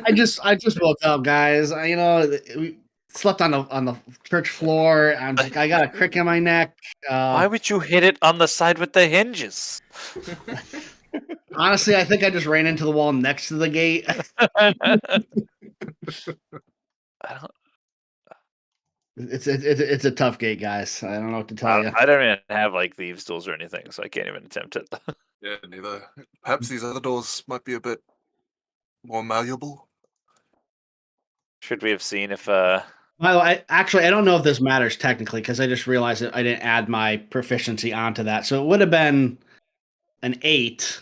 I just woke up, guys. We slept on the church floor. I got a crick in my neck. Why would you hit it on the side with the hinges? Honestly, I think I just ran into the wall next to the gate. I don't. It's a tough gate, guys. I don't know what to tell you. I don't even have like thieves' tools or anything, so I can't even attempt it. Yeah, neither. Perhaps these other doors might be a bit more malleable. Should we have seen if Well, I don't know if this matters technically because I just realized that I didn't add my proficiency onto that, so it would have been an 8.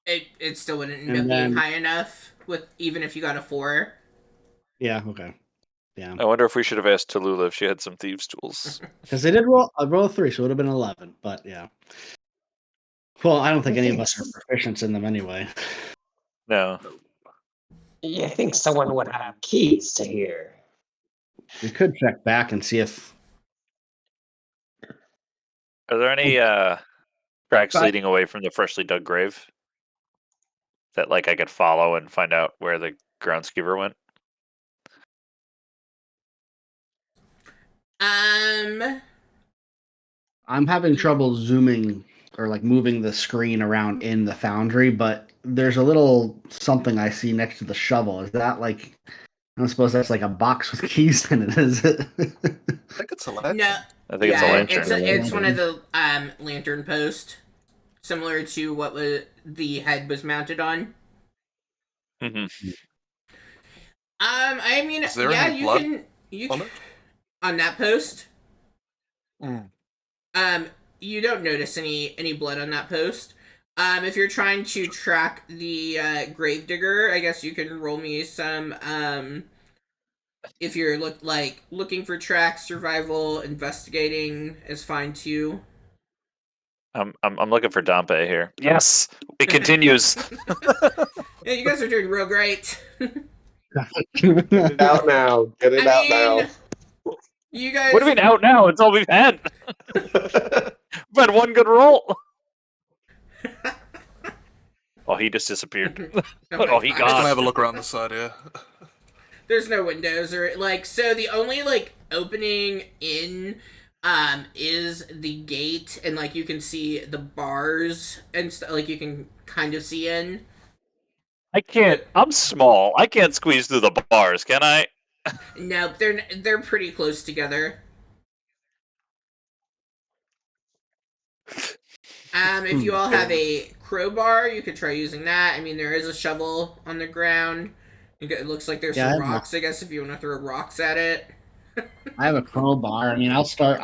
It still wouldn't end And up being then- high enough with even if you got a 4. Yeah. Okay. Yeah. I wonder if we should have asked Tallulah if she had some thieves' tools. Because they did roll a 3, so it would have been 11. But yeah. Well, I don't think any of us are proficient in them anyway. No. You think someone would have keys to here? We could check back and see if. Are there any tracks But- leading away from the freshly dug grave that like I could follow and find out where the groundskeeper went? I'm having trouble zooming or like moving the screen around in the foundry, but there's a little something I see next to the shovel. Is that like? I don't suppose that's like a box with keys in it, is it? I think it's a lantern. No. I think it's a Yeah, lantern. it's one of the lantern posts, similar to what the head was mounted on. Mhm. I mean, Is there yeah, any you blood can on it? on that post. Mm. You don't notice any blood on that post. If you're trying to track the gravedigger, I guess you can roll me some. If you're looking for tracks, survival, investigating is fine too. I'm looking for Dompe here. Yes, it continues. Yeah, you guys are doing real great. Get it out now. Get it I out mean, now. you guys. What do you mean out now? It's all we've had. We've had one good roll. Oh, he just disappeared. Oh, he my I'm gone. gonna have a look around the side here. There's no windows or so the only opening in is the gate, and you can see the bars and stuff, you can kind of see in. I can't. I'm small. I can't squeeze through the bars, can I? Nope, they're pretty close together. If you all have a crowbar, you could try using that. I mean, there is a shovel on the ground. It looks like there's Yeah, some I have rocks, I guess, if you want to throw rocks at it. I have a crowbar. I mean, I'll start,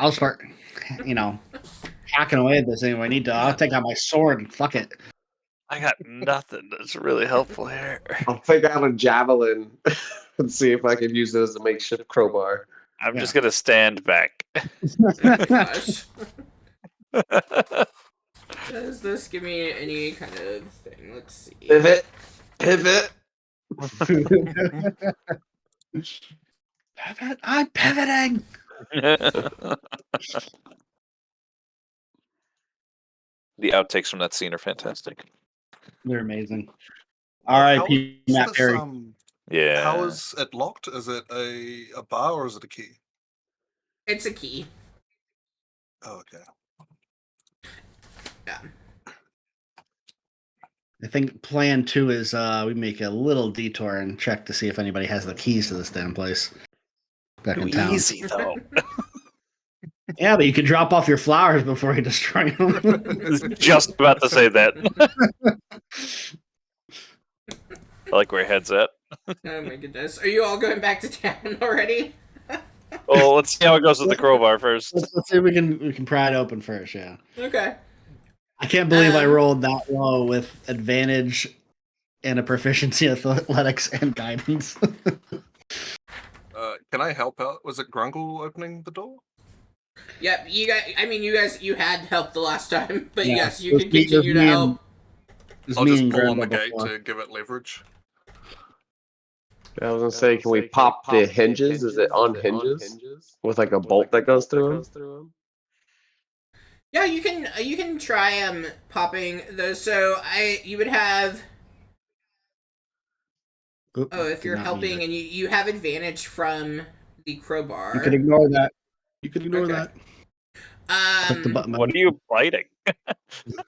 hacking away at this anyway. I'll take out my sword and fuck it. I got nothing that's really helpful here. I'll take out a javelin and see if I can use it as a makeshift crowbar. I'm just gonna stand back. Oh my gosh. Does this give me any kind of thing? Let's see. Pivot. Pivot. I'm pivoting. The outtakes from that scene are fantastic. They're amazing. R.I.P. How is Matt this, Perry. Yeah. How is it locked? Is it a bar or is it a key? It's a key. Oh, okay. Yeah. I think plan 2 is we make a little detour and check to see if anybody has the keys to this damn place back in town. Easy though. Yeah, but you can drop off your flowers before you destroy them. Just about to say that. I like where your head's at. Oh my goodness. Are you all going back to town already? Well, let's see how it goes with the crowbar first. Let's see if we can pry it open first. Yeah. Okay. I can't believe I rolled that low with advantage and a proficiency in athletics and guidance. Can I help out? Was it Grungle opening the door? Yep, you had help the last time, but Yeah, yes, you can continue to help. I'll just pull on the gate to give it leverage. I was gonna say, can we pop the hinges? Is it on hinges with like a bolt that goes through them? Yeah, you can try popping those. So you would have if you're helping and you have advantage from the crowbar. You can ignore that. You can ignore that. Click the button. What are you biting?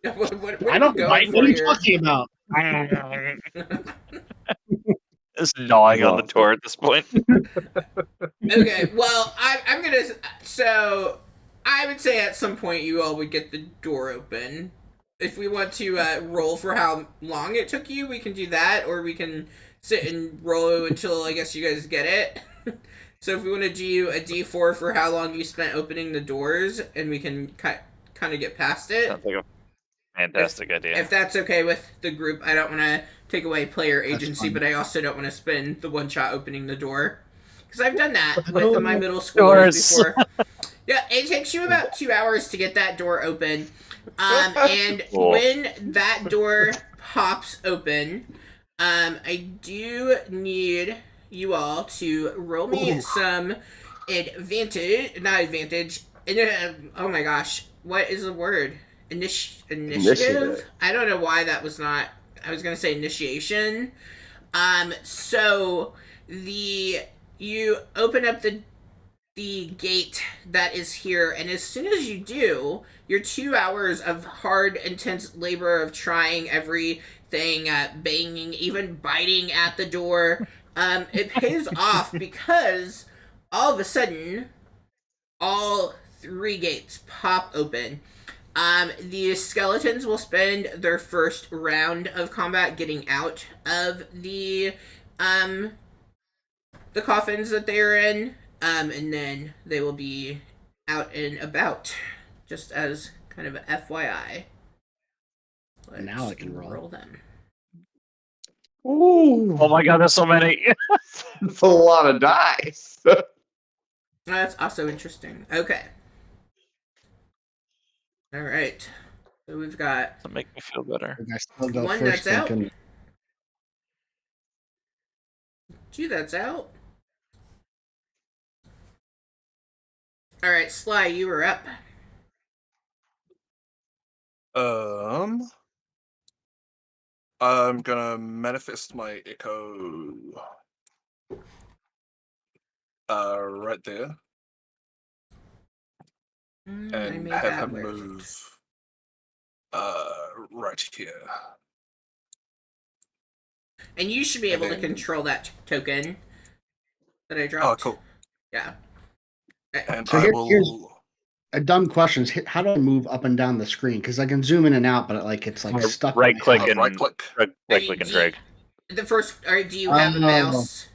what I don't bite. What are you talking about? Just gnawing on the door at this point. Okay, well, I'm gonna. So, I would say at some point you all would get the door open. If we want to roll for how long it took you, we can do that, or we can sit and roll until I guess you guys get it. So if we want to do a D4 for how long you spent opening the doors, and we can kind of get past it. Sounds like a fantastic idea. If that's okay with the group, I don't want to take away player agency, but I also don't want to spend the one shot opening the door. Because I've done that with my middle schoolers before. Yeah, it takes you about 2 hours to get that door open. And Cool. when that door pops open, I do need you all to roll me some advantage. Oh my gosh, what is the word? Initiative? I don't know why that was not. I was gonna say initiation. So you open up the gate that is here, and as soon as you do, your 2 hours of hard, intense labor of trying everything, banging, even biting at the door, it pays off because all of a sudden, all 3 gates pop open. The skeletons will spend their first round of combat getting out of the coffins that they are in, and then they will be out and about, just as kind of a FYI. Now I can roll them. Ooh, Oh my god, there's so many. that's a lot of dice. That's also interesting. Okay. All right. So we've got That make me feel better. I still go one first, that's out. thinking, 2 that's out. All right, Sly, you were up. I'm gonna manifest my echo. Right there, and have him move. Right here. And you should be able to control that token that I dropped. Oh, cool. Yeah. And So I here's will. a dumb question: how do I move up and down the screen? Because I can zoom in and out, but it's like stuck. Right click in and right click. right click and drag. The first, or do you have a mouse?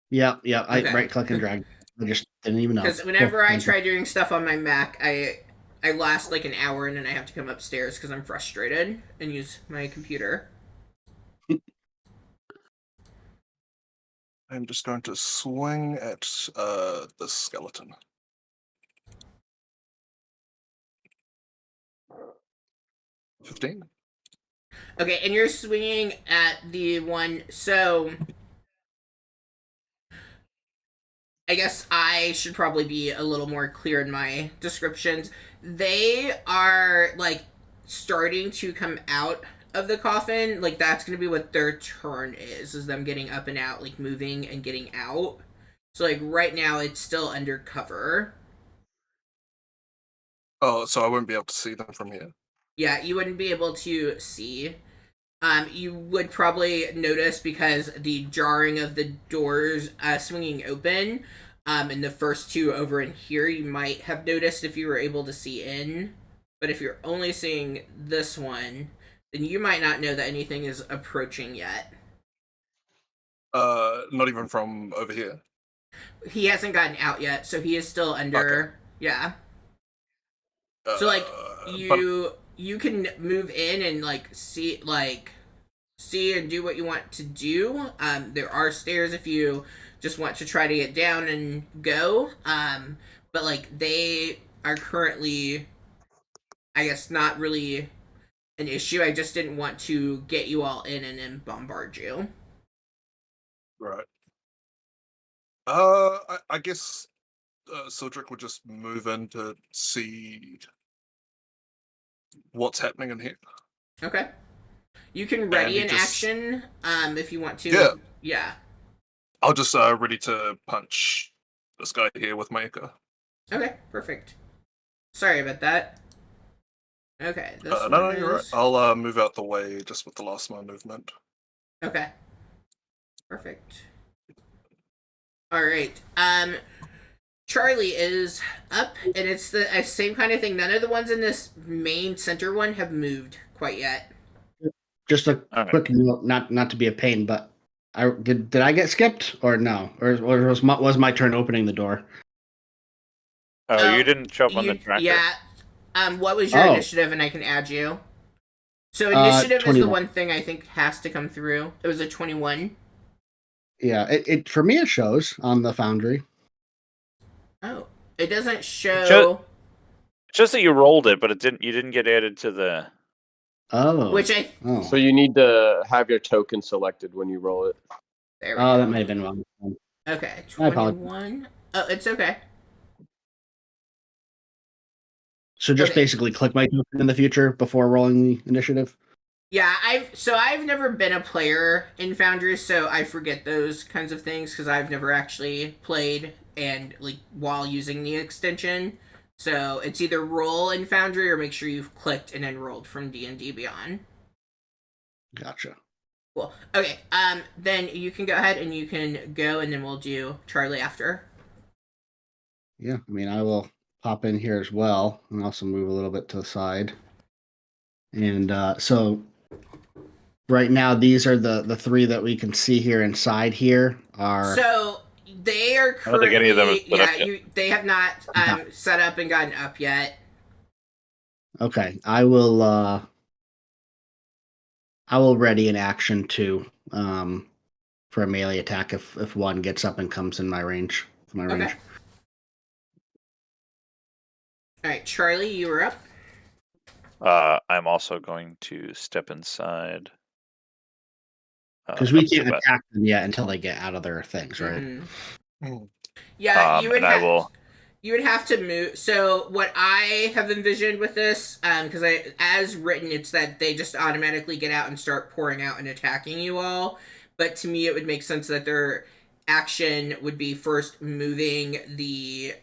Yeah. I Okay. right click and drag. I just didn't even know. Because whenever Cool, I thank you. try doing stuff on my Mac, I I last like an hour and then I have to come upstairs because I'm frustrated and use my computer. I'm just going to swing at the skeleton. $15. Okay, and you're swinging at the one. So I guess I should probably be a little more clear in my descriptions. They are like starting to come out of the coffin. Like that's going to be what their turn is them getting up and out, like moving and getting out. So like right now it's still under cover. Oh, so I won't be able to see them from here. Yeah, you wouldn't be able to see. You would probably notice because the jarring of the doors swinging open, and the first two over in here, you might have noticed if you were able to see in. But if you're only seeing this one, then you might not know that anything is approaching yet. Not even from over here. He hasn't gotten out yet, so he is still under. Okay. Yeah. So like you can move in and like see and do what you want to do. There are stairs if you just want to try to get down and go. But like they are currently, I guess, not really an issue. I just didn't want to get you all in and then bombard you. Right. I guess Sildrick would just move in to see what's happening in here. Okay. You can ready an just... action if you want to. Yeah. Yeah. I'll just ready to punch this guy here with my Ica. Okay, perfect. Sorry about that. Okay, this no, one you're right. is... I'll move out the way just with the last of my movement. Okay. Perfect. Alright. Charlie is up, and it's the same kind of thing. None of the ones in this main center one have moved quite yet. Just a quick note, not to be a pain, but did I get skipped or no? Or was my turn opening the door? Oh, you didn't show up on the tracker. Yeah. What was your initiative, and I can add you. So initiative is the one thing I think has to come through. It was a 21. Yeah, it for me it shows on the Foundry. Oh, it doesn't show. Just that you rolled it, but it didn't. You didn't get added to the. Oh. So you need to have your token selected when you roll it. There we go. That may have been wrong. Okay, 21. Oh, it's okay. So just basically click my token in the future before rolling the initiative? Yeah, I've never been a player in Foundry, so I forget those kinds of things because I've never actually played and like while using the extension. So it's either roll in Foundry or make sure you've clicked and then rolled from D&D Beyond. Gotcha. Cool. Okay. Then you can go ahead and you can go, and then we'll do Charlie after. Yeah, I mean, I will pop in here as well, and also move a little bit to the side. And so right now, these are the three that we can see here inside here are. So they are currently. I don't think any of them have split up they have not set up and gotten up yet. Okay, I will ready an action too, for a melee attack if one gets up and comes in my range. Okay. All right, Charlie, you were up. I'm also going to step inside. Because we can't attack them yet until they get out of their things, right? Mm-hmm. Yeah, you would have. You would have to move. So what I have envisioned with this, because as written, it's that they just automatically get out and start pouring out and attacking you all. But to me, it would make sense that their action would be first moving the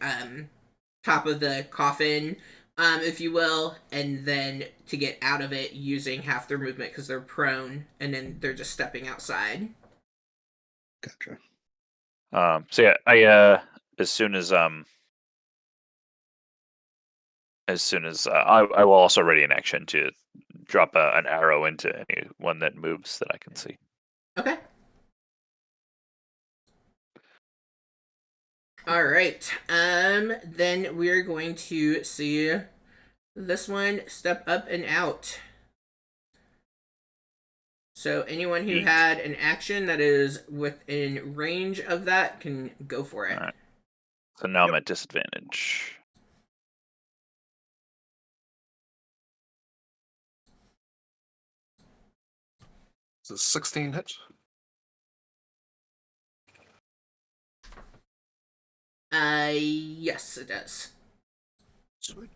top of the coffin, if you will, and then to get out of it using half their movement because they're prone, and then they're just stepping outside. Gotcha. So yeah, I as soon as I will also ready an action to drop an arrow into anyone that moves that I can see. Okay. All right. Then we're going to see this one step up and out. So anyone who Eek. had an action that is within range of that can go for it. All right. So now I'm at disadvantage. It's a 16 hit. Yes, it does. Sweet.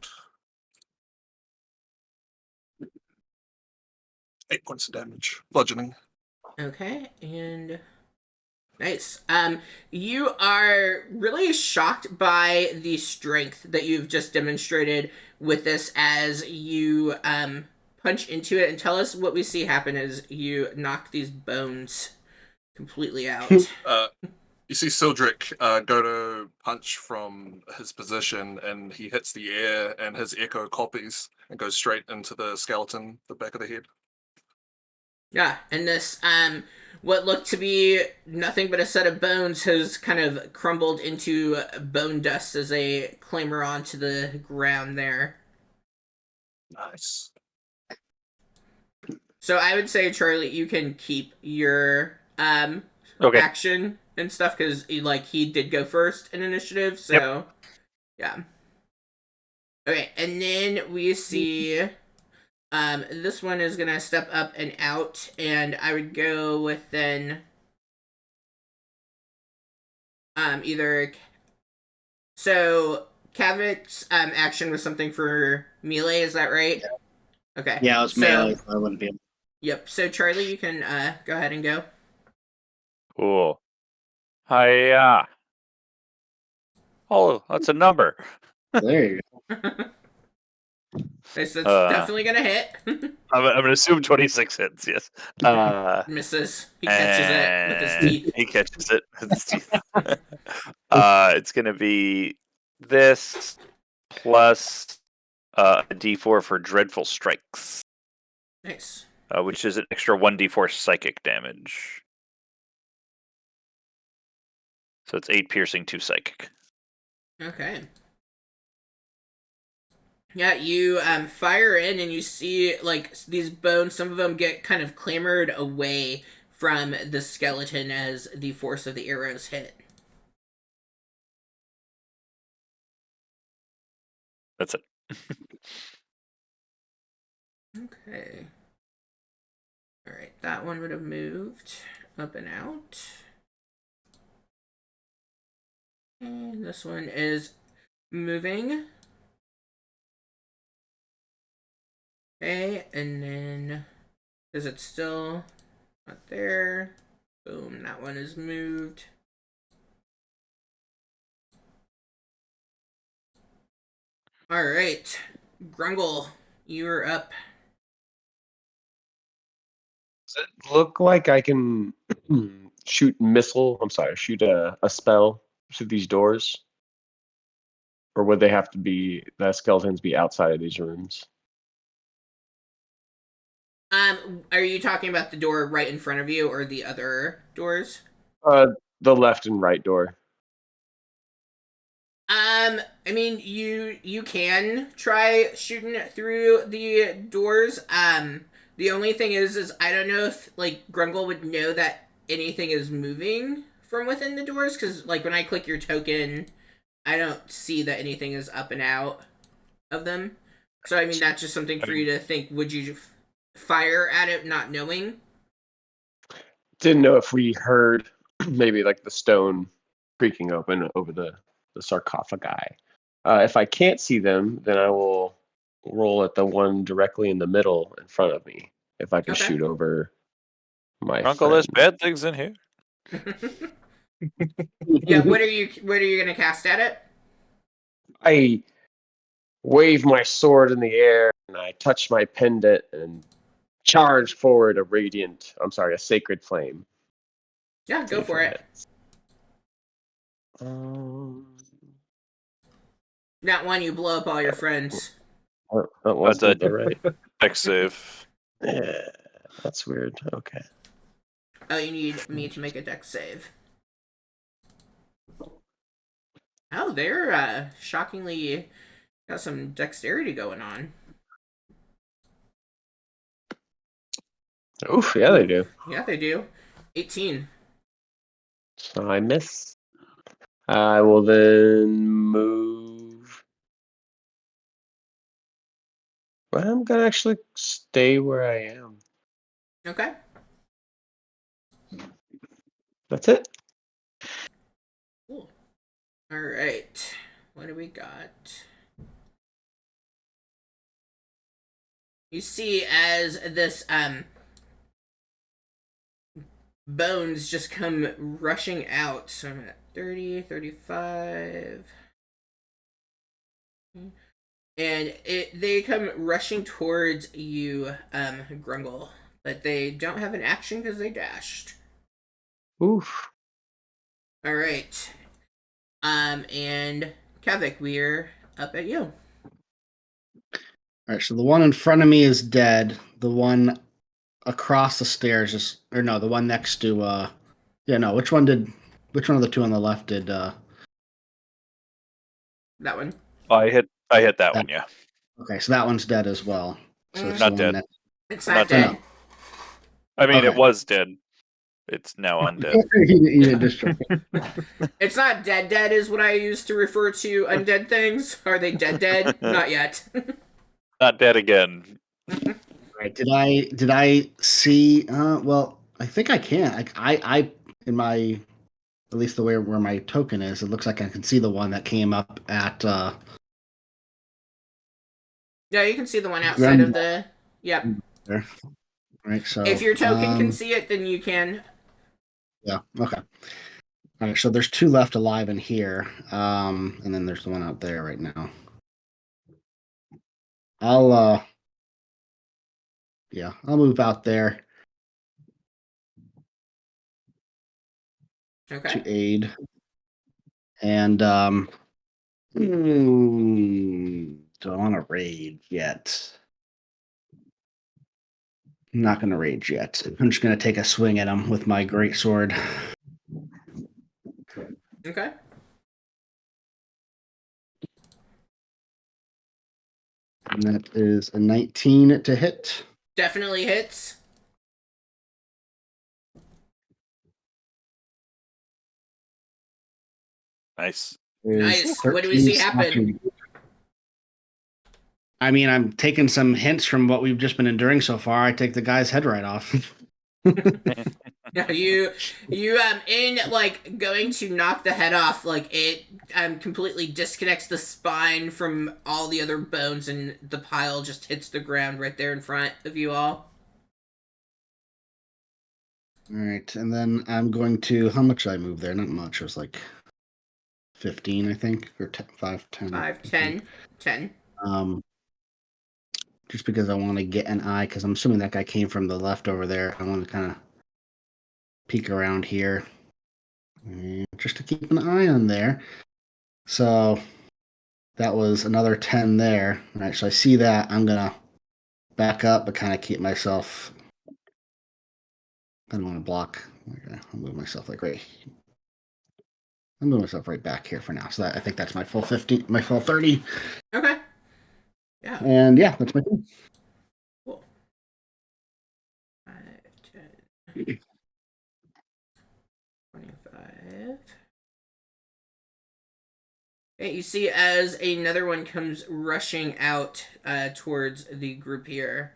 8 points of damage. Bludgeoning. Okay, and nice. You are really shocked by the strength that you've just demonstrated with this as you punch into it, and tell us what we see happen as you knock these bones completely out. You see Sildrick go to punch from his position, and he hits the air, and his echo copies and goes straight into the skeleton, the back of the head. Yeah, and this what looked to be nothing but a set of bones has kind of crumbled into bone dust as they clamber onto the ground there. Nice. So I would say, Charlie, you can keep your Okay. action and stuff because like he did go first in initiative. So yeah. Okay, and then we see this one is gonna step up and out, and I would go with then either. So Kavik's action was something for melee. Is that right? Yeah. Okay. Yeah, it was melee, so I wouldn't be able. Yep. So Charlie, you can go ahead and go. Cool. Hiya. Oh, that's a number. There you go. Nice, that's definitely gonna hit. I'm gonna assume 26 hits. Yes. Misses. He catches it with his teeth. He catches it with his teeth. It's gonna be this plus a D4 for dreadful strikes, Nice. which is an extra 1d4 psychic damage. So it's 8 piercing, 2 psychic. Okay. Yeah, you fire in and you see like these bones. Some of them get kind of clambered away from the skeleton as the force of the arrows hit. That's it. Okay. All right, that one would have moved up and out. And this one is moving. Okay, and then is it still not there? Boom, that one is moved. All right, Grungle, you're up. Does it look like I can shoot a spell through these doors? Or would they have to be, the skeletons be outside of these rooms? Are you talking about the door right in front of you or the other doors? The left and right door. I mean, you can try shooting it through the doors. The only thing is I don't know if like Grungle would know that anything is moving from within the doors because like when I click your token, I don't see that anything is up and out of them. So I mean that's just something for you to think. Would you fire at it not knowing? Didn't know if we heard maybe like the stone creaking open over the sarcophagi. If I can't see them, then I will roll at the one directly in the middle in front of me. If I can Okay. shoot over my Uncle, there's friend. bad things in here. Yeah, what are you gonna cast at it? I wave my sword in the air and I touch my pendant and charge forward a sacred flame. Yeah, go for it. Not one you blow up all your friends. That wasn't the right. Dex save. Yeah, that's weird. Okay. Oh, you need me to make a dex save. Oh, they're shockingly Got some dexterity going on. Oof, yeah, they do. Yeah, they do. 18. So I miss. I will then move. Well, I'm gonna actually stay where I am. Okay. That's it. Cool. All right. What do we got? You see as this bones just come rushing out. So I'm at 30, 35. And they come rushing towards you, Grungle. But they don't have an action because they dashed. Oof. All right. And Kavik, we're up at you. All right, so the one in front of me is dead. The one across the stairs is, or no, the one next to, yeah, no, which one of the two on the left did, That one. I hit that That- one, yeah. okay, so that one's dead as well. So it's Not the dead. one next. It's Not not dead. dead. I mean, it Okay. was dead. It's now undead. You didn't destroy it. It's not dead is what I use to refer to undead things. Are they dead? Not yet. Not dead again. Right. Did I see well, I think I can. I in my, at least the way where my token is, it looks like I can see the one that came up at Yeah, you can see the one outside of the. Yep. there. Right, so If your token can see it, then you can. yeah, okay. All right, so there's two left alive in here. And then there's the one out there right now. I'll yeah, I'll move out there Okay. to aid. And do I want to rage yet? I'm not going to rage yet. I'm just going to take a swing at him with my great sword. Okay. And that is a 19 to hit. Definitely hits. Nice. Nice. What do we see happen? I mean, I'm taking some hints from what we've just been enduring so far. I take the guy's head right off. No, you in like going to knock the head off, like it completely disconnects the spine from all the other bones, and the pile just hits the ground right there in front of you all. All right, and then I'm going to. How much did I move there? Not much. It was like 15, I think, or 10, 5, 10. 5, 10, 10. Just because I want to get an eye, because I'm assuming that guy came from the left over there. I want to kind of peek around here, and just to keep an eye on there. So that was another 10 there. All right, so I see that. I'm gonna back up, but kind of keep myself. I don't want to block. Okay, I'll move myself like right. I'll move myself right back here for now. So that, I think that's my full 50, my full 30. Okay. Yeah. And yeah, that's my thing. Cool. 5, 10, 25. Okay, you see as another one comes rushing out towards the group here.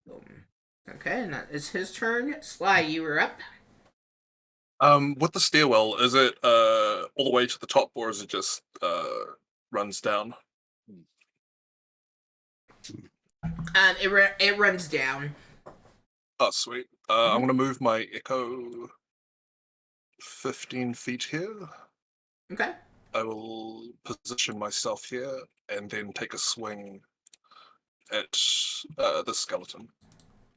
Boom. Okay, and that is his turn. Sly, you were up. With the stairwell, is it all the way to the top, or is it just runs down? It runs down. Oh, sweet. I'm gonna move my echo 15 feet here. Okay. I will position myself here and then take a swing at the skeleton.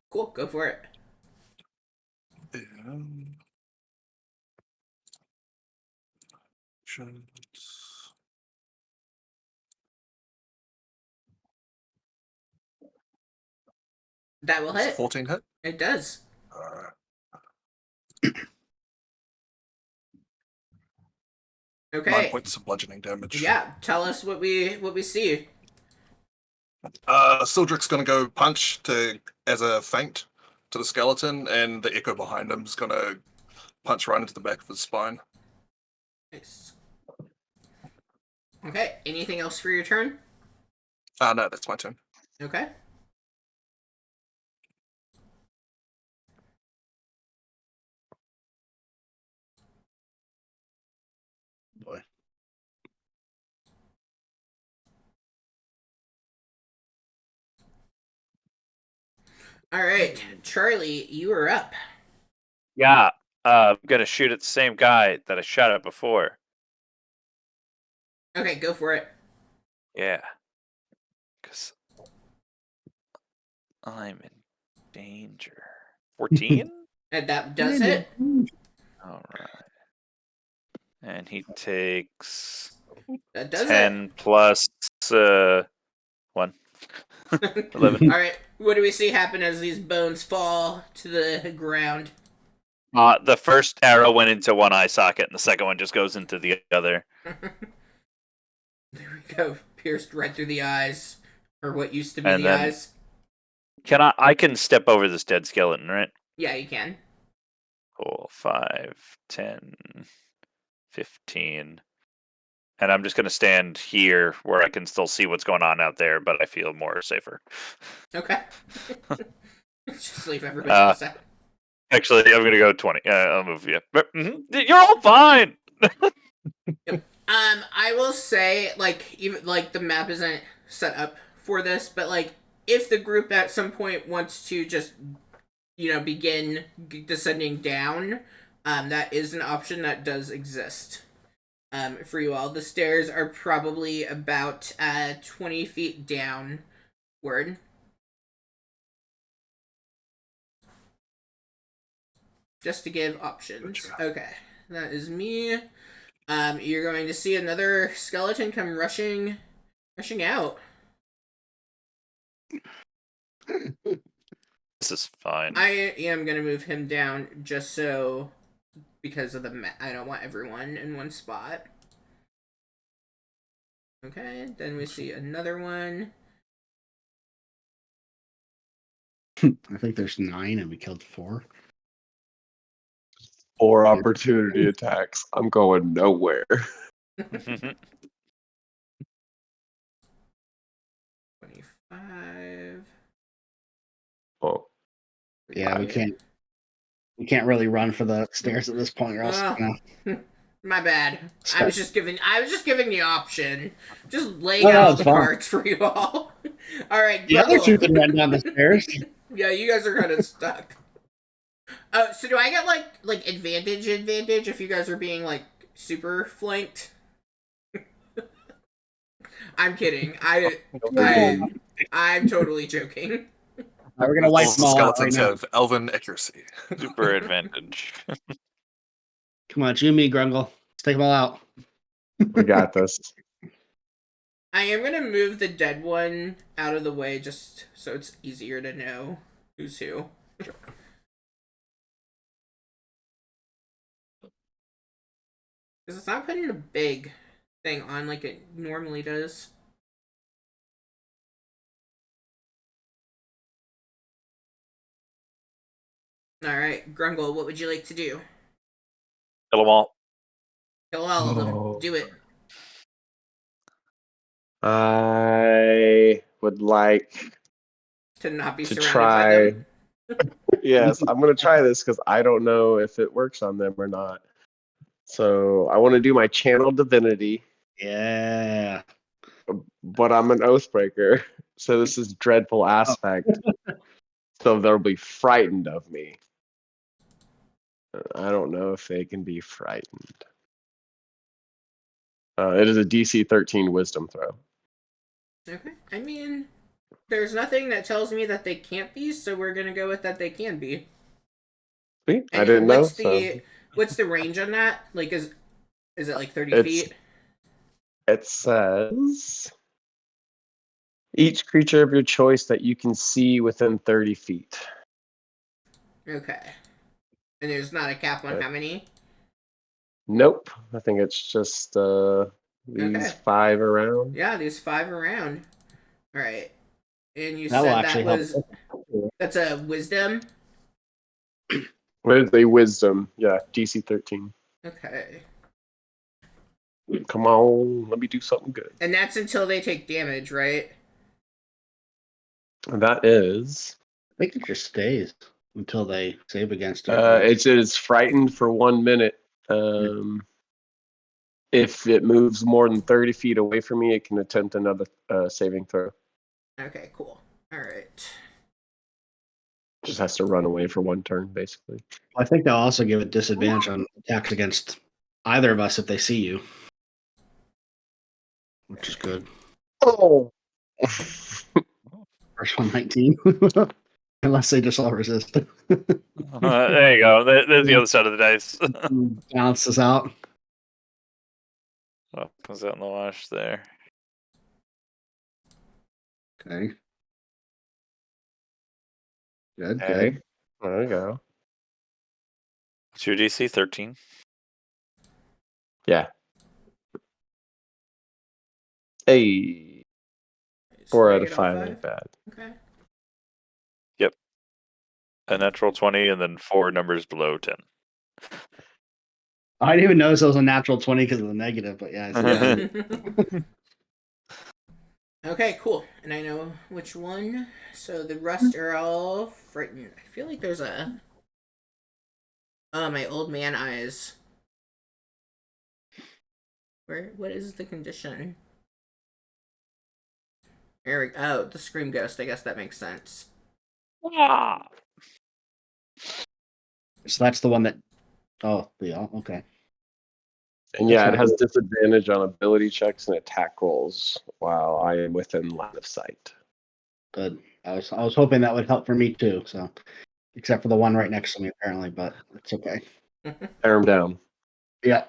Cool, go for it. And... That will Does hit. 14 hit? It does. Alright. Okay. points of bludgeoning damage. Yeah, tell us what we see. Sildric's gonna go punch as a feint to the skeleton, and the echo behind him is gonna punch right into the back of his spine. Nice. Okay, anything else for your turn? No, that's my turn. Okay. Boy. All right, Charlie, you are up. Yeah, I'm gonna shoot at the same guy that I shot at before. Okay, go for it. Yeah, because I'm in danger. 14? And that does it. All right. And he takes That does 10 plus 1. it. 11. All right, what do we see happen as these bones fall to the ground? The first arrow went into one eye socket, and the second one just goes into the other. There we go. Pierced right through the eyes, or what used to be And the then- eyes. I can step over this dead skeleton, right? Yeah, you can. Cool. 5, 10, 15. And I'm just going to stand here where I can still see what's going on out there, but I feel more safer. Okay. Just leave everybody else out. Actually, I'm going to go 20. I'll move you. You're all fine! I will say, like, even like the map isn't set up for this, but like, if the group at some point wants to just, begin descending down, that is an option that does exist. For you all, the stairs are probably about 20 feet downward. Just to give options. Okay, that is me. You're going to see another skeleton come rushing out. This is fine. I am going to move him down just so, because of the I don't want everyone in one spot. Okay, then we see another one. I think there's 9 and we killed 4. 4 opportunity attacks. I'm going nowhere. 25. Oh, Yeah, we can't really run for the stairs at this point, or else My bad. I was just giving the option. Just laying No, out it's the fine. cards for you all. All right. the other Grumble. 2 can run down the stairs. Yeah, you guys are kind of stuck. So do I get like advantage if you guys are being like super flanked? I'm kidding. I'm totally joking. We're gonna wipe All them all out right skeletons now. have elven accuracy. Super advantage. Come on, it's you and me, Grungle. Let's take them all out. we got this. I am gonna move the dead one out of the way just so it's easier to know who's who. Because it's not putting a big thing on like it normally does. Alright, Grungle, what would you like to do? Kill them all. Kill all of them. Oh. Do it. I would like To not be to surrounded try. by them. Yes, I'm going to try this because I don't know if it works on them or not. So I want to do my channel divinity, Yeah. but I'm an oathbreaker. So this is dreadful aspect. So they'll be frightened of me. I don't know if they can be frightened. It is a DC 13 wisdom throw. Okay. I mean, there's nothing that tells me that they can't be, so we're gonna go with that they can be. Sweet. I And didn't know. what's the range on that? Like, is it like 30 It's- feet? It says each creature of your choice that you can see within 30 feet. Okay. And there's not a cap on Okay. how many? Nope. I think it's just these Okay. 5 around. Yeah, there's 5 around. All right. And you That will said actually that help. that's a wisdom. What is a wisdom? Yeah, DC 13. Okay. Come on, let me do something good. And that's until they take damage, right? And that is. I think it just stays until they save against it. It is frightened for 1 minute. If it moves more than 30 feet away from me, it can attempt another saving throw. Okay, cool. All right. Just has to run away for 1 turn, basically. I think they'll also give it disadvantage on attacks against either of us if they see you, which is good. Oh. First one, 19. Unless they just all resist. There you go. There's the other side of the dice. Balances out. Oh, comes out in the wash there. Okay. Good, Okay. good. There we go. What's your DC? 13? Yeah. Hey. 4 out of 5 ain't bad. Okay. A natural 20 and then 4 numbers below 10. I didn't even notice it was a natural 20 because of the negative, but yeah. I see that. Okay, cool. And I know which one. So the rest are all frightened. I feel like there's a. Oh, my old man eyes. Where? What is the condition? There we go. Oh, the scream ghost. I guess that makes sense. So that's the one that. Oh, yeah. Okay. And yeah, it has disadvantage on ability checks and attack rolls while I am within line of sight. Good. I was hoping that would help for me too. So, except for the one right next to me apparently, but it's okay. Tear him down. Yeah.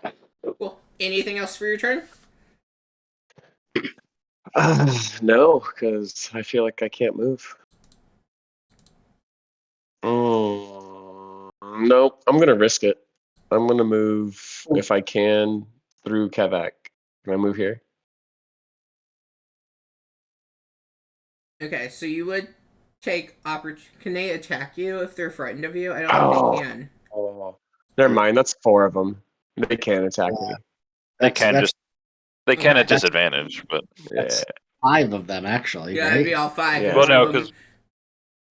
Cool. Anything else for your turn? No, because I feel like I can't move. Nope, I'm going to risk it. I'm going to move, if I can, through Kavak. Can I move here? Okay, so you would take Can they attack you if they're frightened of you? I don't think they can. Oh, never mind. That's 4 of them. They can attack me. They can Okay. at disadvantage, but That's 5 of them actually. Yeah, right? it'd be all 5. Yeah. well, no, because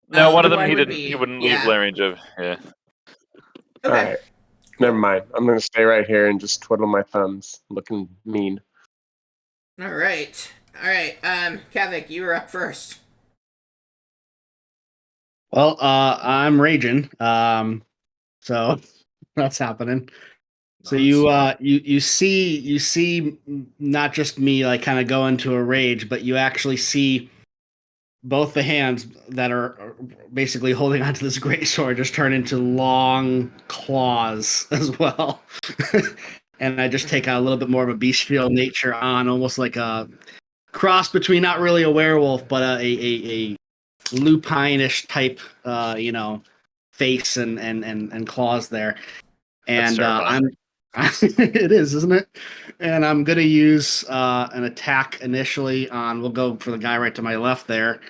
one of them he didn't. He wouldn't leave range of. Yeah. Okay. All right. Never mind. I'm going to stay right here and just twiddle my thumbs, looking mean. All right. Kavik, you were up first. Well, I'm raging. So that's happening. So you see not just me like kind of go into a rage, but you actually see both the hands that are basically holding onto this great sword just turn into long claws as well. And I just take a little bit more of a bestial nature on, almost like a cross between not really a werewolf, but a lupine-ish type, face and claws there. And I'm it is, isn't it? And I'm gonna use an attack initially on. We'll go for the guy right to my left there,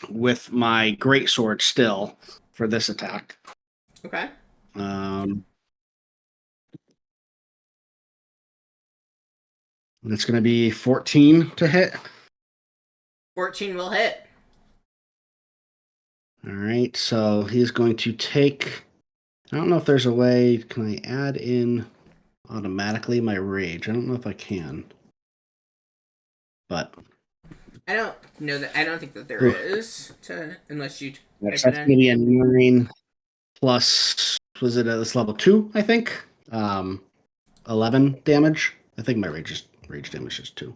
with my greatsword still for this attack. Okay. It's gonna be 14 to hit. 14 will hit. All right, so he's going to take. I don't know if there's a way. Can I add in automatically my rage? I don't know if I can. But I don't know that. I don't think that there is unless you. that's going to be a 9 plus. Was it at this level 2? I think. 11 damage. I think my rage damage is 2.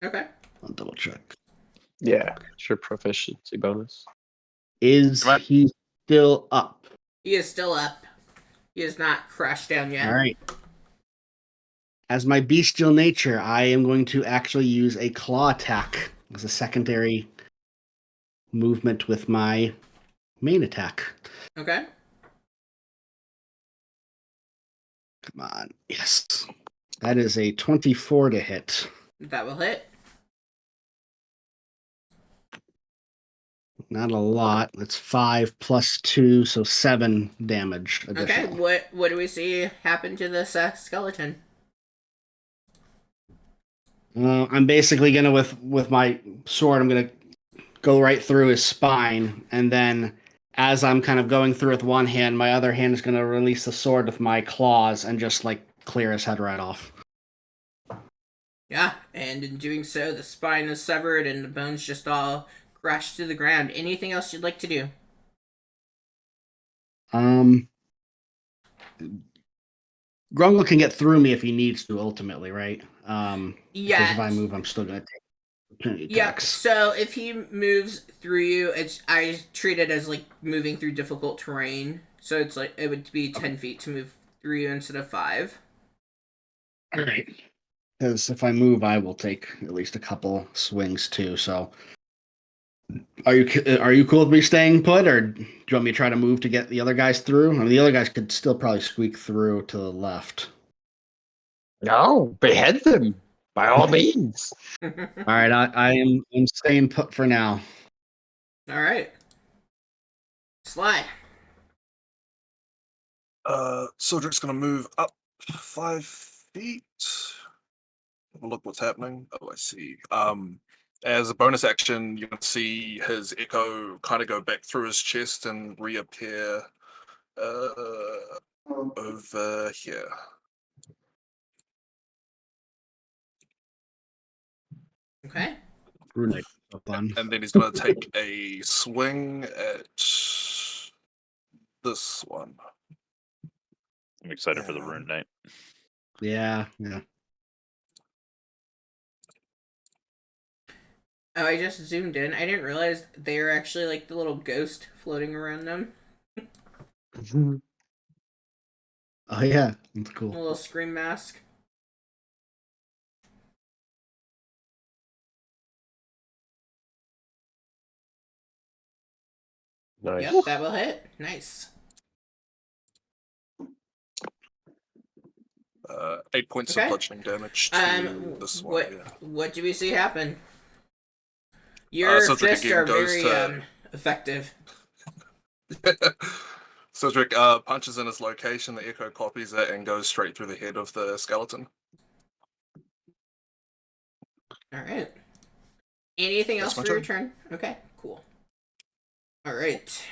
Okay. I'll double check. Yeah, it's your proficiency bonus. Is he still up? He is still up. He is not crashed down yet. All right. As my bestial nature, I am going to actually use a claw attack as a secondary movement with my main attack. Okay. Come on. Yes. That is a 24 to hit. That will hit. Not a lot. That's 5 plus 2, so 7 damage Okay, additional. what do we see happen to this skeleton? I'm basically gonna with my sword. I'm gonna go right through his spine, and then as I'm kind of going through with one hand, my other hand is gonna release the sword with my claws and just like clear his head right off. Yeah, and in doing so, the spine is severed and the bones just all crash to the ground. Anything else you'd like to do? Grungle can get through me if he needs to, ultimately, right? Because if Yeah. I move, I'm still gonna take opportunity Yep. attacks. So if he moves through you, I treat it as like moving through difficult terrain. So it's like it would be 10 feet to move through you instead of 5. All right. Because if I move, I will take at least a couple swings too. So, are you cool with me staying put, or do you want me to try to move to get the other guys through? I mean, the other guys could still probably squeak through to the left. No, behead them by all means. All right, I'm staying put for now. All right. Sly. Sildric's gonna move up 5 feet. Have a look what's happening. Oh, I see. As a bonus action, you can see his echo kind of go back through his chest and reappear over here. Okay. Rune fun. And then he's gonna take a swing at this one. I'm excited for the Rune Knight. Yeah. Oh, I just zoomed in. I didn't realize they were actually like the little ghost floating around them. Oh yeah, that's A cool. little scream mask. Nice. Yep, that will hit. Nice. 8 points Okay. of bludgeoning damage to this one. What do we see happen? Your Cedric fists again are goes very to- effective. Cedric punches in his location, the echo copies it, and goes straight through the head of the skeleton. All right. Anything That's else my for your turn. turn? Okay, cool. All right.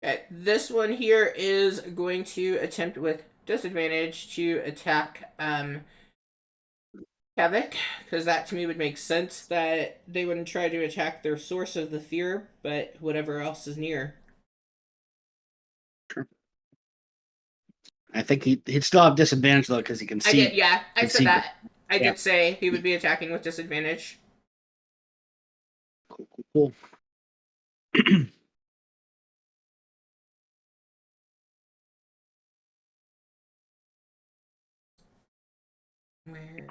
Okay, this one here is going to attempt with disadvantage to attack Havoc, because that to me would make sense that they wouldn't try to attack their source of the fear, but whatever else is near. I think he'd still have disadvantage though because he can see. I said that. I Yeah. did say he would be attacking with disadvantage. Cool. Where?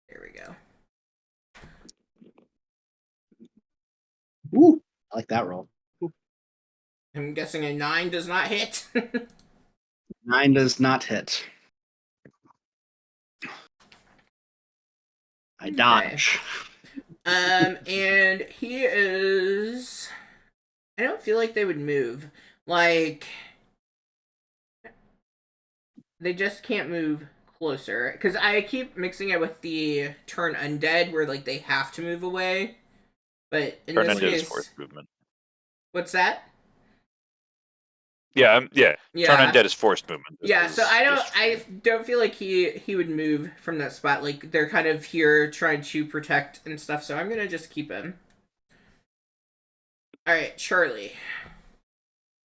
There we go. Ooh, I like that roll. I'm guessing a 9 does not hit. 9 does not hit. I dodge. And he is. I don't feel like they would move. Like, they just can't move closer. Because I keep mixing it with the turn undead, where, like, they have to move away. But in Turn this undead is case. forced movement. What's that? Yeah. Turn Yeah. undead is forced movement. Yeah, so I don't feel like he would move from that spot. Like, they're kind of here trying to protect and stuff, so I'm gonna just keep him. Alright, Charlie.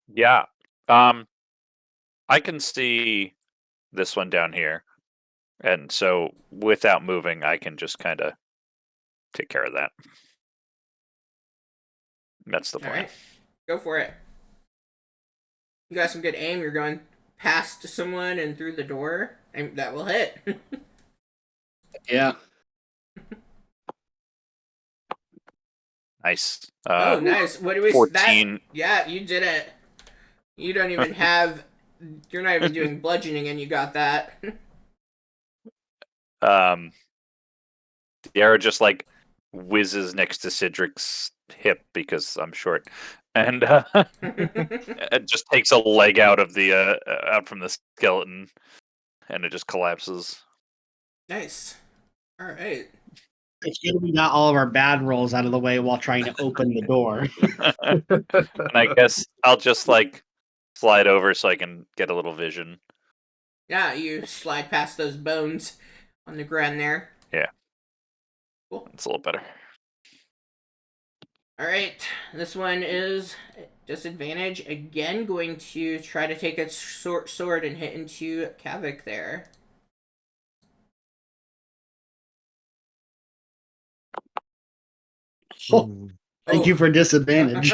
Yeah. I can see this one down here. And so without moving, I can just kind of take care of that. That's the plan. Alright. Go for it. You got some good aim. You're going past someone and through the door. And that will hit. Yeah. Nice. Oh, nice. What do we 14. Yeah, you did it. You don't even have you're not even doing bludgeoning, and you got that. The arrow just like whizzes next to Cedric's hip because I'm short, and it just takes a leg out of the out from the skeleton, and it just collapses. Nice. All right. It's good we got all of our bad rolls out of the way while trying to open the door. And I guess I'll just like slide over so I can get a little vision. Yeah, you slide past those bones on the ground there. Yeah. Cool. It's a little better. All right. This one is disadvantage again. Going to try to take its sword and hit into Kavik there. Oh, thank you for disadvantage.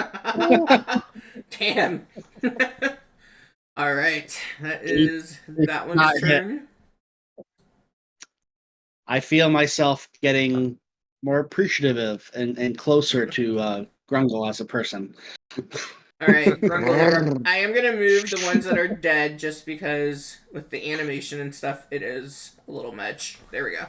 Damn. All right. That is that not one's hit. turn. I feel myself getting more appreciative and closer to Grungle as a person. All right, Grungle. I am gonna move the ones that are dead just because with the animation and stuff, it is a little much. There we go.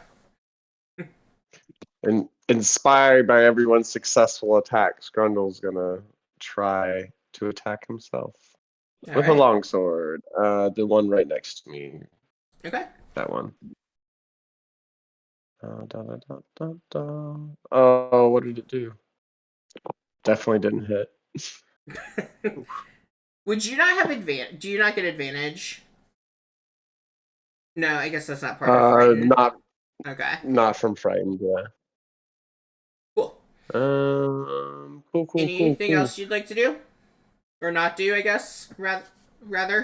And inspired by everyone's successful attacks, Grundle's gonna try to attack himself All with right. a longsword. The one right next to me. Okay. That one. Da, da, da, da, da. Oh, what did it do? Definitely didn't hit. Would you not have advantage? Do you not get advantage? No, I guess that's not part of frightened. Okay. Not from frightened. Yeah. Cool. Cool. Anything else you'd like to do, or not do? I guess rather.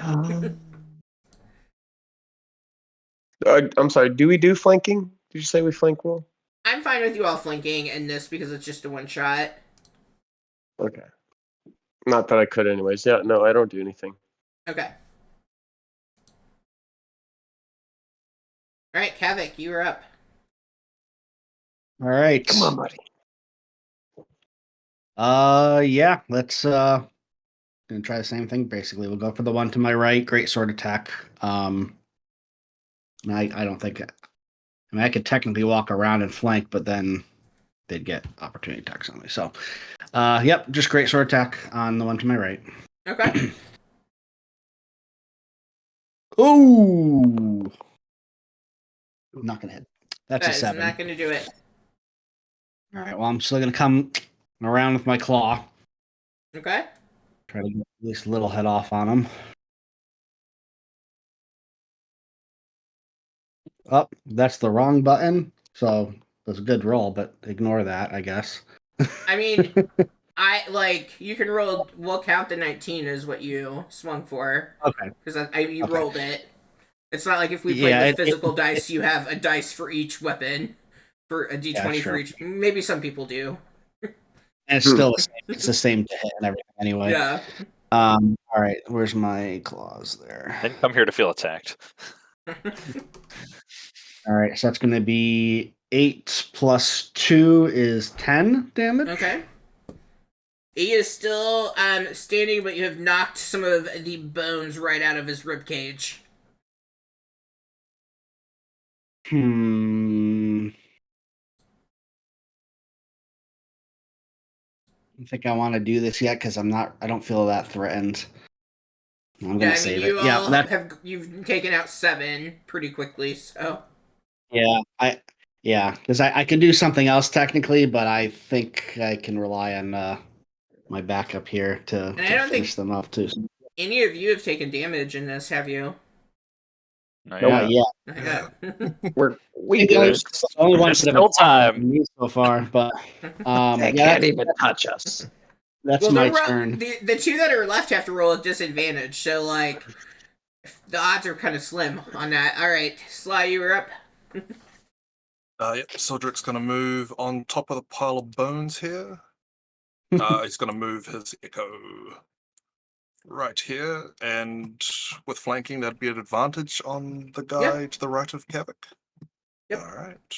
I'm sorry. Do we do flanking? Did you say we flank roll? I'm fine with you all flanking in this because it's just a one shot. Okay. Not that I could, anyways. Yeah. No, I don't do anything. Okay. All right, Kavik, you are up. All right. Come on, buddy. Yeah, let's gonna try the same thing basically. We'll go for the one to my right, great sword attack. I don't think I mean I could technically walk around and flank, but then they'd get opportunity attacks on me. So yep, just great sword attack on the one to my right. Okay. Ooh. Not gonna hit. That's That a is 7. not going to do it. All right, well I'm still gonna come around with my claw. Okay. Try to get at least a little head off on him. Oh, that's the wrong button. So that's a good roll, but ignore that, I guess. I mean, you can roll. We'll count the 19 as what you swung for Okay. because you Okay. rolled it. It's not like if we played Yeah, with physical dice, you have a dice for each weapon, for a d20 for sure. each. Maybe some people do. And it's still the same. It's the same to hit and everything anyway. Yeah. All right, where's my claws there? Didn't come here to feel attacked. All right, so that's going to be 8 plus 2 is 10 damage. Okay. He is still standing, but you have knocked some of the bones right out of his rib cage. I don't think I want to do this yet because I don't feel that threatened. I'm gonna save it. You've taken out 7 pretty quickly, so because I can do something else technically, but I think I can rely on my backup here to I don't finish them off too. any of you have taken damage in this, have you? No, Yeah, Yeah. We did it. the only ones that have Still attacked time. me so far, but They can't even touch us. that's my turn. The 2 that are left have to roll at disadvantage, so like the odds are kind of slim on that. All right, Sly, you were up. Yep, Sodric's gonna move on top of the pile of bones here. He's gonna move his echo right here, and with flanking, that'd be an advantage on the guy to the right of Kavik. Yep. All right.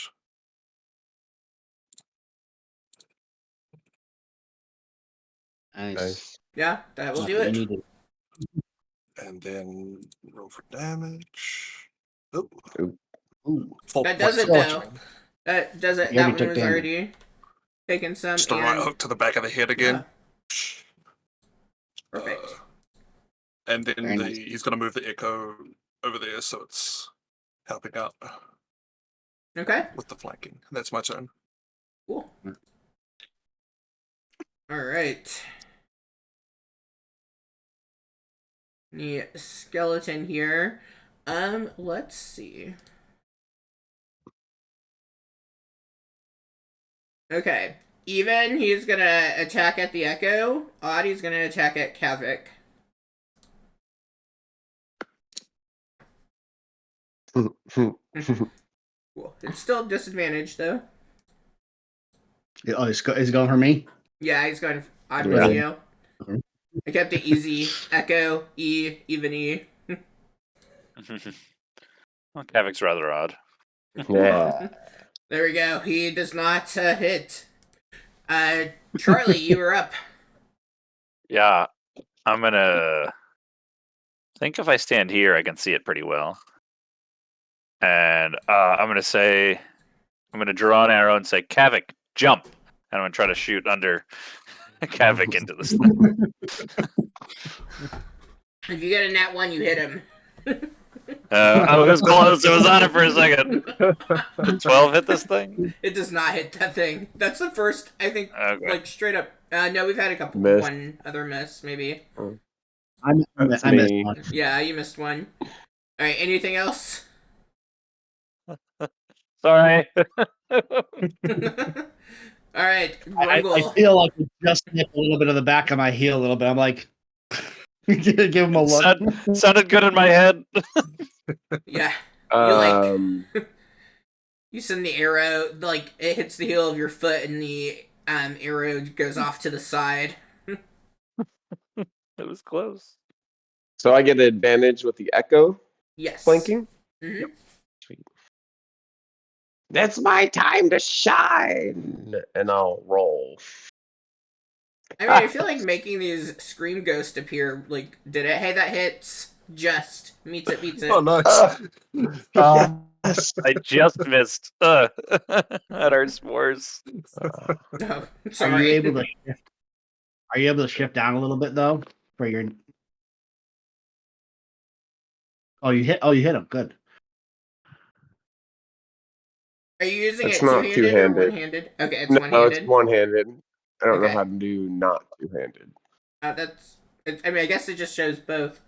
Nice. Yeah, that will do it. And then roll for damage. Oh, Ooh. 4 That does points it of though. bludgeoning. That does it. You That already one took was damage. already taken some. Just a right And hook to the back of the head again. perfect. And then Very nice. he's going to move the echo over there, so it's helping out Okay. with the flanking. That's my turn. Cool. All right. The skeleton here. Let's see. Okay. Even he's gonna attack at the echo. Odd he's gonna attack at Kavik. Cool. It's still disadvantage though. Oh, is it going for me? Yeah, he's going odd Yeah. for you. Okay. I kept it easy. Echo, E, even E. Well, Kavik's rather odd. Yeah. There we go. He does not hit. Charlie, you were up. Yeah, I'm gonna think if I stand here, I can see it pretty well. And I'm gonna draw an arrow and say, Kavik, jump! And I'm gonna try to shoot under Kavik into this thing. If you get a nat 1, you hit him. I was close. It was on it for a second. 12 hit this thing? It does not hit that thing. That's the first, I think, Okay. like straight up. No, we've had a couple. Miss. One other miss, maybe. I That's missed me. one. Yeah, you missed one. All right. Anything else? Sorry. All right, I Grungle. feel like it just hit a little bit of the back of my heel a little bit. I'm like, give him a look. Sounded good in my head. Yeah, Um, you send the arrow, like it hits the heel of your foot, and the arrow goes off to the side. It was close. so I get advantage with the echo Yes. flanking. Mhm. Sweet. That's my time to shine, and I'll roll. I mean, I feel like making these scream ghosts appear. Like, did it? Hey, that hits. Just meets it. Beats it. Oh, nice. Yes. I just missed. That hurts worse. Oh, Are sorry. you able to shift? Are you able to shift down a little bit though for your? Oh, you hit him. Good. Are you using It's it not two-handed or two-handed. one-handed? Okay, it's No, one-handed. it's one-handed. I don't know Okay. how to do not two-handed. I mean, I guess it just shows both.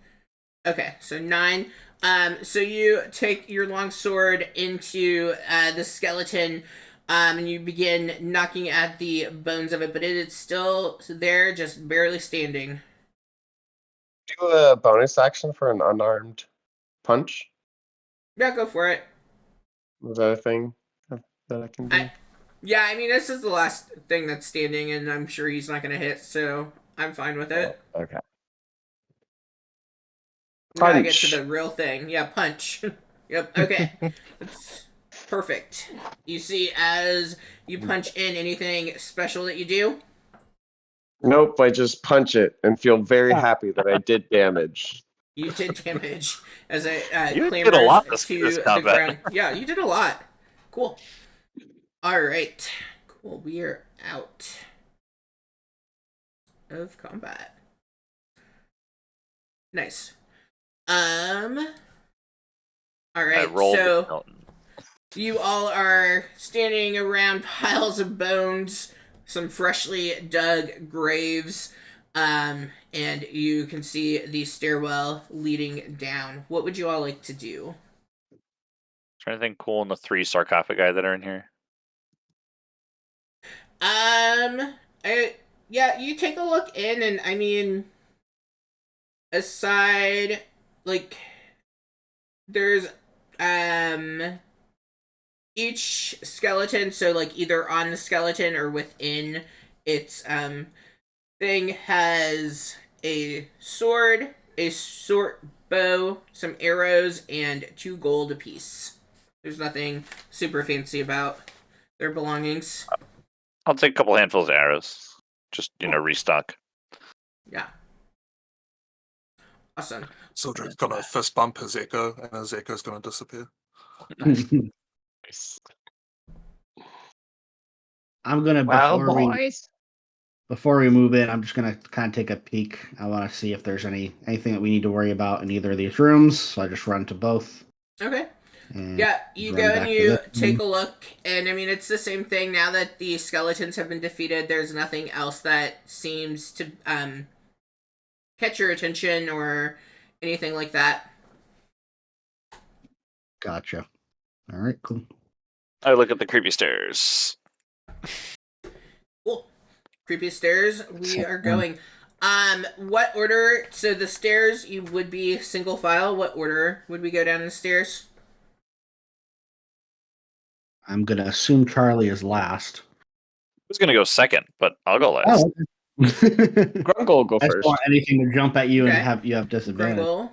Okay, so 9. So you take your long sword into the skeleton, and you begin knocking at the bones of it, but it is still there, just barely standing. Do a bonus action for an unarmed punch. Yeah, go for it. Is that a thing that I can do? Yeah, I mean, this is the last thing that's standing, and I'm sure he's not going to hit, so I'm fine with it. Okay. We gotta get Punch. to the real thing. Yeah, punch. Yep, okay. That's perfect. You see, as you punch in, anything special that you do? Nope, I just punch it and feel very happy that I did damage. You did damage as it You clambers did a lot this to the combat. ground. Yeah, you did a lot. Cool. All right. Cool. We are out of combat. Nice. All I right. rolled So the you all are standing around piles of bones, some freshly dug graves, and you can see the stairwell leading down. What would you all like to do? Is there anything cool in the 3 sarcophagi that are in here? Yeah, you take a look in, and I mean, aside, like, there's, each skeleton, so, like, either on the skeleton or within its, thing has a sword, a short bow, some arrows, and 2 gold apiece. There's nothing super fancy about their belongings. I'll take a couple handfuls of arrows. Just, restock. Yeah. Awesome. Sildred's gonna fist bump his echo, and his echo's gonna disappear. Nice. I'm gonna Well, boys. before we move in, I'm just gonna kind of take a peek. I want to see if there's anything that we need to worry about in either of these rooms. So I just run to both. Okay. And Yeah, you run go back and to you this take a room. look, and I mean, it's the same thing. Now that the skeletons have been defeated, there's nothing else that seems to catch your attention or anything like that. Gotcha. All right, cool. I look at the creepy stairs. Cool. Creepy stairs, we are going. What order? So the stairs, you would be single file. What order would we go down the stairs? I'm gonna assume Charlie is last. I was gonna go second, but I'll go last. Oh, okay. Grungle will go I just first. don't want anything to jump at you Okay. and you have disadvantage. Grungle.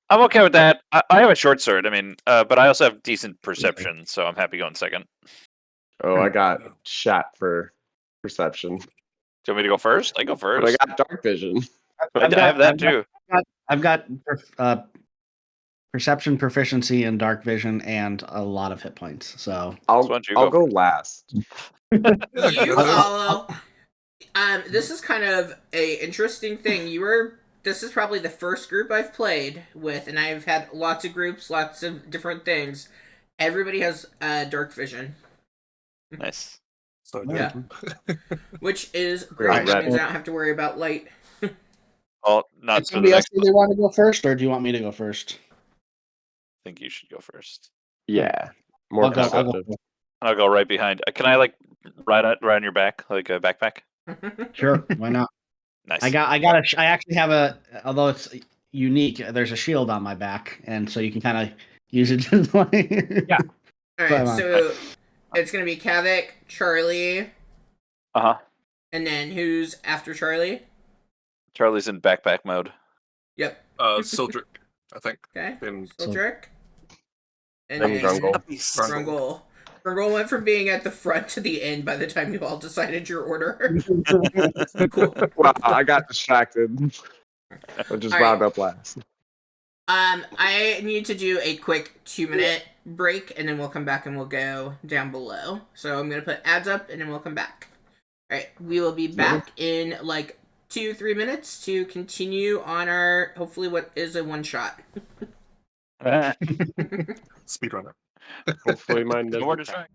I'm okay with that. I have a short sword. I mean, but I also have decent perception, so I'm happy going second. Oh, I got shot for perception, Do you want me to go first? I go but first. I got dark vision. I have that too. I've got perception, proficiency, and dark vision, and a lot of hit points. So So why I'll don't you I'll go go last. You follow. This is kind of a interesting thing. This is probably the first group I've played with, and I've had lots of groups, lots of different things. Everybody has dark vision, Nice. So Yeah. which is great. Right, That right. means I don't have to worry about light. Oh, not Does for the somebody else next. either want to go first, or do you want me to go first? I think you should go first. Yeah, more I'll go perceptive. first. I'll go right behind. Can I like ride on your back like a backpack? Sure, why not? Nice. I actually have although it's unique, there's a shield on my back, and so you can kind of use it just like Yeah. All right, so it's gonna be Kavik, Charlie, Uh-huh. and then who's after Charlie? Charlie's in backpack mode. Yep. Sildred, I think. Okay. Then Sildrick. And I'm then Grungle. Grungle. Grungle went from being at the front to the end by the time you all decided your order. Cool. Wow, I got distracted. I just All wound right. up last. I need to do a quick 2-minute break, and then we'll come back and we'll go down below. So I'm gonna put ads up, and then we'll come back. All right, we will be back in like 2-3 minutes to continue on our hopefully what is a one shot. speedrunner. Hopefully mine No more doesn't. distract.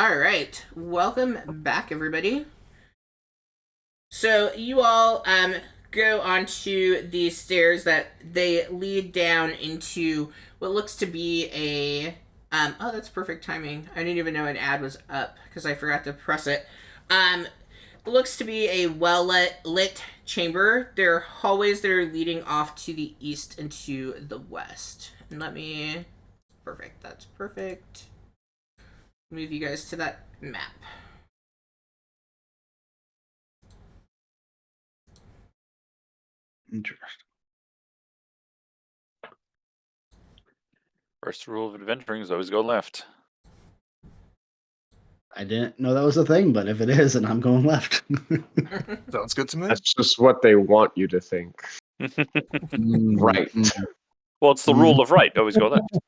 All right, welcome back, everybody. So you all go onto the stairs that they lead down into what looks to be a oh, that's perfect timing. I didn't even know an ad was up because I forgot to press it. It looks to be a well lit chamber. There are hallways that are leading off to the east and to the west. And let me perfect. That's perfect. Move you guys to that map. Interesting. First rule of adventuring is always go left. I didn't know that was a thing, but if it is, then I'm going left. Sounds good to me. That's just what they want you to think. Right. Well, it's the rule of right. Always go left.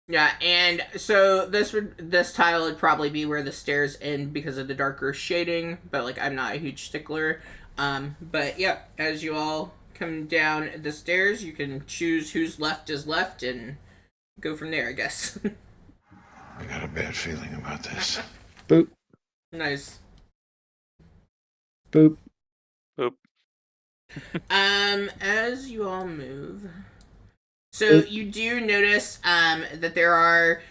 Yeah, and so this tile would probably be where the stairs end because of the darker shading, but like I'm not a huge stickler. But yeah, as you all come down the stairs, you can choose whose left is left and go from there, I guess. I got a bad feeling about this. Boop, Nice. boop. Boop. As you all move, so you do notice that there are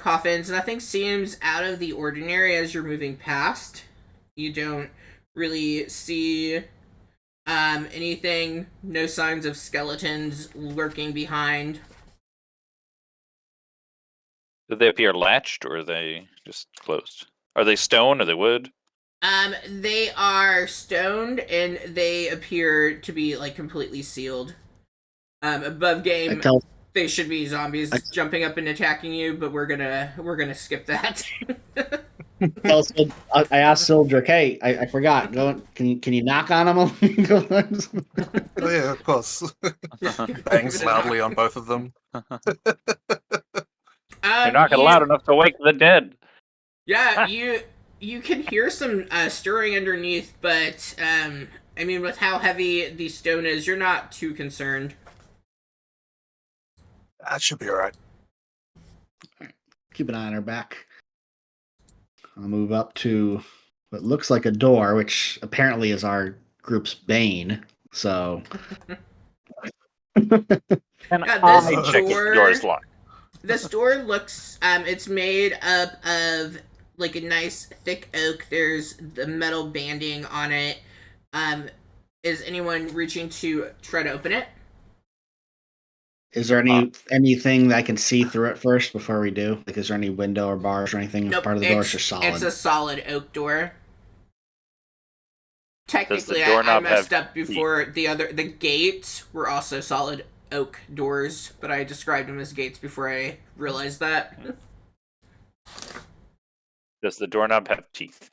coffins. Nothing seems out of the ordinary as you're moving past. You don't really see anything. No signs of skeletons lurking behind. Do they appear latched or are they just closed? Are they stone? Are they wood? They are stoned and they appear to be like completely sealed. Above game, they should be zombies jumping up and attacking you, but we're gonna skip that. Also, I asked Sildrick, hey, I forgot. Can you knock on him? Oh yeah, of course. Bangs loudly on both of them. You're knocking loud enough to wake the dead. Yeah, you can hear some stirring underneath, but I mean, with how heavy the stone is, you're not too concerned. That should be alright. Keep an eye on her back. I'll move up to what looks like a door, which apparently is our group's bane. So, And Yeah, I this check if the door is locked. This door looks it's made up of like a nice thick oak. There's the metal banding on it. Is anyone reaching to try to open it? is there anything that I can see through it first before we do? Like, is there any window or bars or anything Nope, part of the door? It's just solid. It's a solid oak door. Technically, I doorknob messed have up before. The gates were also solid oak doors, but I described them as gates before I realized that. Does the doorknob have teeth?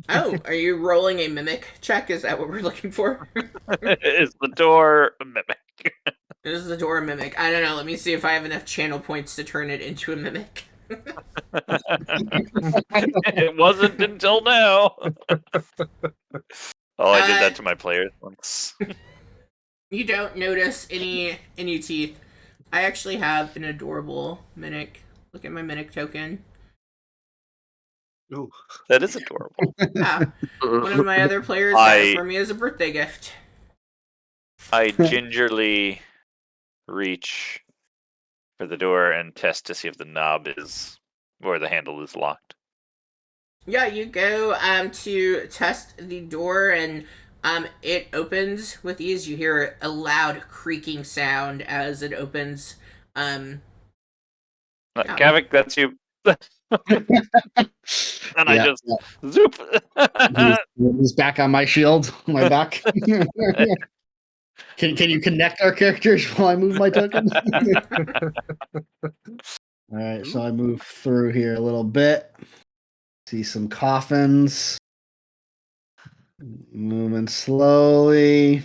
Oh, are you rolling a mimic check? Is that what we're looking for? Is the door a mimic? This is the door a mimic. I don't know. Let me see if I have enough channel points to turn it into a mimic. It wasn't until now. Oh, I did that to my players once. You don't notice any teeth. I actually have an adorable mimic. Look at my mimic token. Ooh. That is adorable. Yeah. One of my other players got it for me as a birthday gift. I gingerly reach for the door and test to see if the knob is, or the handle is locked. Yeah, you go to test the door and it opens with ease. You hear a loud creaking sound as it opens. Kavik, that's you. And I just zoop. He's back on my shield, my back. Can you connect our characters while I move my token? All right, so I move through here a little bit. See some coffins. Moving slowly.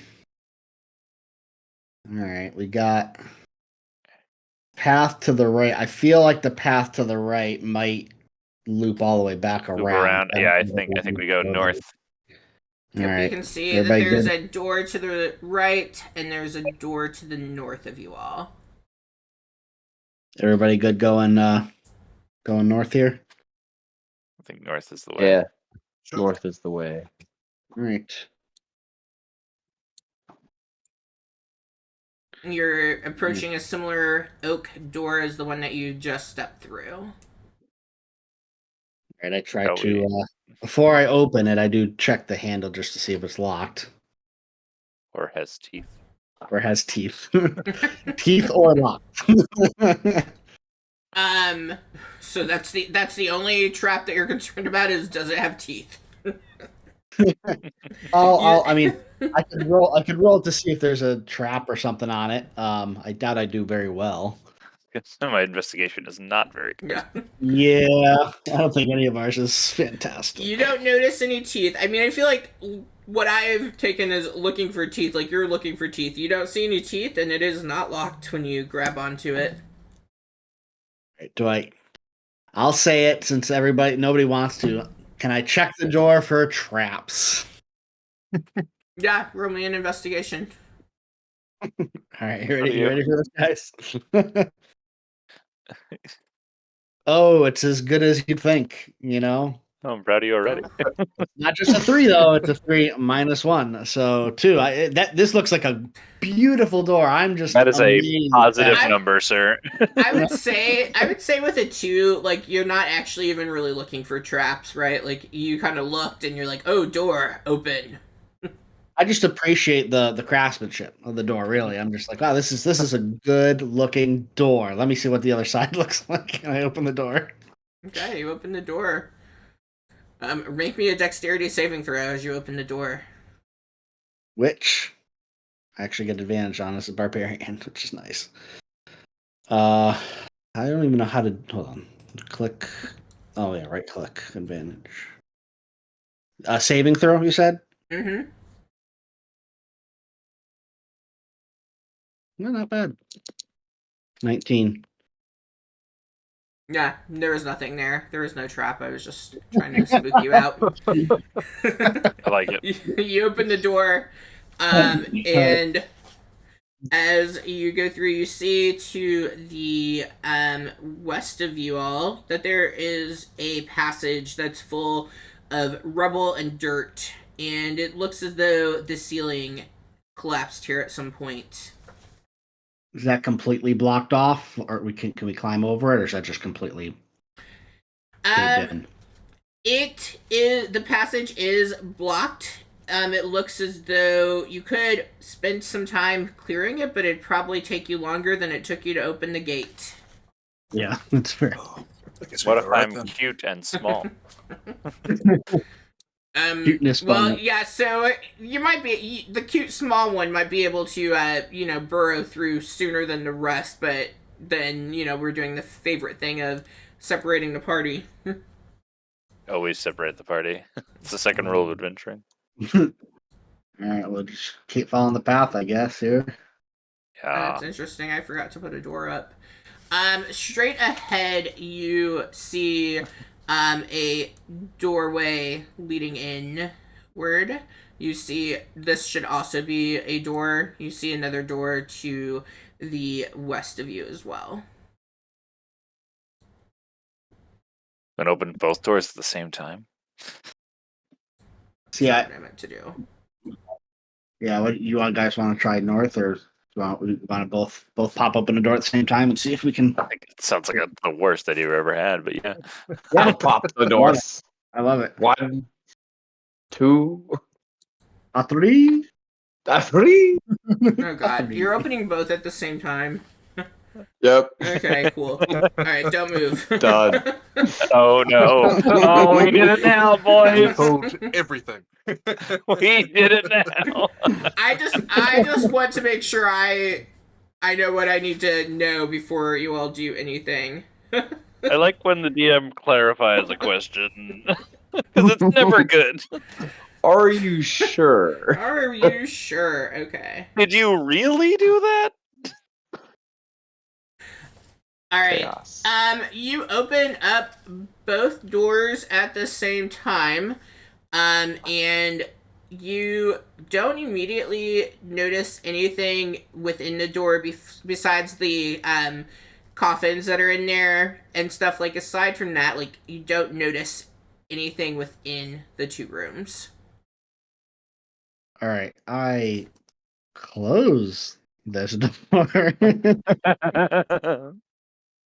All right, we got path to the right. I feel like the path to the right might loop all the way back around. Yeah, I think we go north. Yep, All right. You can see Everybody that there's good? a door to the right and there's a door to the north of you all. Everybody good going north here? I think north is the way. Yeah, Sure. north is the way. All right. You're approaching a similar oak door as the one that you just stepped through. All right, I try Shall to before I open it, I do check the handle just to see if it's locked Or has teeth. or has teeth. Teeth or locked. So that's the only trap that you're concerned about is does it have teeth? I mean, I could roll to see if there's a trap or something on it. I doubt I do very well. My investigation is not very good. Yeah. Yeah, I don't think any of ours is fantastic. You don't notice any teeth. I mean, I feel like what I've taken is looking for teeth, like you're looking for teeth. You don't see any teeth, and it is not locked when you grab onto it. Right, I'll say it since nobody wants to. Can I check the door for traps? Yeah, roll me an investigation. All right, you ready for this, guys? Oh, it's as good as you'd think, Oh, I'm proud of you already. Not just a 3 though; it's a 3 minus 1, so 2. This looks like a beautiful door. I'm just That is a amazed positive at- number, sir. I would say with a 2, like you're not actually even really looking for traps, right? Like you kind of looked and you're like, oh, door open. I just appreciate the craftsmanship of the door. Really, I'm just like, wow, this is a good looking door. Let me see what the other side looks like. Can I open the door? Okay, you open the door. Make me a dexterity saving throw as you open the door. Which I actually get advantage on as a barbarian, which is nice. I don't even know how to hold on. Click. Oh yeah, right click advantage. Saving throw, you said? Mm-hmm. No, not bad. 19. Yeah, there was nothing there. There was no trap. I was just trying to spook you out. I like it. You open the door, and as you go through, you see to the west of you all that there is a passage that's full of rubble and dirt, and it looks as though the ceiling collapsed here at some point. Is that completely blocked off, or can we climb over it, or is that just completely caved in? The passage is blocked. It looks as though you could spend some time clearing it, but it'd probably take you longer than it took you to open the gate. Yeah, that's fair. I guess we What go if right I'm then. cute and small? Cuteness well, bonus. yeah, so you might be, the cute small one might be able to, burrow through sooner than the rest, but then, we're doing the favorite thing of separating the party. Always separate the party. It's the second rule of adventuring. All right, we'll just keep following the path, I guess. Here. That's interesting. I forgot to put a door up. Straight ahead, you see a doorway leading inward. You see this should also be a door. You see another door to the west of you as well. And open both doors at the same time. See, That's what I meant to do. yeah. What you guys want to try north, or we want to both pop open the door at the same time and see if we can? I think it sounds like the worst idea we've ever had, but yeah. I'll pop the doors. I love it. 1, 2, A 3. 3. Oh god, you're opening both at the same time. Yep. Okay, cool. Alright, don't move. Done. Oh no. Oh, we did it now, boys. Hold everything. We did it now. I just want to make sure I know what I need to know before you all do anything. I like when the DM clarifies a question. Because it's never good. Are you sure? Are you sure? Okay. Did you really do that? Alright. Chaos. You open up both doors at the same time. And you don't immediately notice anything within the door besides the coffins that are in there and stuff. Like, aside from that, like, you don't notice anything within the 2 rooms. All right, I close this door,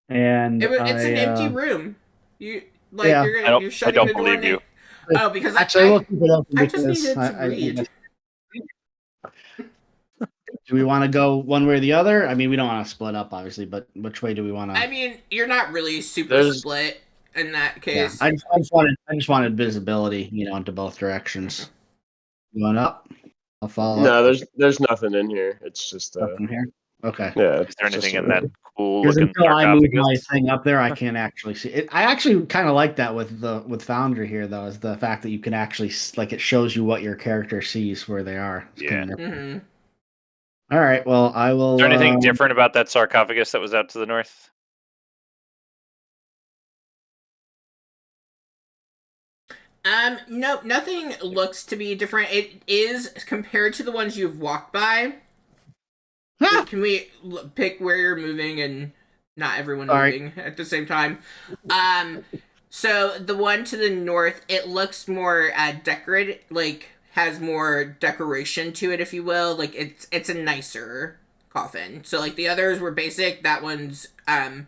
and It's an empty I room. You like yeah. you're I shutting don't the door. believe you. Oh, because Actually, I will keep it open I just because needed to I read. guess. Do we want to go one way or the other? I mean, we don't want to split up, obviously, but which way do we want to? I mean, you're not really super There's- split in that Yeah, case. I just wanted visibility, into both directions. You want up? I'll follow No, up. there's nothing in here. It's just Up here. Okay. yeah. Is there it's just anything a in that room. cool Because looking until I move my sarcophagus? thing up there, I can't actually see it. I actually kind of like that with Foundry here, though, is the fact that you can actually like it shows you what your character sees where they are. It's Yeah. kinda- Mm-hmm. All right. Well, I will. Is there anything different about that sarcophagus that was out to the north? No, nothing looks to be different. It is compared to the ones you've walked by. Ah! Can we pick where you're moving and not everyone Sorry. moving at the same time? So the one to the north, it looks more decorated, like has more decoration to it, if you will. Like it's a nicer coffin. So like the others were basic. That one's a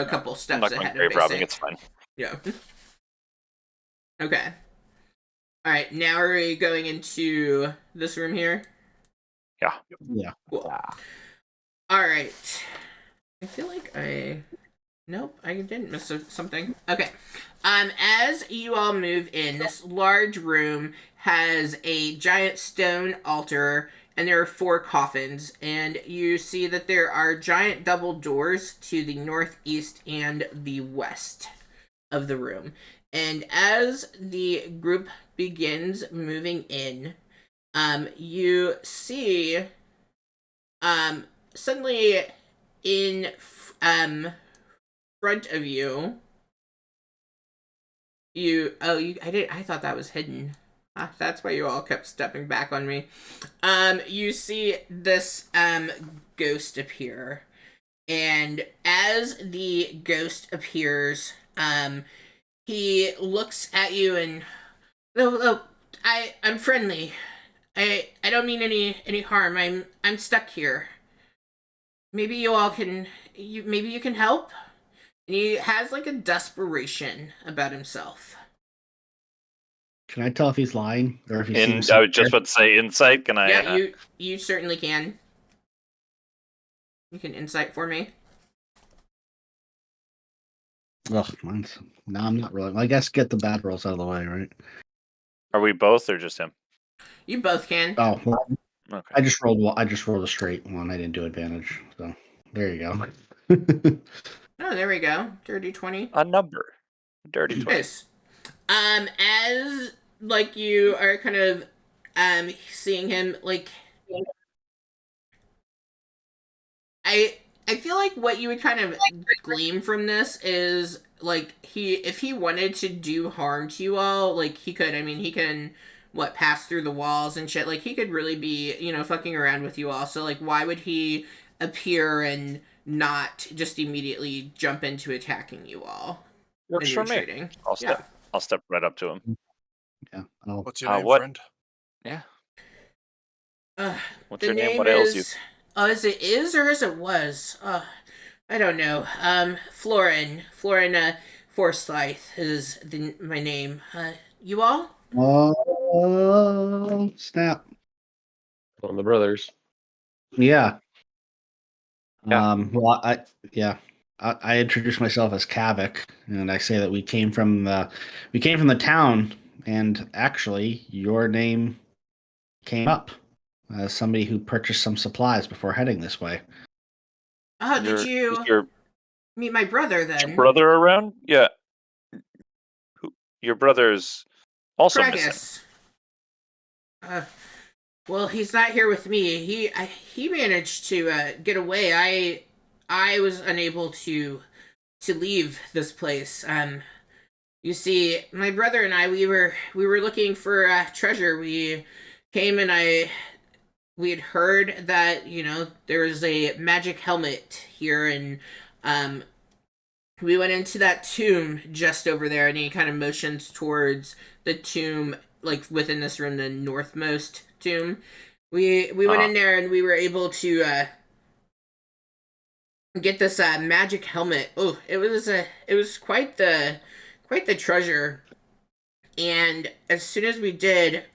couple I'm steps not going ahead of grave basic. robbing. It's fine. Yeah. Okay. All right. Now are we going into this room here? Yeah. Cool. All right. I feel like nope, I didn't miss something. Okay. As you all move in, this large room has a giant stone altar, and there are 4 coffins, and you see that there are giant double doors to the northeast and the west of the room. And as the group begins moving in, you see, suddenly in front of you, I thought that was hidden. That's why you all kept stepping back on me. You see this ghost appear, and as the ghost appears, he looks at you and, oh, I'm friendly. I don't mean any harm. I'm stuck here. Maybe you all can maybe you can help? And he has like a desperation about himself. Can I tell if he's lying or if he's I was just about to say insight. Can I? Yeah, you certainly can. You can insight for me. Ugh, mine's. No, I'm not really. I guess get the bad rolls out of the way, right? Are we both or just him? You both can. Oh, well, Okay. I just rolled a straight one. I didn't do advantage, so there you go. Oh, there we go. Dirty 20. A number. Dirty 20. Nice. As like you are kind of seeing him, like I feel like what you would kind of glean from this is like if he wanted to do harm to you all, like he could. I mean, he can pass through the walls and shit. Like he could really be, fucking around with you all. So like why would he appear and not just immediately jump into attacking you all? Works for me. Retreating? I'll step right up to him. Yeah. What's your name, what- friend? Yeah. Uh, What's the your name? name What ails you? is it is or is it was? I don't know. Florin Forsyth is my name. You all? Oh, snap. One of the brothers. Yeah. Yeah. Well, I introduced myself as Kavik, and I say that we came from the town, and actually, your name came up as somebody who purchased some supplies before heading this way. Oh, did Is you your meet my brother then? brother around? Yeah. Your brother's also missing. Kragus. Well, he's not here with me. He managed to get away. I was unable to leave this place. You see, my brother and I we were looking for treasure. We came and we had heard that there's a magic helmet here, and We went into that tomb just over there, and he kind of motions towards the tomb, like within this room, the northmost tomb. We went in there, and we were able to get this magic helmet. Oh, it was quite the treasure. And as soon as we did,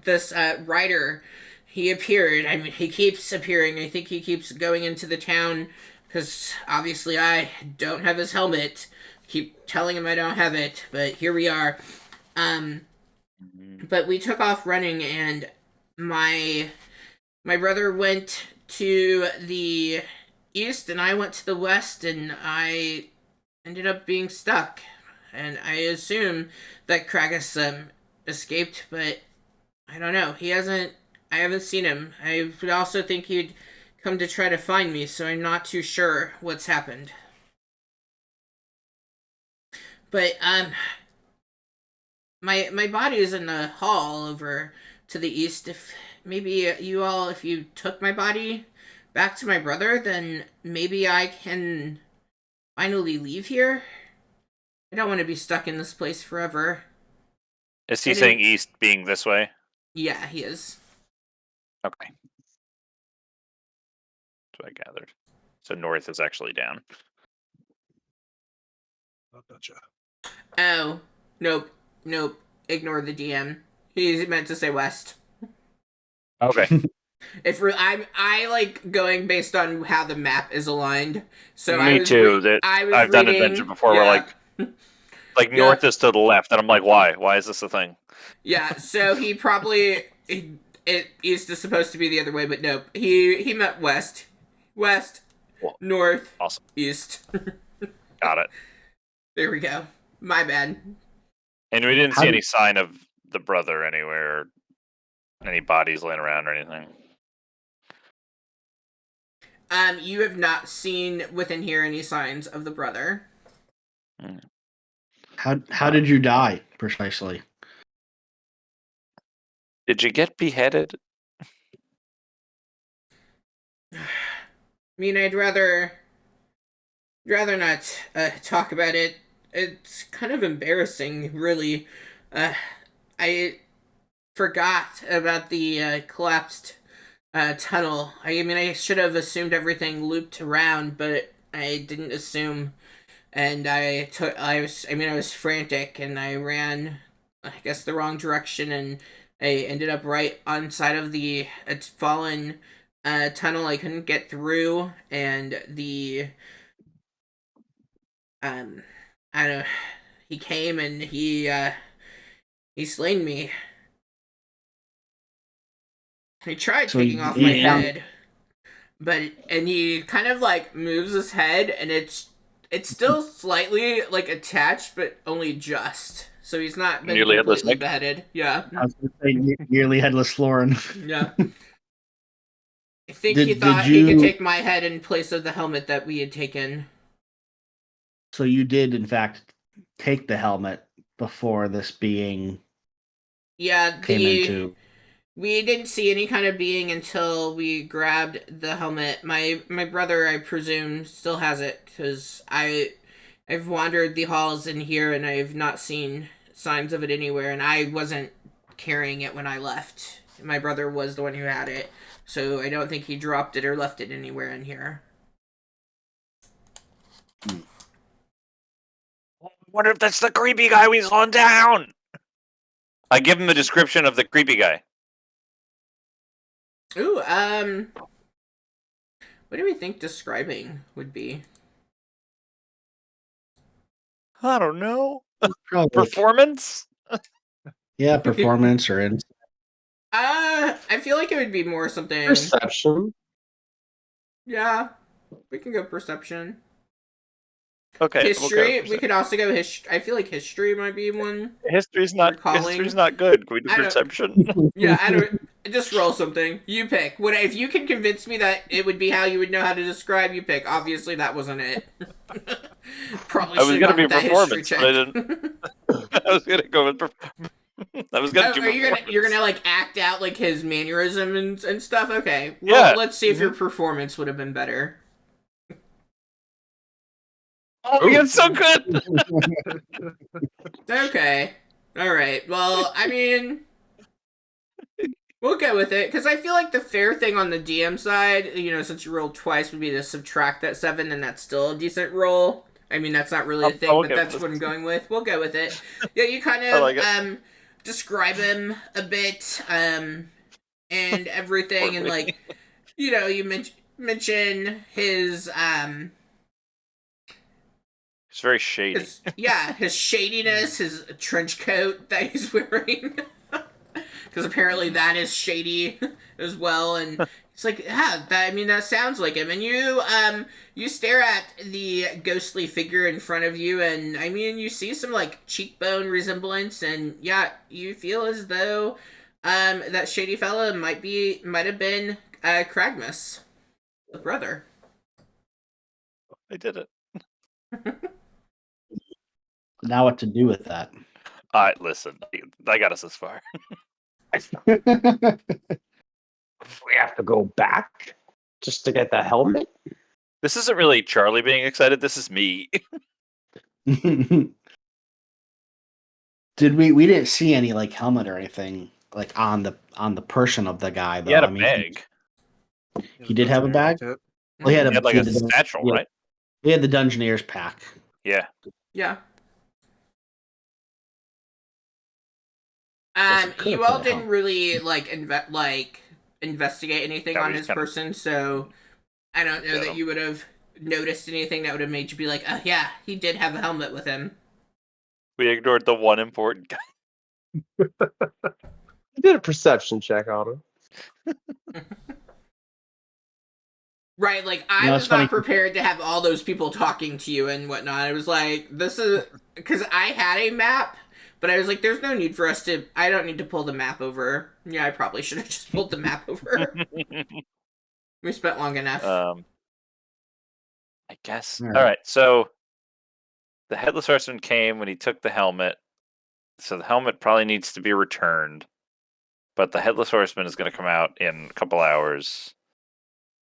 this rider, he appeared. I mean, he keeps appearing. I think he keeps going into the town because obviously I don't have his helmet. Keep telling him I don't have it, but here we are. But we took off running, and my brother went to the east, and I went to the west, and I ended up being stuck. And I assume that Kragus escaped, but I don't know. I haven't seen him. I would also think he'd come to try to find me, so I'm not too sure what's happened. But my body is in the hall over to the east. If maybe if you took my body back to my brother, then maybe I can finally leave here. I don't want to be stuck in this place forever. Is he saying east being this way? Yeah, he is. Okay. That's what I gathered. So north is actually down. Oh, gotcha. Oh, nope. Ignore the DM. He's meant to say west. Okay. I like going based on how the map is aligned. So Me too. I've done a dungeon before where like north is to the left, and I'm like, why? Why is this a thing? Yeah, so he probably east is supposed to be the other way, but nope. He meant west, Cool. north, Awesome. east. Got it. There we go. My bad. And we didn't see any sign of the brother anywhere, or any bodies laying around or anything. You have not seen within here any signs of the brother. How did you die precisely? Did you get beheaded? I mean, I'd rather not talk about it. It's kind of embarrassing, really. I forgot about the collapsed tunnel. I mean, I should have assumed everything looped around, but I didn't assume. And I was frantic, and I ran, I guess, the wrong direction, and I ended up right on side of the fallen tunnel. I couldn't get through, and I don't know, he came and he slain me. He tried taking off my head, and he kind of like moves his head, and it's still slightly like attached, but only just. So he's not been Nearly completely beheaded. Yeah. I was going to say nearly headless Florin. Yeah. I think he thought he could take my head in place of the helmet that we had taken. So you did, in fact, take the helmet before this being came into... We didn't see any kind of being until we grabbed the helmet. My brother, I presume, still has it, because I've wandered the halls in here and I've not seen signs of it anywhere, and I wasn't carrying it when I left. My brother was the one who had it, so I don't think he dropped it or left it anywhere in here. I wonder if that's the creepy guy we saw down. I give him a description of the creepy guy. Ooh, what do we think describing would be? I don't know. Probably. Performance? Yeah, performance or in. I feel like it would be more something. Perception. Yeah, we can go perception. Okay. History. We could also go history. I feel like history might be one. History's not good. Can we do perception? Yeah, I don't. Just roll something. You pick. If you can convince me that it would be how you would know how to describe, you pick. Obviously, that wasn't it. Probably. I was gonna be performance, but I didn't. I was gonna go with. I was gonna do. You're gonna like act out like his mannerism and stuff. Okay. Well, let's see if your performance would have been better. Oh, Ooh. it's so good. Okay. All right. Well, I mean, we'll go with it because I feel like the fair thing on the DM side, since you rolled twice, would be to subtract that 7, and that's still a decent roll. I mean, that's not really a thing, but that's what I'm going with. We'll go with it. Yeah, you kind I like of describe him a bit, and everything, and Poorly. you mention his It's very shady. his shadiness, his trench coat that he's wearing, because apparently that is shady as well. And it's like, that sounds like him. And you stare at the ghostly figure in front of you, and I mean, you see some like cheekbone resemblance, and yeah, you feel as though that shady fella might have been Kragmus, the brother. I did it. Now what to do with that? Listen, I got us this far. We have to go back just to get the helmet. This isn't really Charlie being excited. This is me. Did we didn't see any like helmet or anything like on the person of the guy though. He had a I mean, bag. He did have a bag? Yep. Well, he had He had like a the- satchel, yeah, right? He had the Dungeoneer's pack. Yeah. Yeah. Guess it could've You put all it didn't home. really investigate anything Yeah, we on just his kinda- person, so I don't know Yeah. that you would have noticed anything that would have made you be like, oh yeah, he did have a helmet with him. We ignored the one important guy. I did a perception check on him. Right, like I No, was it's funny. not prepared to have all those people talking to you and whatnot. I was like, this is because I had a map, but I was like, there's no need for us to. I don't need to pull the map over. Yeah, I probably should have just pulled the map over. We spent long enough. I guess. All All right. right. So the Headless Horseman came when he took the helmet. So the helmet probably needs to be returned. But the Headless Horseman is going to come out in a couple hours.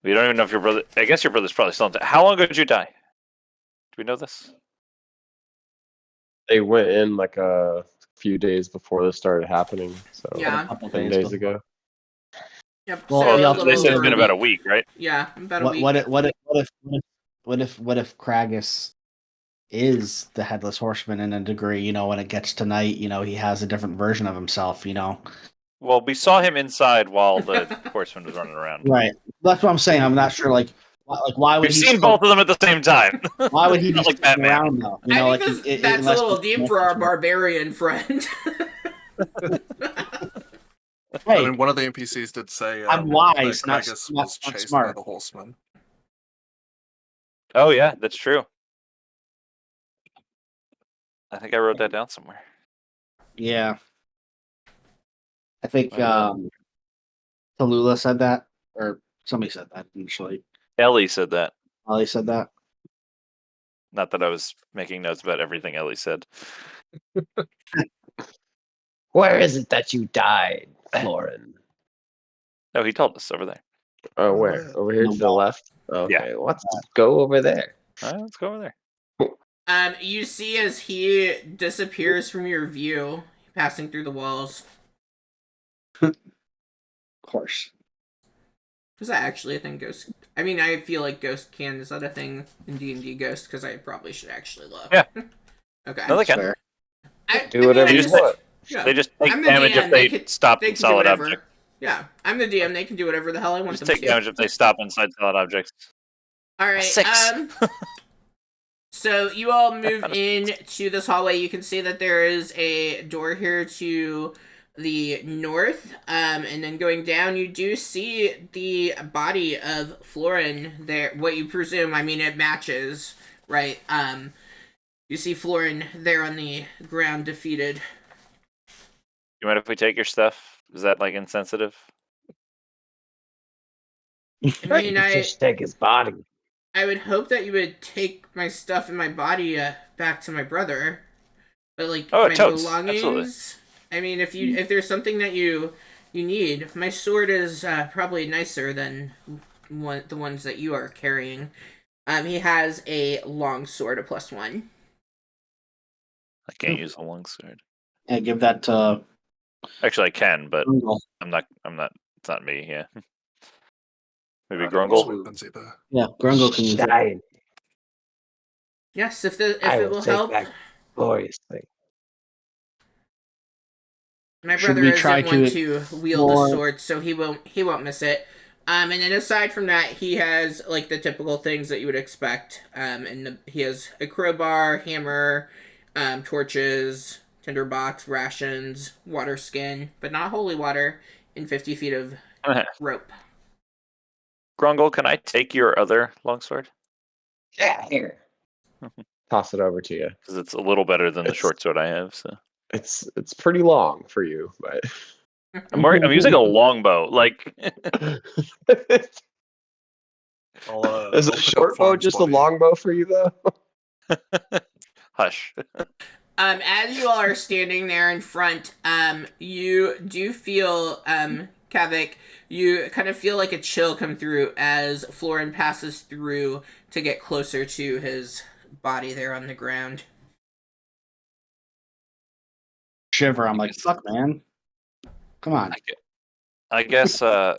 We don't even know if your brother. I guess your brother's probably still in town. How long ago did you die? Do we know this? They went in like a few days before this started happening. So Yeah. A couple 10 days before. ago. Yep. Well, so yeah, a They little said it's over been a about a week. week, right? Yeah, about a What week. what if Kragus is the Headless Horseman in a degree? When it gets to night, he has a different version of himself. Well, we saw him inside while the horseman was running around. Right. That's what I'm saying. I'm not sure. Why would We've he? seen both of them at the same time. Why would he be Not like sticking Batman. around though? I think that's a unless little he's- deep for our barbarian friend. I Hey, mean, one of the NPCs did say I'm that wise, not Kragus not- was not chased smart. by the horseman. Oh yeah, that's true. I think I wrote that down somewhere. yeah. I think Well, Tallulah said that, or somebody said that initially. Ellie said that. Ollie said that. Not that I was making notes about everything Ellie said. Where is it that you died, Florin? No, he told us over there. Oh, where? Over here No to the wall. left? Okay, let's go over there. Let's go over there. You see as he disappears from your view, passing through the walls. Of course. Is that actually a thing Ghost? I mean, I feel like Ghost can. Is that a thing in D&D Ghost? Because I probably should actually look. Yeah. Okay. No, they can. Fair. Do whatever you you want. want. Yeah. They just take I'm the damage DM, if they can- stop They in can do solid whatever. objects. Yeah, I'm the DM. They can do whatever the hell I want Just them take to. damage if they stop inside solid objects. All right. 6. So you all move into this hallway. You can see that there is a door here to the north. And then going down, you do see the body of Florin there. What you presume, I mean, it matches, right? You see Florin there on the ground, defeated. You mind if we take your stuff? Is that like insensitive? I mean, Just take his body. I would hope that you would take my stuff and my body back to my brother, but like Oh, my totes. belongings. Absolutely. I mean, if there's something that you need, my sword is probably nicer than the ones that you are carrying. He has a long sword, a +1. I can't use a longsword. Yeah, give that to Actually, I can, but Grungle. I'm not. It's not me. Yeah. Maybe Those Grungle. weapons either. Yeah, Grungle can use it. Shine. Yes, if I it will will take help. that gloriously. My Should brother we try isn't one to to wield a explore- sword, so he won't miss it. And then aside from that, he has like the typical things that you would expect. He has a crowbar, hammer, torches, tinderbox, rations, water skin, but not holy water, and 50 feet of rope. Grungle, can I take your other longsword? Yeah, here. Toss it over to you. Because it's a little better than the It's- short sword I have. So It's pretty long for you, but I'm using a longbow. Like is I'll a pick up short bow Florin's just a body. long bow for you though? hush. As you all are standing there in front, you do feel, Kavik, you kind of feel like a chill come through as Florin passes through to get closer to his body there on the ground. Shiver. I'm like, fuck, man. Come on. I guess. I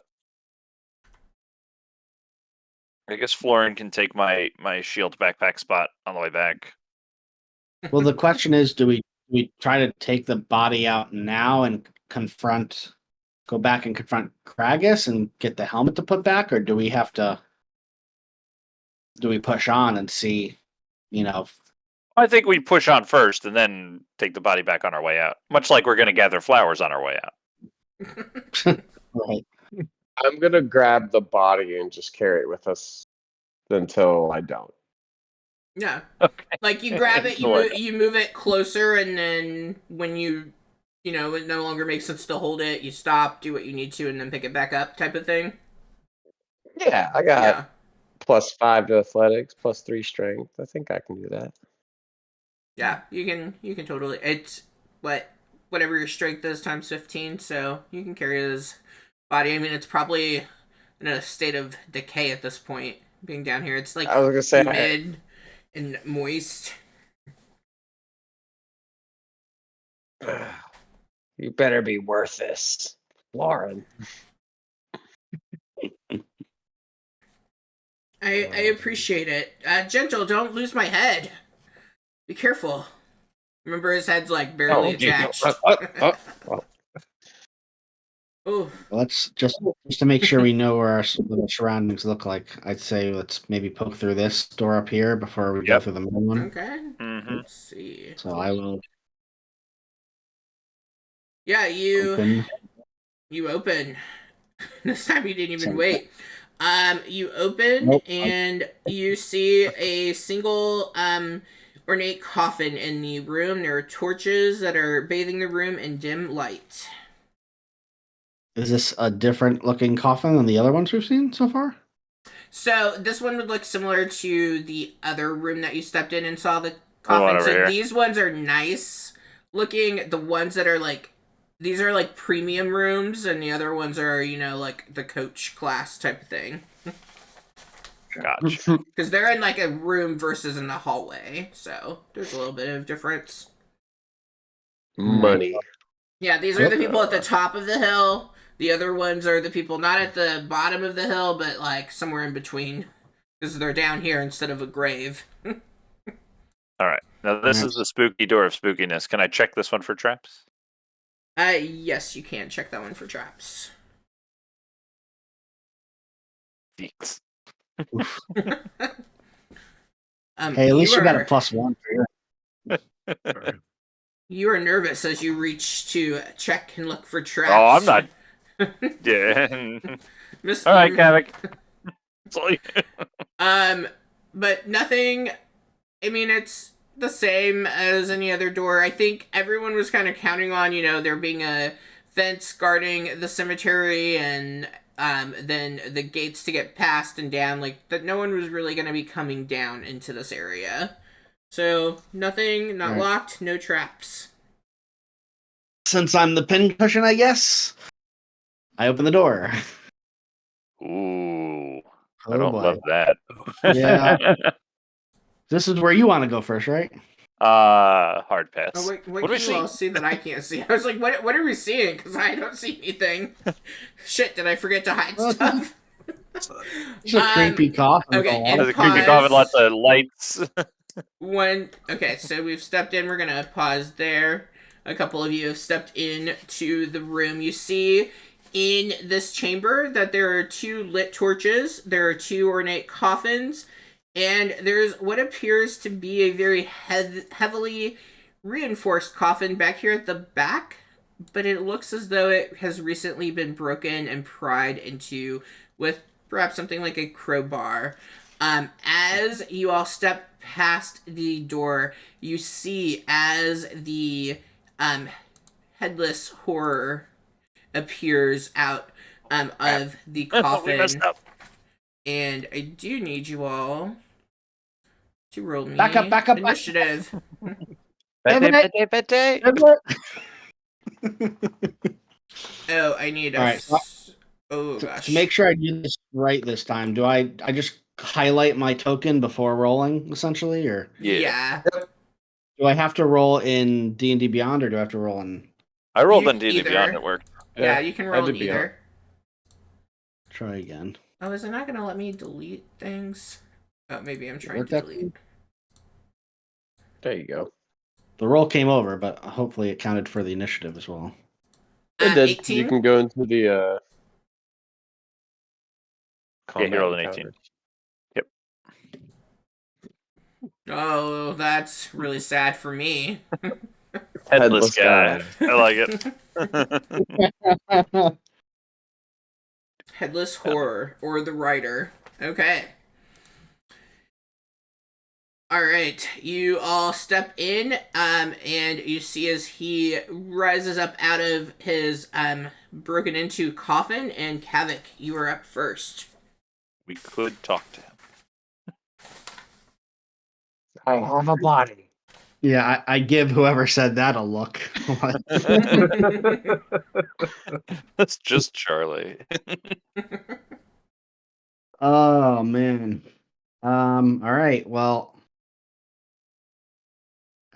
guess Florin can take my shield backpack spot on the way back. Well, the question is, do we try to take the body out now and go back and confront Kragus and get the helmet to put back, or do we push on and see, I think we push on first and then take the body back on our way out. Much like we're going to gather flowers on our way out. right? I'm gonna grab the body and just carry it with us until I don't. Yeah. Okay. Like you grab it, Sure. you move it closer, and then when it no longer makes sense to hold it, you stop, do what you need to, and then pick it back up, type of thing. Yeah, I got Yeah. +5 to athletics, +3 strength. I think I can do that. Yeah, you can totally. It's whatever your strength is times 15, so you can carry his body. I mean, it's probably in a state of decay at this point. Being down here, it's like I was gonna say, humid and moist. you better be worth this, Lauren. I appreciate it. Gentle, don't lose my head. Be careful. Remember, his head's like barely attached. Oh, Let's just to make sure we know where what the surroundings look like. I'd say let's maybe poke through this door up here before we go Yep. through the middle one. okay. Mm-hmm. Let's see. So I will Yeah, open. you open. This time you didn't even Sorry. wait. You open Nope. and you see a single ornate coffin in the room. There are torches that are bathing the room in dim light. Is this a different looking coffin than the other ones we've seen so far? So this one would look similar to the other room that you stepped in and saw the one coffin. over So here. these ones are nice looking. The ones that are like these are like premium rooms, and the other ones are like the coach class type of thing. Gotcha. Because they're in like a room versus in the hallway, so there's a little bit of difference. Money. Yeah, these are the people at the top of the hill. The other ones are the people not at the bottom of the hill, but like somewhere in between. Because they're down here instead of a grave. All right. Now this is the spooky door of spookiness. Can I check this one for traps? Yes, you can check that one for traps. Thanks. Hey, at least you got a are, +1 for your. Sorry. you are nervous as you reach to check and look for traps. Oh, I'm not. Yeah. Miss, All right, you- Kavik. It's all you- But nothing. I mean, it's the same as any other door. I think everyone was kind of counting on, there being a fence guarding the cemetery and then the gates to get past and down. Like, that no one was really going to be coming down into this area. So, nothing, not Right. locked, no traps. Since I'm the pincushion, I guess I open the door. Ooh. I Oh don't boy. love that. Yeah. This is where you want to go first, right? Hard pass. Oh, wait, what What do we can you all see? see that I can't see? I was like, what are we seeing? Because I don't see anything. Shit, did I forget to hide Well, stuff? It's a creepy coffin with okay, a and There's a lot. creepy pause. coffin, lots of lights. Okay, so we've stepped in. We're gonna pause there. A couple of you have stepped in to the room. You see in this chamber that there are 2 lit torches. There are 2 ornate coffins, and there's what appears to be a very heavily reinforced coffin back here at the back, but it looks as though it has recently been broken and pried into with perhaps something like a crowbar. As you all step past the door, you see as the headless horror appears out of the We coffin. messed up. And I do need you all to roll me Back up. initiative. Oh, I need a. All right, so Oh gosh. To make sure I do this right this time, do I just highlight my token before rolling, essentially, or Yeah. do I have to roll in D&D Beyond, or do I have to roll in? I rolled You- on D&D either. Beyond. It worked. Yeah, you can roll I in did Beyond. either. Try again. Oh, is it not gonna let me delete things? Oh, maybe I'm trying Work to that delete. There you go. The roll came over, but hopefully it counted for the initiative as well. It did. 18. You can go into the Yeah, combat he rolled an 18. encounters. Oh, that's really sad for me. Headless Headless guy. guy. I like it. Headless horror or the writer. Okay. All right, you all step in, and you see as he rises up out of his broken into coffin, and Kavik, you are up first. We could talk to him. I have a body. Yeah, I give whoever said that a look. That's just Charlie. Oh man. All right. Well,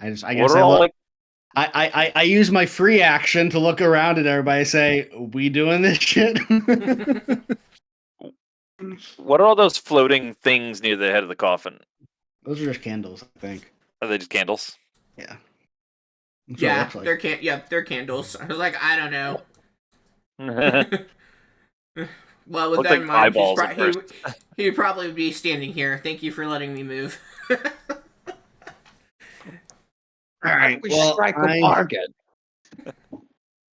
I guess What I are all look. like? I use my free action to look around at everybody and say, "We doing this shit?" What are all those floating things near the head of the coffin? Those are just candles, I think. Are they just candles? Yeah. That's what it Yeah, looks like. they're candles. I was like, I don't know. Well, with Looked that like in mind, eyeballs at first. he would probably be standing here. Thank you for letting me move. All right. We Well, strike a bargain.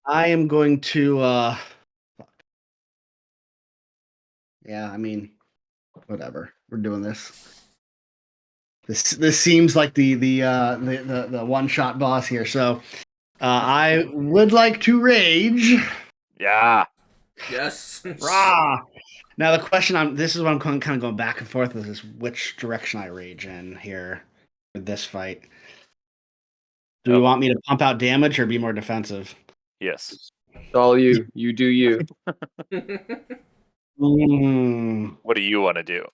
I am going to. Yeah, I mean, whatever. We're doing this. This seems like the one shot boss here. So, I would like to rage. Yeah. Yes. Rah! Now the question this is what I'm kind of going back and forth with is which direction I rage in here for this fight. Do you want me to pump out damage or be more defensive? Yes. It's all you. You do you. What do you want to do?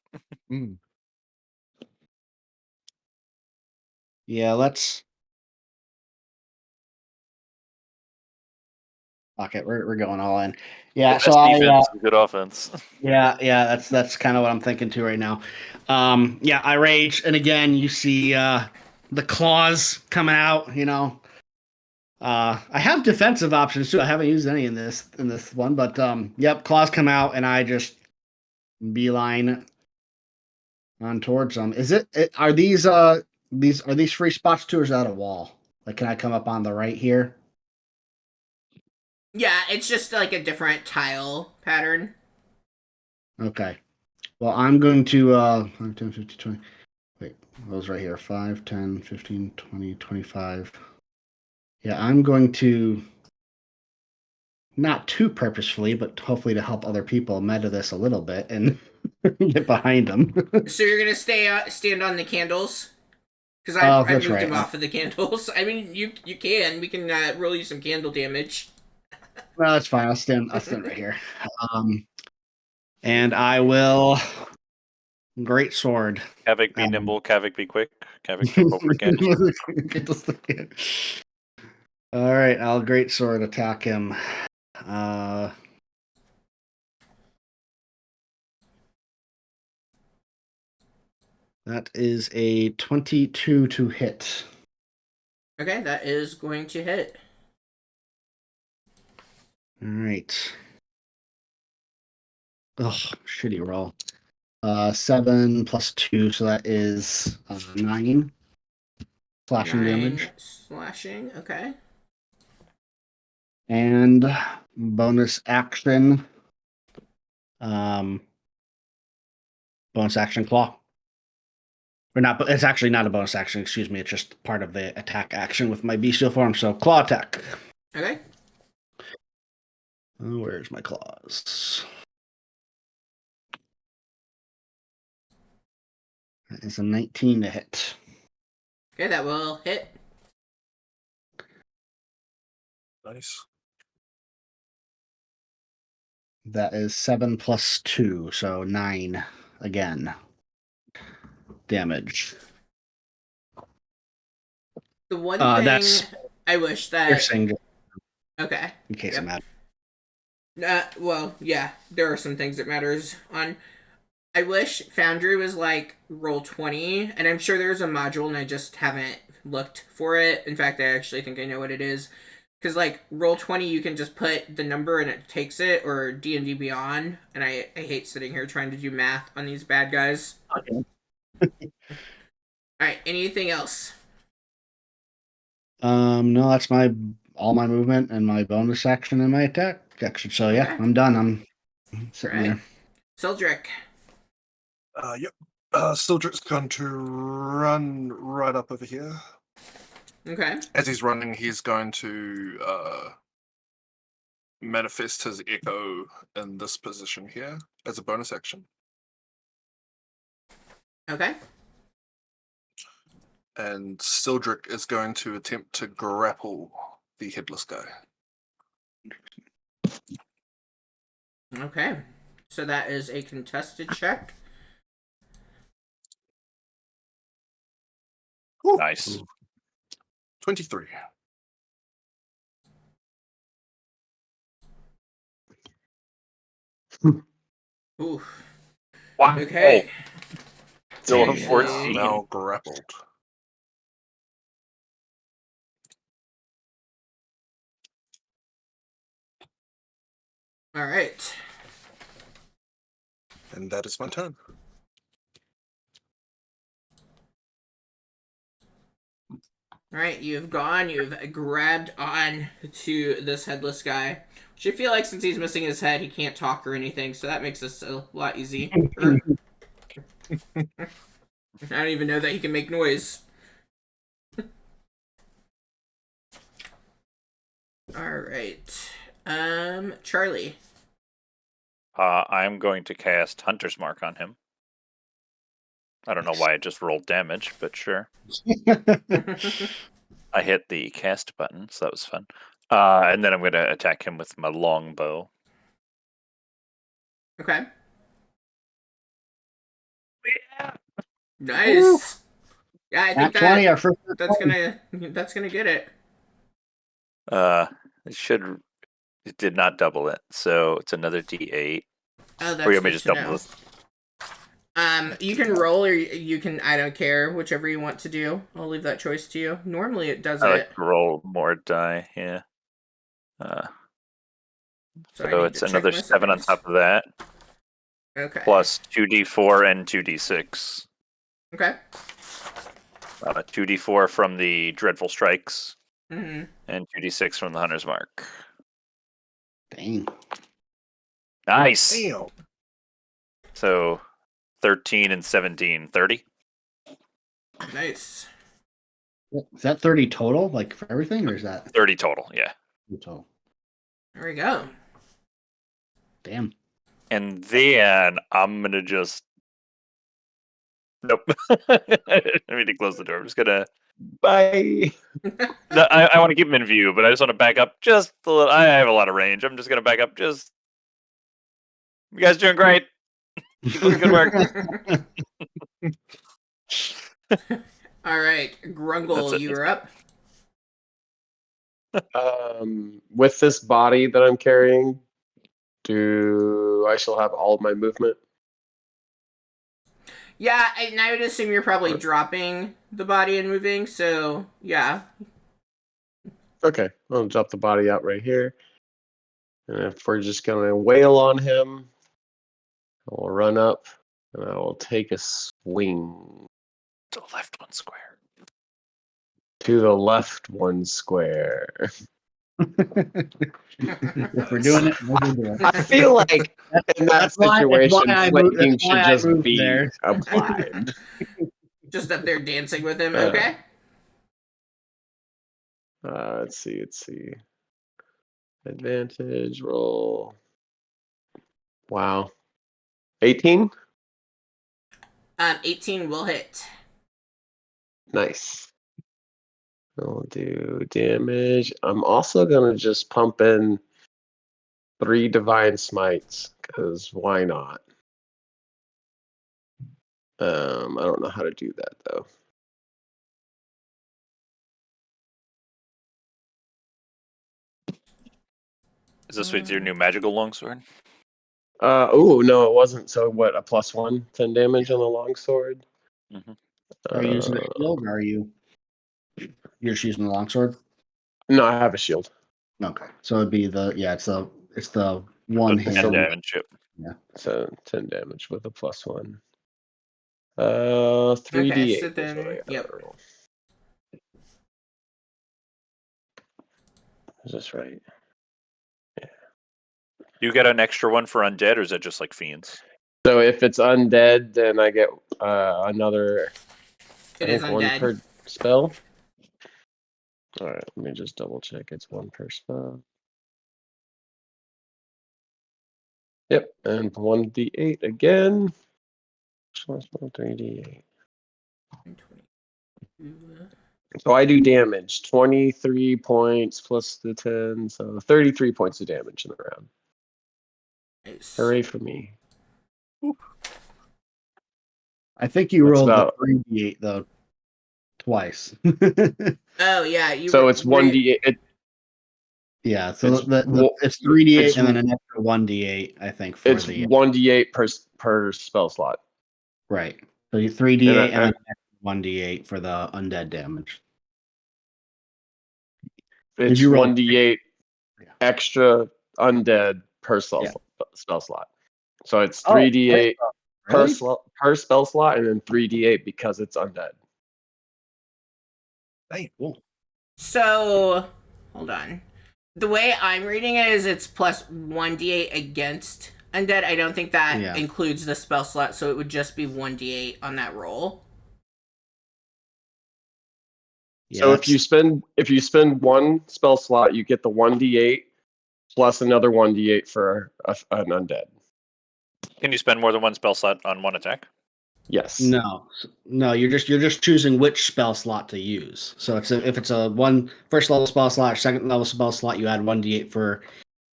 Yeah, let's. Fuck it, we're going all in. Yeah, Best so defense, good offense. yeah, that's kind of what I'm thinking too right now. Yeah, I rage, and again, you see the claws coming out. You know, I have defensive options too. I haven't used any in this one, but yep, claws come out, and I just beeline on towards them. Are these free spots too, or is that a wall? Like, can I come up on the right here? Yeah, it's just like a different tile pattern. Okay. Well, I'm going to 5, 10, 15, 20. Wait, those right here. 5, 10, 15, 20, 25. Yeah, I'm going to not too purposefully, but hopefully to help other people meta this a little bit and get behind them. So you're gonna stand on the candles? Because Oh, I that's moved right. him off of the candles. I mean, you can. We can roll you some candle damage. Well, that's fine. I'll stand right here. And I will Great sword. Kavik be nimble, Kavik be quick. Kavik jump over again. All right, I'll great sword attack him. That is a 22 to hit. Okay, that is going to hit. All right. Oh, shitty roll. 7 plus 2, so that is 9 slashing 9 damage. slashing, okay. And bonus action. Bonus action claw. Or not, it's actually not a bonus action, excuse me. It's just part of the attack action with my bestial form. So claw attack. Okay. Oh, where's my claws? That is a 19 to hit. Okay, that will hit. Nice. That is 7 plus 2, so 9 again. Damage. The one thing That's I wish that... piercing, Okay. in case it matters. Well, yeah, there are some things that matters on. I wish Foundry was like roll 20, and I'm sure there's a module and I just haven't looked for it. In fact, I actually think I know what it is. Because like roll 20, you can just put the number and it takes it, or D&D Beyond, and I hate sitting here trying to do math on these bad guys. Okay. Alright, anything else? No, that's all my movement and my bonus action and my attack action. So yeah, Okay. I'm done. I'm sitting Alright. there. Sildrick. Yep. Sildrick's going to run right up over here. Okay. As he's running, he's going to manifest his echo in this position here as a bonus action. Okay. And Sildrick is going to attempt to grapple the headless guy. Okay. So that is a contested check. Ooh, Nice. 23. Oof. Wow. Okay. Still a He is 14. Now grappled. Alright. And that is my turn. Alright, you've grabbed on to this headless guy. Which I feel like since he's missing his head, he can't talk or anything, so that makes this a lot easy. I don't even know that he can make noise. Alright. Charlie. I'm going to cast Hunter's Mark on him. I don't know why I just rolled damage, but sure. I hit the cast button, so that was fun. And then I'm going to attack him with my longbow. Okay. Yeah. Nice. Yeah, I think At 20, our first that's 20. gonna get it. It did not double it, so it's another D8. Oh, Or that's you want me good to just to double know. this? You can roll or you can, I don't care, whichever you want to do. I'll leave that choice to you. Normally it does I it. like to roll more die, yeah. So I So need it's to check another my 7 on settings. top of that, Okay. plus 2d4 and 2d6. Okay. 2d4 from the Dreadful Strikes, Mm-hmm. and 2d6 from the Hunter's Mark. Dang. Nice! Damn. So 13 and 17, 30? Nice. Is that 30 total, like for everything, or is that 30 total, yeah. total? There we go. Damn. And then I'm gonna just... Nope. I need to close the door. I'm just gonna... Bye. No, I want to keep him in view, but I just want to back up just a little. I have a lot of range. I'm just gonna back up just... You guys doing great. Keep up the good work. All right, Grungle, That's it. you're up. With this body that I'm carrying, do I still have all of my movement? Yeah, and I would assume you're probably dropping the body and moving. So yeah. Okay, I'll drop the body out right here. And if we're just gonna wail on him, I'll run up and I will take a swing To the left one square. to the left one square. If we're doing it, we'll do it. I feel like in that situation, flanking that's why should I just moved be there. applied. Just up there dancing with him. Uh, Okay. Let's see. Advantage roll. Wow. 18? 18 will hit. Nice. I'll do damage. I'm also gonna just pump in 3 divine smites, because why not? I don't know how to do that though. Is this with your new magical longsword? Oh no, it wasn't. So what? A +1, 10 damage on the longsword. Mhm. Are you using a shield, or you're just using the longsword? No, I have a shield. Okay, so it'd be it's the one With 10 hand. damage. Yep. So 10 damage with a +1. 3d8 Okay, so is what I then, gotta yep. roll. Is this right? You get an extra one for undead, or is that just like fiends? So if it's undead, then I get another. It I is think one undead. per spell. All right, let me just double check. It's 1 per spell. Yep, and 1d8 again. 3d8. So I do damage, 23 points plus the 10, so 33 points of damage in the round. Nice. Hooray for me. I think you That's rolled about- the 3d8 though twice. Oh yeah, you. So it's 1d8. Yeah, so It's it's 3d8 it's- and then an extra 1d8, I think, for It's the 1d8 per spell slot. right. So you 3d8 and And then an extra 1d8 for the undead damage. It's you roll- 1d8 Yeah. extra undead per spell slot. So it's 3d8 Really? per spell slot, and then 3d8 because it's undead. Hey, cool. So hold on. The way I'm reading it is it's plus 1d8 against undead. I don't think that includes the spell slot, so it would just be 1d8 on that roll. Yeah, So if you spend one spell slot, you get the 1d8 plus another 1d8 for an undead. Can you spend more than one spell slot on one attack? Yes. No, you're just choosing which spell slot to use. So if it's a first level spell slot, second level spell slot, you add 1d8 for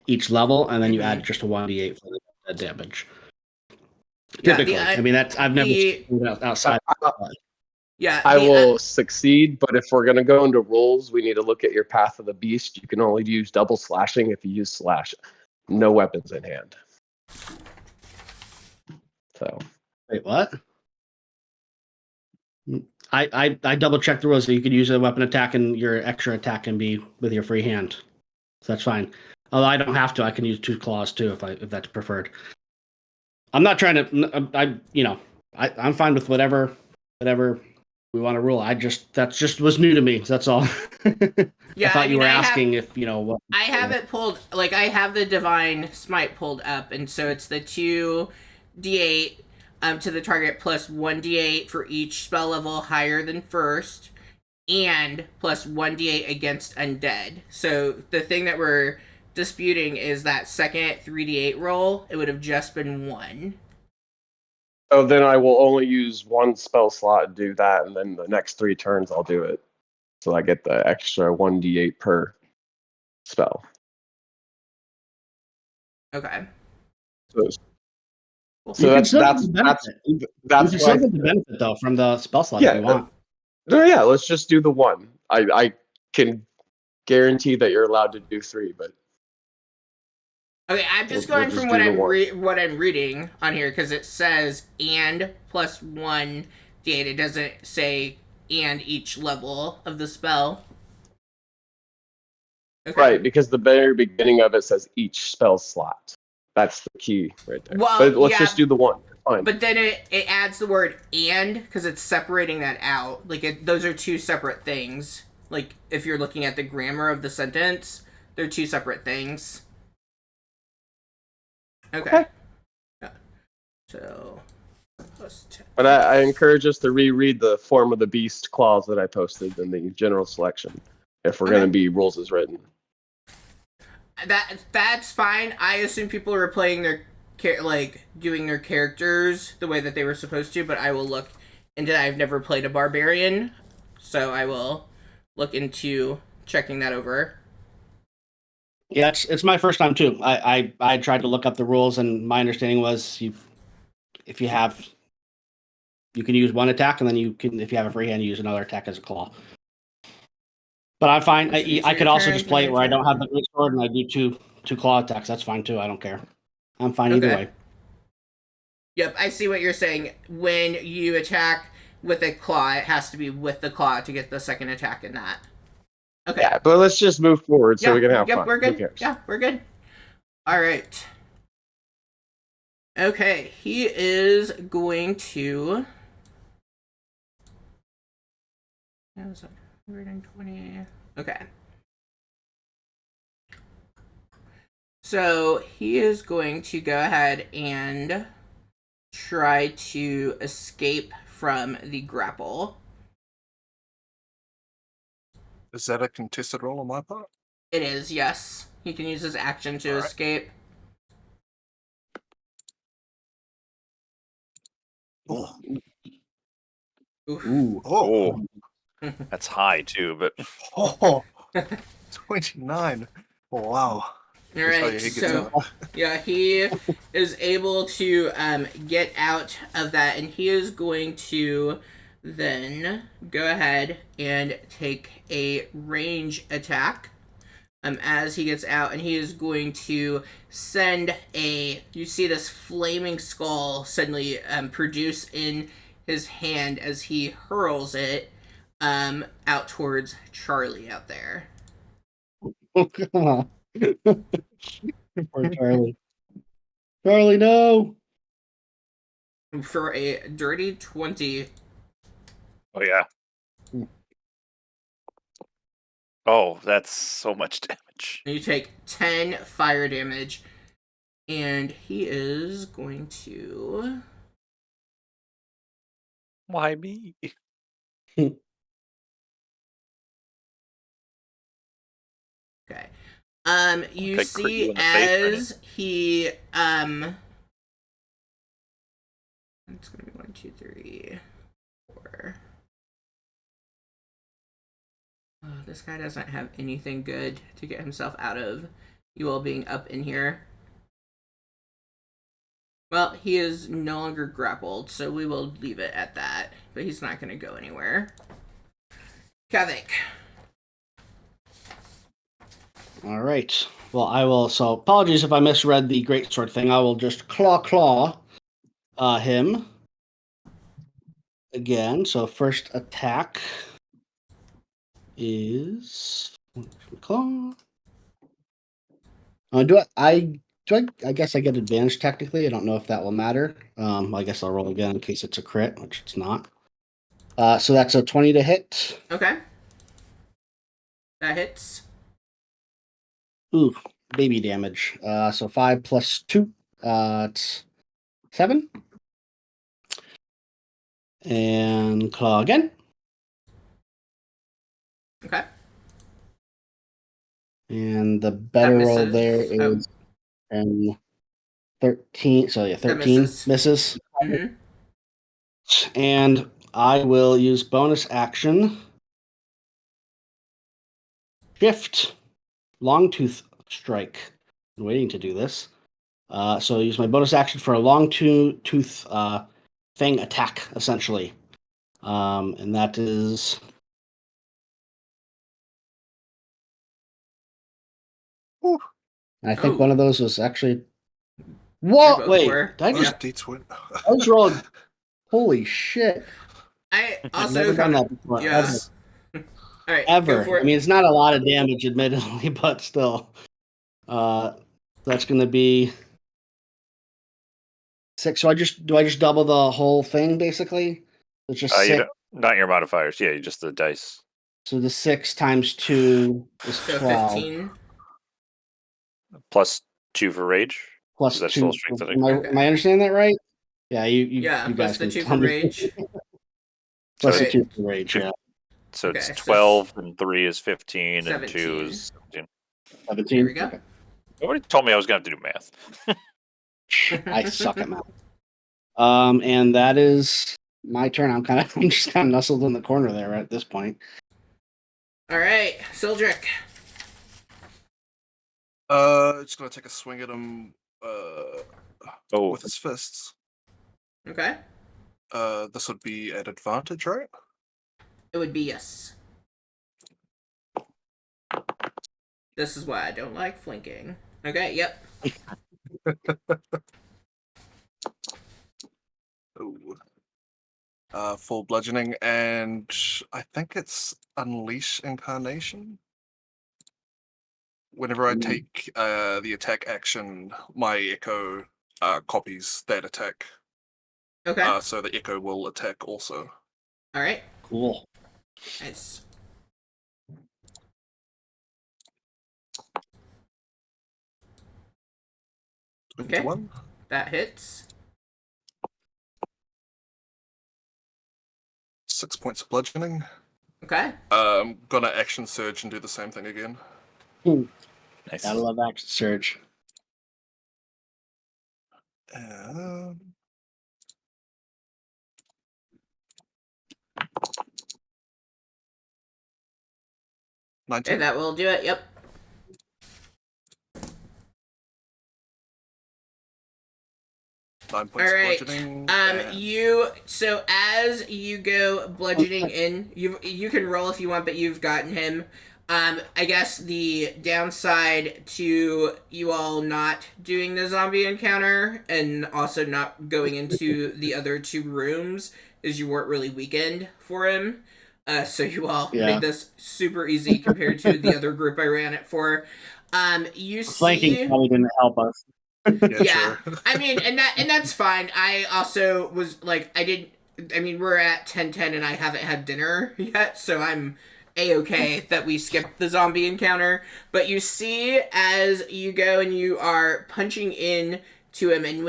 each level, and then you add just a 1d8 for the damage. Yeah, Typically, I mean I've never seen it outside. Yeah, I will succeed, but if we're gonna go into rules, we need to look at your Path of the Beast. You can only use double slashing if you use slash. No weapons in hand. So. Wait, what? I double checked the rules, so you could use a weapon attack, and your extra attack can be with your free hand. So that's fine. Although I don't have to, I can use 2 claws too if that's preferred. I'm not trying to. I'm fine with whatever we want to rule. That just was new to me. That's all. Yeah, I thought you were asking if what. I have it pulled. Like I have the divine smite pulled up, and so it's the 2d8 to the target plus 1d8 for each spell level higher than first, and plus 1d8 against undead. So the thing that we're disputing is that second 3d8 roll. It would have just been 1. Oh, then I will only use one spell slot and do that, and then the next 3 turns I'll do it. So I get the extra 1d8 per spell. Okay. So can still get the benefit. You that's can why. still get the benefit though from the spell slot Yeah, if you want. No, yeah. Let's just do the one. I can guarantee that you're allowed to do 3, but Okay, I'm just We'll going just from do what the one. what I'm reading on here because it says and plus 1 d8. It doesn't say and each level of the spell. Okay. Right, because the very beginning of it says each spell slot. That's the key right there. Well, But let's yeah, just do the one. Fine. But then it adds the word and because it's separating that out. Like those are two separate things. Like if you're looking at the grammar of the sentence, they're two separate things. Okay. Yeah. So plus 10. But I encourage us to reread the form of the beast clause that I posted in the general selection if we're going to be rules as written. That's fine. I assume people were playing their doing their characters the way that they were supposed to, but I will look into that. I've never played a barbarian, so I will look into checking that over. Yeah, it's my first time too. I tried to look up the rules, and my understanding was you can use one attack, and then you can, if you have a free hand, you use another attack as a claw. But I'm fine. I could also just play it where I don't have the great sword and I do two claw attacks. That's fine too. I don't care. I'm fine either way. Yep, I see what you're saying. When you attack with a claw, it has to be with the claw to get the second attack in that. Okay. Yeah, but let's just move forward so we can have fun. We're good. Who cares? Yeah, we're good. All right. Okay, he is going to. 120. Okay. So he is going to go ahead and try to escape from the grapple. Is that a contested roll on my part? It is, yes. He can use his action to escape. Oh. Oof. Oh. That's high too, but Oh. 29. Oh, wow. All right, so yeah, he is able to get out of that, and he is going to then go ahead and take a range attack as he gets out, and he is going to send you see this flaming skull suddenly produce in his hand as he hurls it out towards Charlie out there. Oh, come on. Poor Charlie. Charlie, no. For a dirty 20. oh yeah. Oh, that's so much damage. You take 10 fire damage, and he is going to. Why me? Okay. You Okay, crit see you in the face, as he it's gonna be 1, 2, 3, 4. Oh, this guy doesn't have anything good to get himself out of you all being up in here. Well, he is no longer grappled, so we will leave it at that. But he's not going to go anywhere. Kavik. All right. Well, I will. So, apologies if I misread the greatsword thing. I will just claw him again. So, first attack is claw. I guess I get advantage technically. I don't know if that will matter. I guess I'll roll again in case it's a crit, which it's not. So that's a 20 to hit. Okay. That hits. Ooh, baby damage. So 5 plus 2. It's 7. And claw again. Okay. And the better roll there is 13. So yeah, 13 misses. Mm-hmm. And I will use bonus action. Shift Longtooth Strike. I'm waiting to do this. So I use my bonus action for a long tooth fang attack, essentially. And that is. Whew. I think Oh. one of those was actually. They Whoa! both Wait, were. did I Those just? D20. I was rolling. Holy shit! I I've also never done kind of that before. yeah. All right, go Ever. for I it. mean, it's not a lot of damage, admittedly, but still. That's going to be 6. So do I just double the whole thing basically? It's just You 6. don't, not your modifiers. Yeah, just the dice. So the 6 times 2 is So 12. 15. Plus 2 for rage. Plus Is that 2. still strengthening? Am I understanding that right? Yeah, Yeah, you plus guys the can 2 tell for me. rage. Plus So the 2 for rage, yeah. So Okay, it's so 12 and 3 is 15 and 2 17. is 17. 17. There we go. Okay. Nobody told me I was going to have to do math. I suck at math. And that is my turn. I'm just kind of nestled in the corner there at this point. All right, Sildrick. It's gonna take a swing at him. Oh, With his fists. Okay, This would be at advantage, right? it would be yes. This is why I don't like flanking. Okay, yep. Ooh. Full bludgeoning, and I think it's Unleash Incarnation. Whenever I take the attack action, my echo copies that attack. Okay, So the echo will attack also. all right, Cool. nice. Okay. 21. That hits. 6 points of bludgeoning. Okay, I'm gonna action surge and do the same thing again. nice. Gotta love action surge. Um, okay, 19. that will do it. Yep. Nine All points of right. bludgeoning. and So as you go bludgeoning in, you can roll if you want, but you've gotten him. I guess the downside to you all not doing the zombie encounter and also not going into the other 2 rooms is you weren't really weakened for him. So you all made this super easy compared to the other group I ran it for. You Flanking see. probably didn't help us. Yeah, True. I mean, and that's fine. I also was like, I mean, we're at 10:10 and I haven't had dinner yet, so I'm a-okay that we skipped the zombie encounter. But you see, as you go and you are punching in to him, and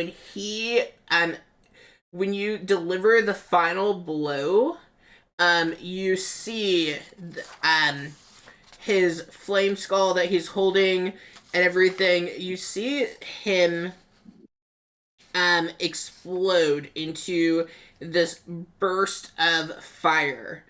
when you deliver the final blow, you see, his flame skull that he's holding and everything. You see him explode into this burst of fire,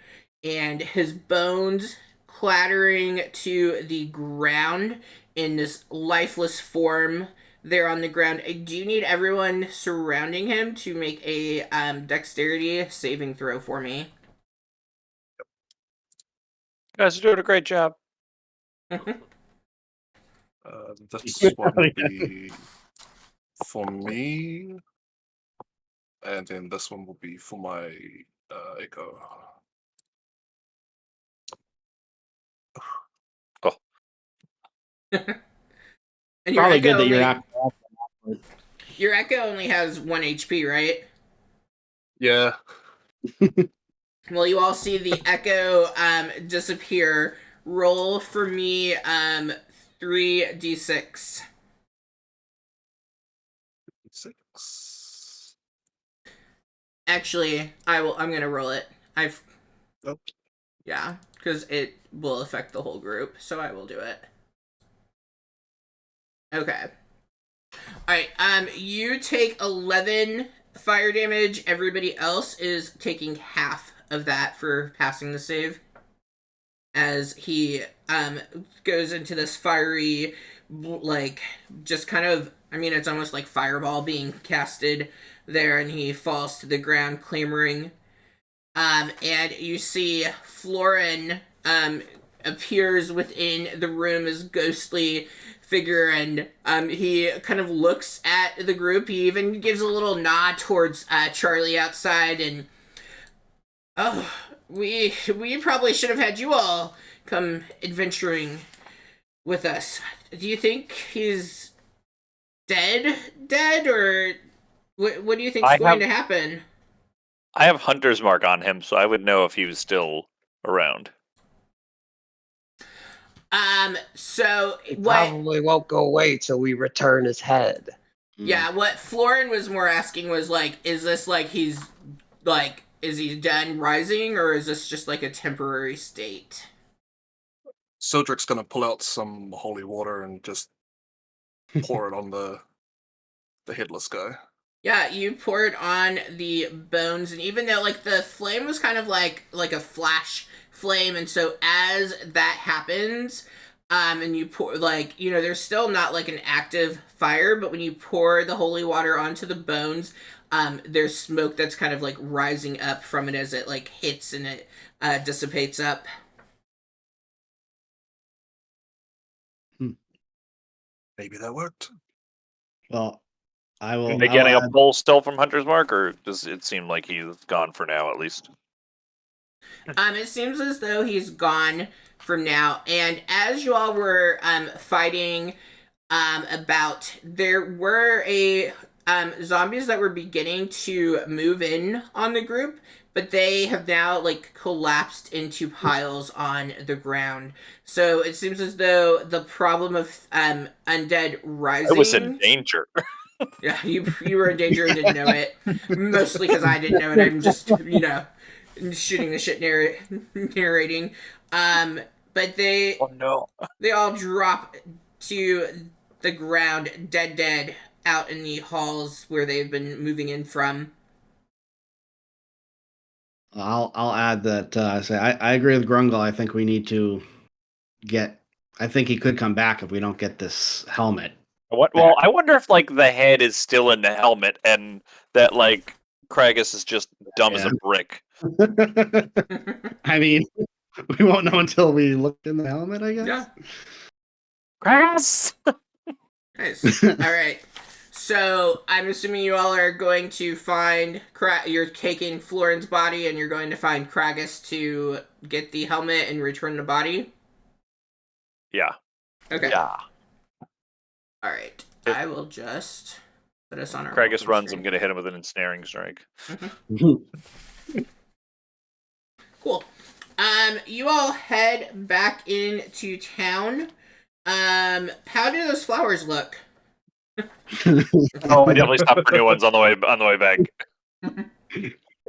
and his bones clattering to the ground in this lifeless form there on the ground. I do need everyone surrounding him to make a dexterity saving throw for me. You guys are doing a great job. This one will be for me, and then this one will be for my echo. And your Probably echo good that only, you're not. your echo only has 1 HP, right? Yeah. Well, you all see the echo disappear. Roll for me 3d6. 6. Actually, I'm gonna roll it. Nope. Yeah, because it will affect the whole group, so I will do it. Okay. Alright, you take 11 fire damage. Everybody else is taking half of that for passing the save. As he goes into this fiery, like, just kind of I mean, it's almost like fireball being casted there, and he falls to the ground, clamoring. And you see Florin appears within the room as ghostly figure, and he kind of looks at the group. He even gives a little nod towards Charlie outside, and oh, we probably should have had you all come adventuring with us. Do you think he's dead, or what do you think's going to happen? I have Hunter's Mark on him, so I would know if he was still around. So It what? probably won't go away till we return his head. Yeah, what Florin was more asking was like, is this like he's like, is he done rising, or is this just like a temporary state? Sildric's gonna pull out some holy water and just pour it on the headless guy. Yeah, you pour it on the bones, and even though like the flame was kind of like a flash flame, and so as that happens, and you pour like, you know, there's still not like an active fire, but when you pour the holy water onto the bones, there's smoke that's kind of like rising up from it as it like hits and it dissipates up. Maybe that worked. Well, I will. Are they getting a pull still from Hunter's Mark, or does it seem like he's gone for now, at least? It seems as though he's gone for now. And as you all were fighting about, there were zombies that were beginning to move in on the group, but they have now like collapsed into piles on the ground. So it seems as though the problem of undead rising. I was in danger. Yeah, you were in danger and didn't know it. Mostly because I didn't know it. I'm just, you know, shooting the shit narrating. But they all drop to the ground, dead, out in the halls where they've been moving in from. I'll add that I agree with Grungle. I think we need to get. I think he could come back if we don't get this helmet. What? Well, I wonder if like the head is still in the helmet, and that like Kragus is just dumb as a brick. I mean, we won't know until we look in the helmet, I guess. Yeah. Kragus. Nice. All right. So I'm assuming you all are going to find you're taking Florin's body, and you're going to find Kragus to get the helmet and return the body. Yeah. Okay. Yeah. All right. I will just put us on our. Kragus runs. screen. I'm gonna hit him with an ensnaring strike. Cool. You all head back into town. How do those flowers look? Oh, I definitely stopped for new ones on the way back.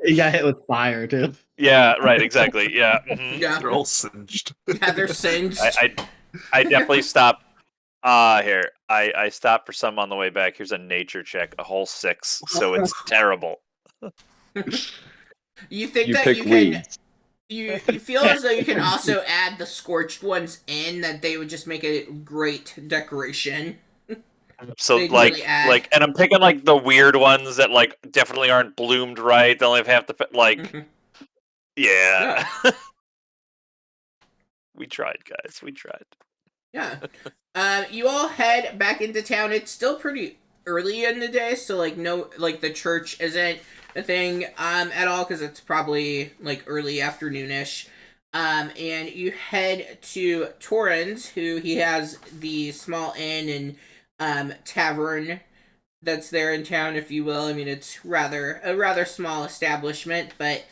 He got hit with fire too. Yeah, right, exactly. Yeah. Mm-hmm. Yeah. They're all singed. Yeah, they're singed. I definitely stopped. Here. I stopped for some on the way back. Here's a nature check, a whole 6, so it's terrible. You think You that pick you can? weeds. You feel as though you can also add the scorched ones in, that they would just make a great decoration. So They'd like really add. and I'm picking like the weird ones that like definitely aren't bloomed right. They only have half the like. Mhm. Yeah. We tried, guys. We tried. Yeah. You all head back into town. It's still pretty early in the day, so like no, like the church isn't a thing at all, because it's probably like early afternoonish. And you head to Torrens, who he has the small inn and tavern that's there in town, if you will. I mean, it's a rather small establishment, but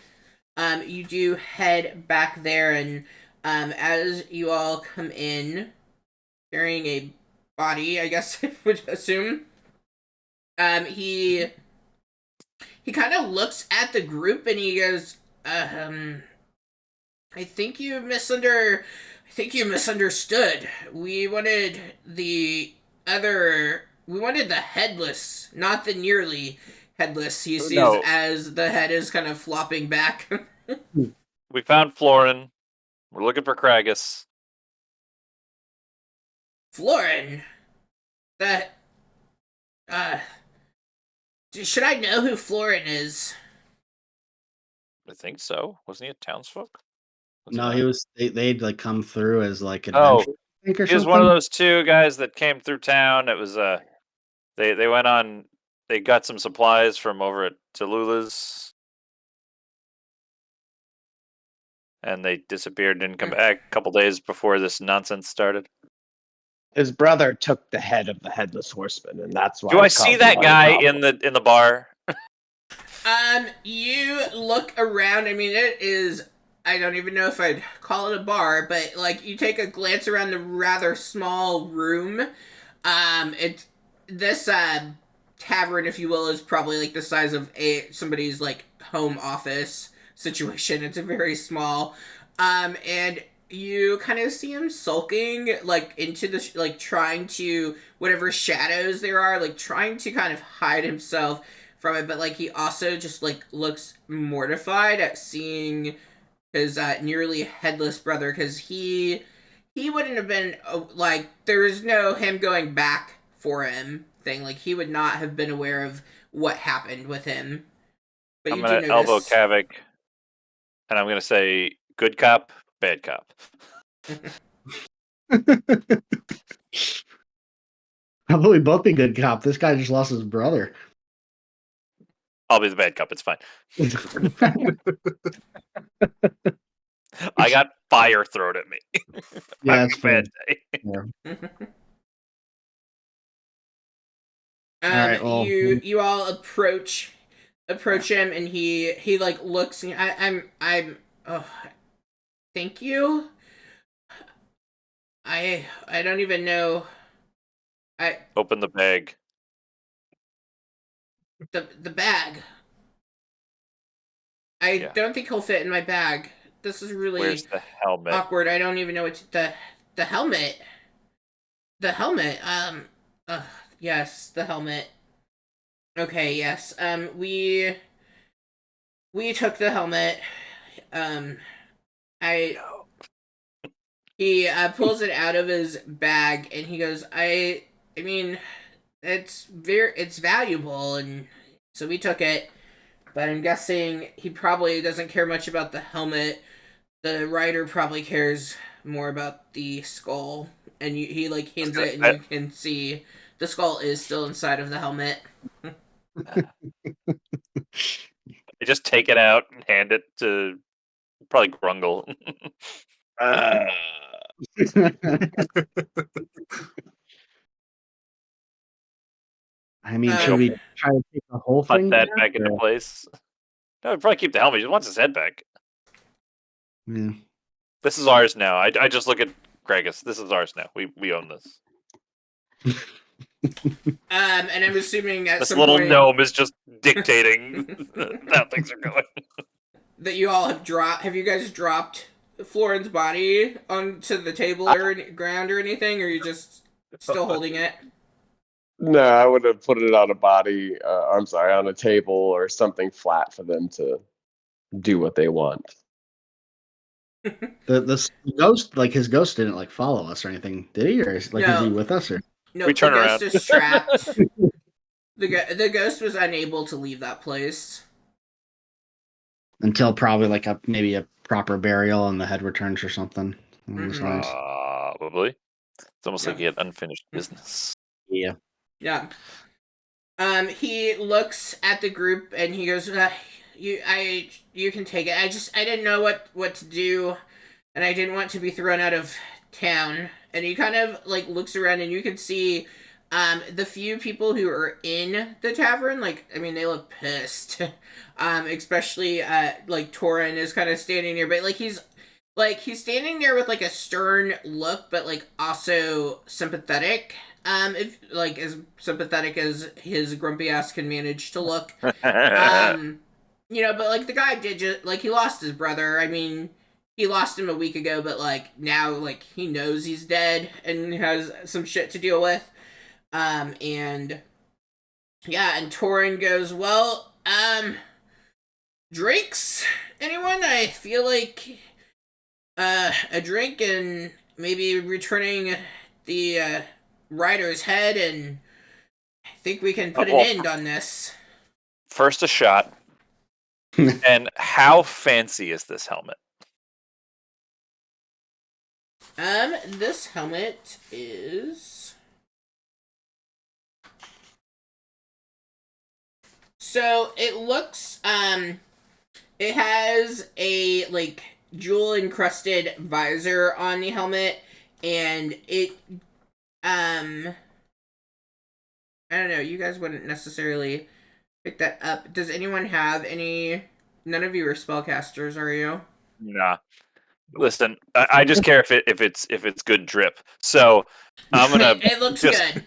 you do head back there, and as you all come in, carrying a body, I guess I would assume, he kind of looks at the group and he goes, I think you misunderstood. We wanted the headless, not the nearly headless. He sees No. as the head is kind of flopping back. We found Florin. We're looking for Kragus. Florin, that Uh, should I know who Florin is? I think so. Wasn't he a townsfolk? No, he was. They'd like come through as like Oh, adventure, I think, or he was something. one of those two guys that came through town. It was they went on. They got some supplies from over at Tallulah's, and they disappeared. Didn't come back a couple days before this nonsense started. His brother took the head of the Headless Horseman, and that's why. Do I it's see called that Bloody guy Problem. in the bar? You look around. I mean, it is. I don't even know if I'd call it a bar, but like you take a glance around the rather small room. It's this tavern, if you will, is probably like the size of somebody's like home office situation. It's a very small. And you kind of see him sulking like into the like trying to whatever shadows there are, like trying to kind of hide himself from it, but like he also just like looks mortified at seeing his nearly headless brother, because he wouldn't have been like there was no him going back for him thing, like he would not have been aware of what happened with him, but I'm you do gonna elbow notice. Kavik, and I'm gonna say good cop, bad cop. How about we both be good cop? This guy just lost his brother. I'll be the bad cop. It's fine. I got fire thrown at me. Yeah, Having it's a bad day. All right, well, you all approach him, and he like looks. And I'm. Oh, thank you. I don't even know. I Open the bag. the bag. I Yeah. don't think he'll fit in my bag. This is really Where's the helmet? awkward. I don't even know what the helmet. The helmet. Yes, the helmet. Okay, yes. We took the helmet. I he pulls it out of his bag, and he goes, I mean, it's valuable, and so we took it. But I'm guessing he probably doesn't care much about the helmet. The writer probably cares more about the skull, and he like hands it, and you can see the skull is still inside of the helmet. I just take it out and hand it to probably Grungle. I mean, should we try to take the whole Put thing that back, back into or- place. No, I'd probably keep the helmet. He just wants his head back. Yeah. This is ours now. I just look at Gregus. This is ours now. We own this. And I'm assuming at This some little point gnome is just dictating how things are going. that you all have dropped. Have you guys dropped Florin's body onto the table or ground or anything, or are you just still holding it? No, I would have put it on a body. I'm sorry, on a table or something flat for them to do what they want. The ghost, like his ghost, didn't like follow us or anything, did he? Or is he No. with us? Or No, We turn the ghost around. is trapped. The ghost was unable to leave that place. until probably like maybe a proper burial and the head returns or something along those lines. Probably. It's almost like Yeah. he had unfinished business. Yeah. Yeah. He looks at the group and he goes, you can take it. I didn't know what to do, and I didn't want to be thrown out of town." And he kind of like looks around, and you can see the few people who are in the tavern, like, I mean, they look pissed. Especially like Torin is kind of standing there, but he's standing there with like a stern look, but like also sympathetic. If like as sympathetic as his grumpy ass can manage to look. But like the guy did just like he lost his brother. I mean, he lost him a week ago, but like now like he knows he's dead and has some shit to deal with. And yeah, and Torin goes, "Well, drinks? Anyone? I feel like a drink and maybe returning the rider's head and I think we can put an well, end on this. First a shot. And how fancy is this helmet? This helmet is... So, it looks, it has a, like, jewel-encrusted visor on the helmet, and it, I don't know, you guys wouldn't necessarily pick that up. Does anyone have any... None of you are spellcasters, are you? Nah. Listen, I just care if it's good drip. So I'm gonna. It looks good.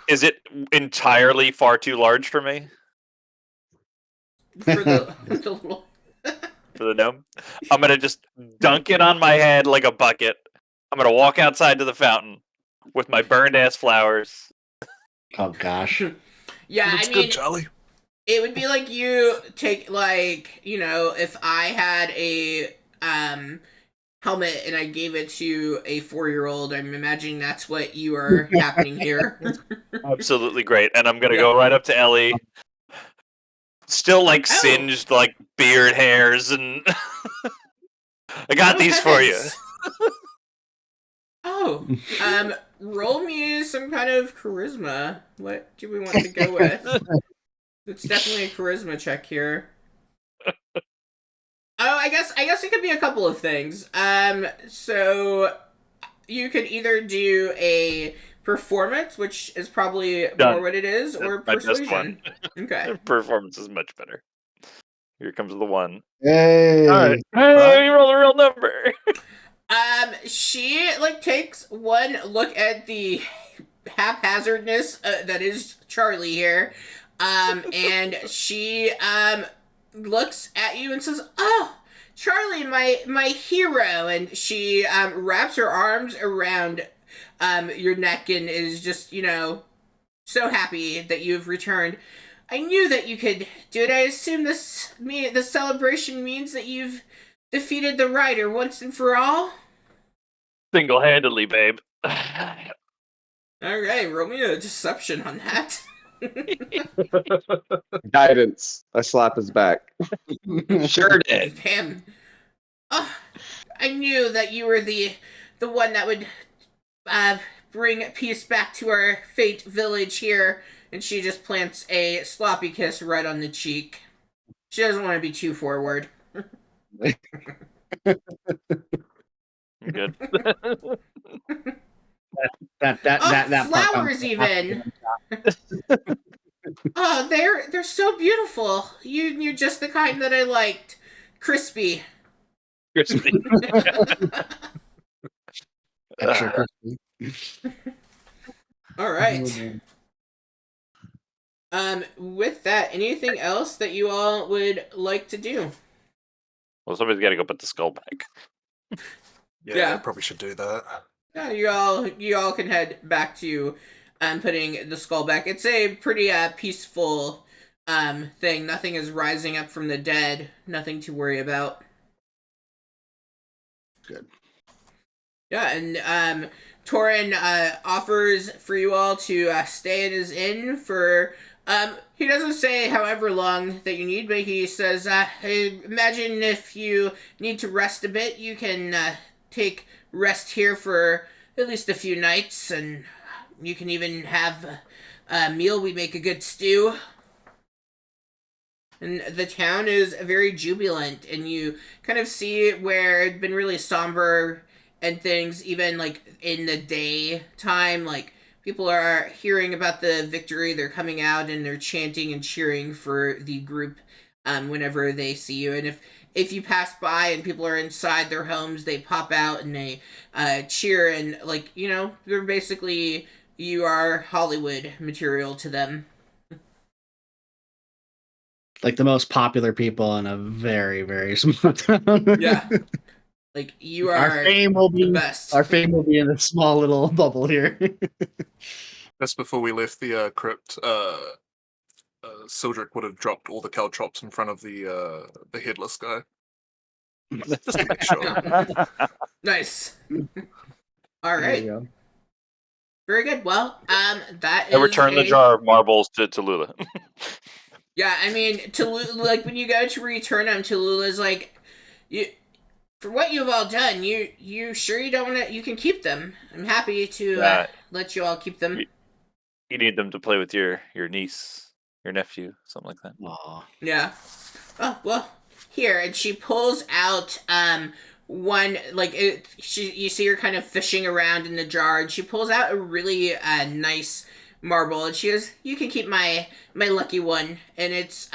Is it entirely far too large for me? For the little... For the gnome? I'm gonna just dunk it on my head like a bucket. I'm gonna walk outside to the fountain with my burned ass flowers. Oh gosh. Yeah, Looks I mean, good, Charlie. it would be like you take, like, you know, if I had a helmet and I gave it to a 4-year-old. I'm imagining that's what you are happening here. Absolutely great. And I'm gonna Yeah. go right up to Ellie. Still like Oh. singed like beard hairs and I got Oh, these for you. heavens. Oh, roll me some kind of charisma. What do we want to go with? It's definitely a charisma check here. Oh, I guess it could be a couple of things. So you could either do a performance, which is probably Done. more what it is, or That's my best persuasion. Okay. Performance is much better. Here comes the one. Hey. All right. Hey, roll a real number. She like takes one look at the haphazardness that is Charlie here, and she looks at you and says, "Oh, Charlie, my hero," and she wraps her arms around your neck and is just, you know, so happy that you've returned. I knew that you could do it. I assume this celebration means that you've defeated the rider once and for all. Single-handedly, babe. All right, roll me a deception on that. Guidance. I slap his back. Sure did. Him. Oh, I knew that you were the one that would bring peace back to our fate village here. And she just plants a sloppy kiss right on the cheek. She doesn't want to be too forward. Good. That flowers even. Oh, they're so beautiful. You're just the kind that I liked. Crispy. Crispy. Extra crispy. All right. With that, anything else that you all would like to do? Well, somebody's got to go put the skull back. Yeah. I probably should do that. Yeah, you all can head back to putting the skull back. It's a pretty peaceful thing. Nothing is rising up from the dead. Nothing to worry about. Good. Yeah, and Torin offers for you all to stay at his inn for, he doesn't say however long that you need, but he says, imagine if you need to rest a bit, you can take rest here for at least a few nights, and you can even have a meal. We make a good stew. And the town is very jubilant, and you kind of see where it's been really somber and things, even like in the daytime, like people are hearing about the victory, they're coming out and they're chanting and cheering for the group whenever they see you. And if you pass by and people are inside their homes, they pop out and they cheer, and like, you know, they're basically, you are Hollywood material to them. Like the most popular people in a very, very small town. Yeah. Like, you are Our fame will be the best. Our fame will be in a small little bubble here. Just before we left the crypt, Sildrick would have dropped all the caltrops in front of the headless guy. Just to make sure. Nice. All There right. you go. Very good. Well, that I is return the jar of marbles to Tallulah. Yeah, I mean, like when you go to return them, Tallulah's like, you for what you've all done. You sure you don't want to? You can keep them. I'm happy to Yeah. let you all keep them. You need them to play with your niece, your nephew, something like that. Aw. Yeah. Oh well, here, and she pulls out one like you see her kind of fishing around in the jar, and she pulls out a really nice marble, and she goes, "You can keep my lucky one," and it's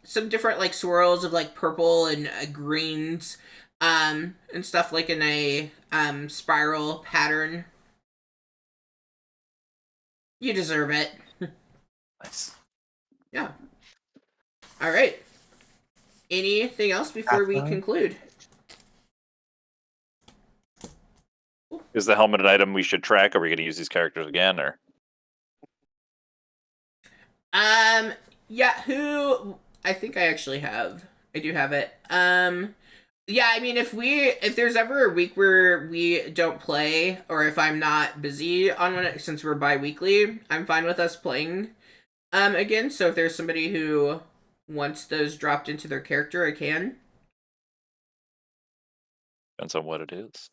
some different like swirls of like purple and greens and stuff like in a spiral pattern. You deserve it. Nice. Yeah. All right. Anything else before we conclude? Is the helmet an item we should track? Are we going to use these characters again, or? Yeah, who I think I actually have. I do have it. Yeah, I mean if there's ever a week where we don't play, or if I'm not busy on one, since we're bi-weekly, I'm fine with us playing again. So if there's somebody who wants those dropped into their character, I can. Depends on what it is.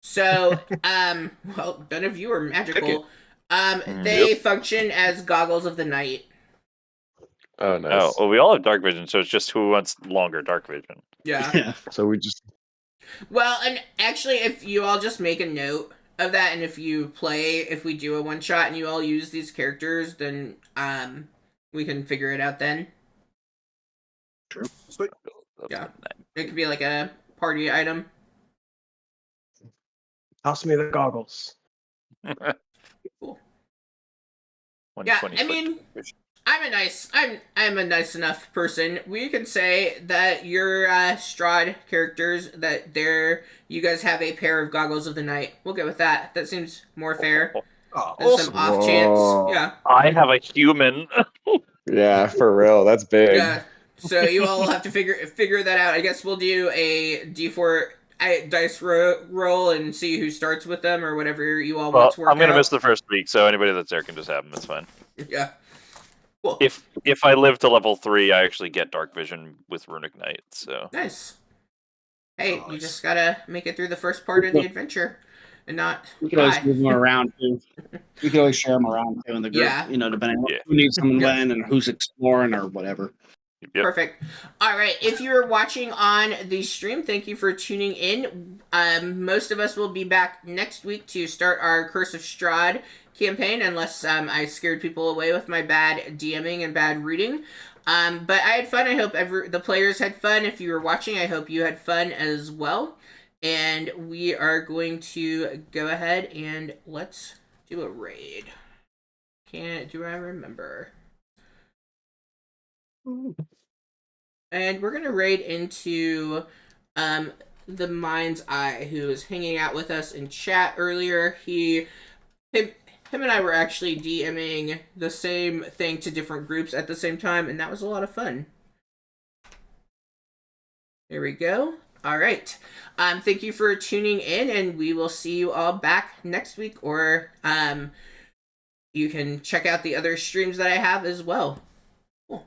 So, well, none of you are magical. Yep. They function as goggles of the night. Oh, nice. Oh, well, we all have dark vision, so it's just who wants longer dark vision. Yeah. Yeah. So we just Well, and actually, if you all just make a note of that, and if we do a one shot and you all use these characters, then we can figure it out then. Sweet. Yeah. It could be like a party item. toss me the goggles. Cool. 120 Yeah, I foot mean, dark vision. I'm a nice enough person. We can say that your Strahd characters, that you guys have a pair of goggles of the night. We'll go with that. That seems more fair Oh, than awesome. some off chance. Whoa. Yeah. I have a human. Yeah, for real. That's big. Yeah. So you all will have to figure that out. I guess we'll do a D4 dice roll and see who starts with them, or whatever you all Well, want to work I'm going to out. miss the first week, so anybody that's there can just have them. It's fine. Yeah. Cool. If I live to level 3, I actually get dark vision with Runic Knight. So Nice. Hey, you Nice. just gotta make it through the first part of the adventure, and not We can always die. move them around too. We can always share them around too in the group. Yeah. You know, depending on Yeah. who needs them and Yeah. when, and who's exploring or whatever. yep. Perfect. All right. If you're watching on the stream, thank you for tuning in. Most of us will be back next week to start our Curse of Strahd campaign, unless I scared people away with my bad DMing and bad reading. But I had fun. I hope the players had fun. If you were watching, I hope you had fun as well. And we are going to go ahead and let's do a raid. Do I remember? And we're gonna raid into the Mind's Eye, who was hanging out with us in chat earlier. Him and I were actually DMing the same thing to different groups at the same time, and that was a lot of fun. There we go. All right. Thank you for tuning in, and we will see you all back next week, or you can check out the other streams that I have as well. Cool.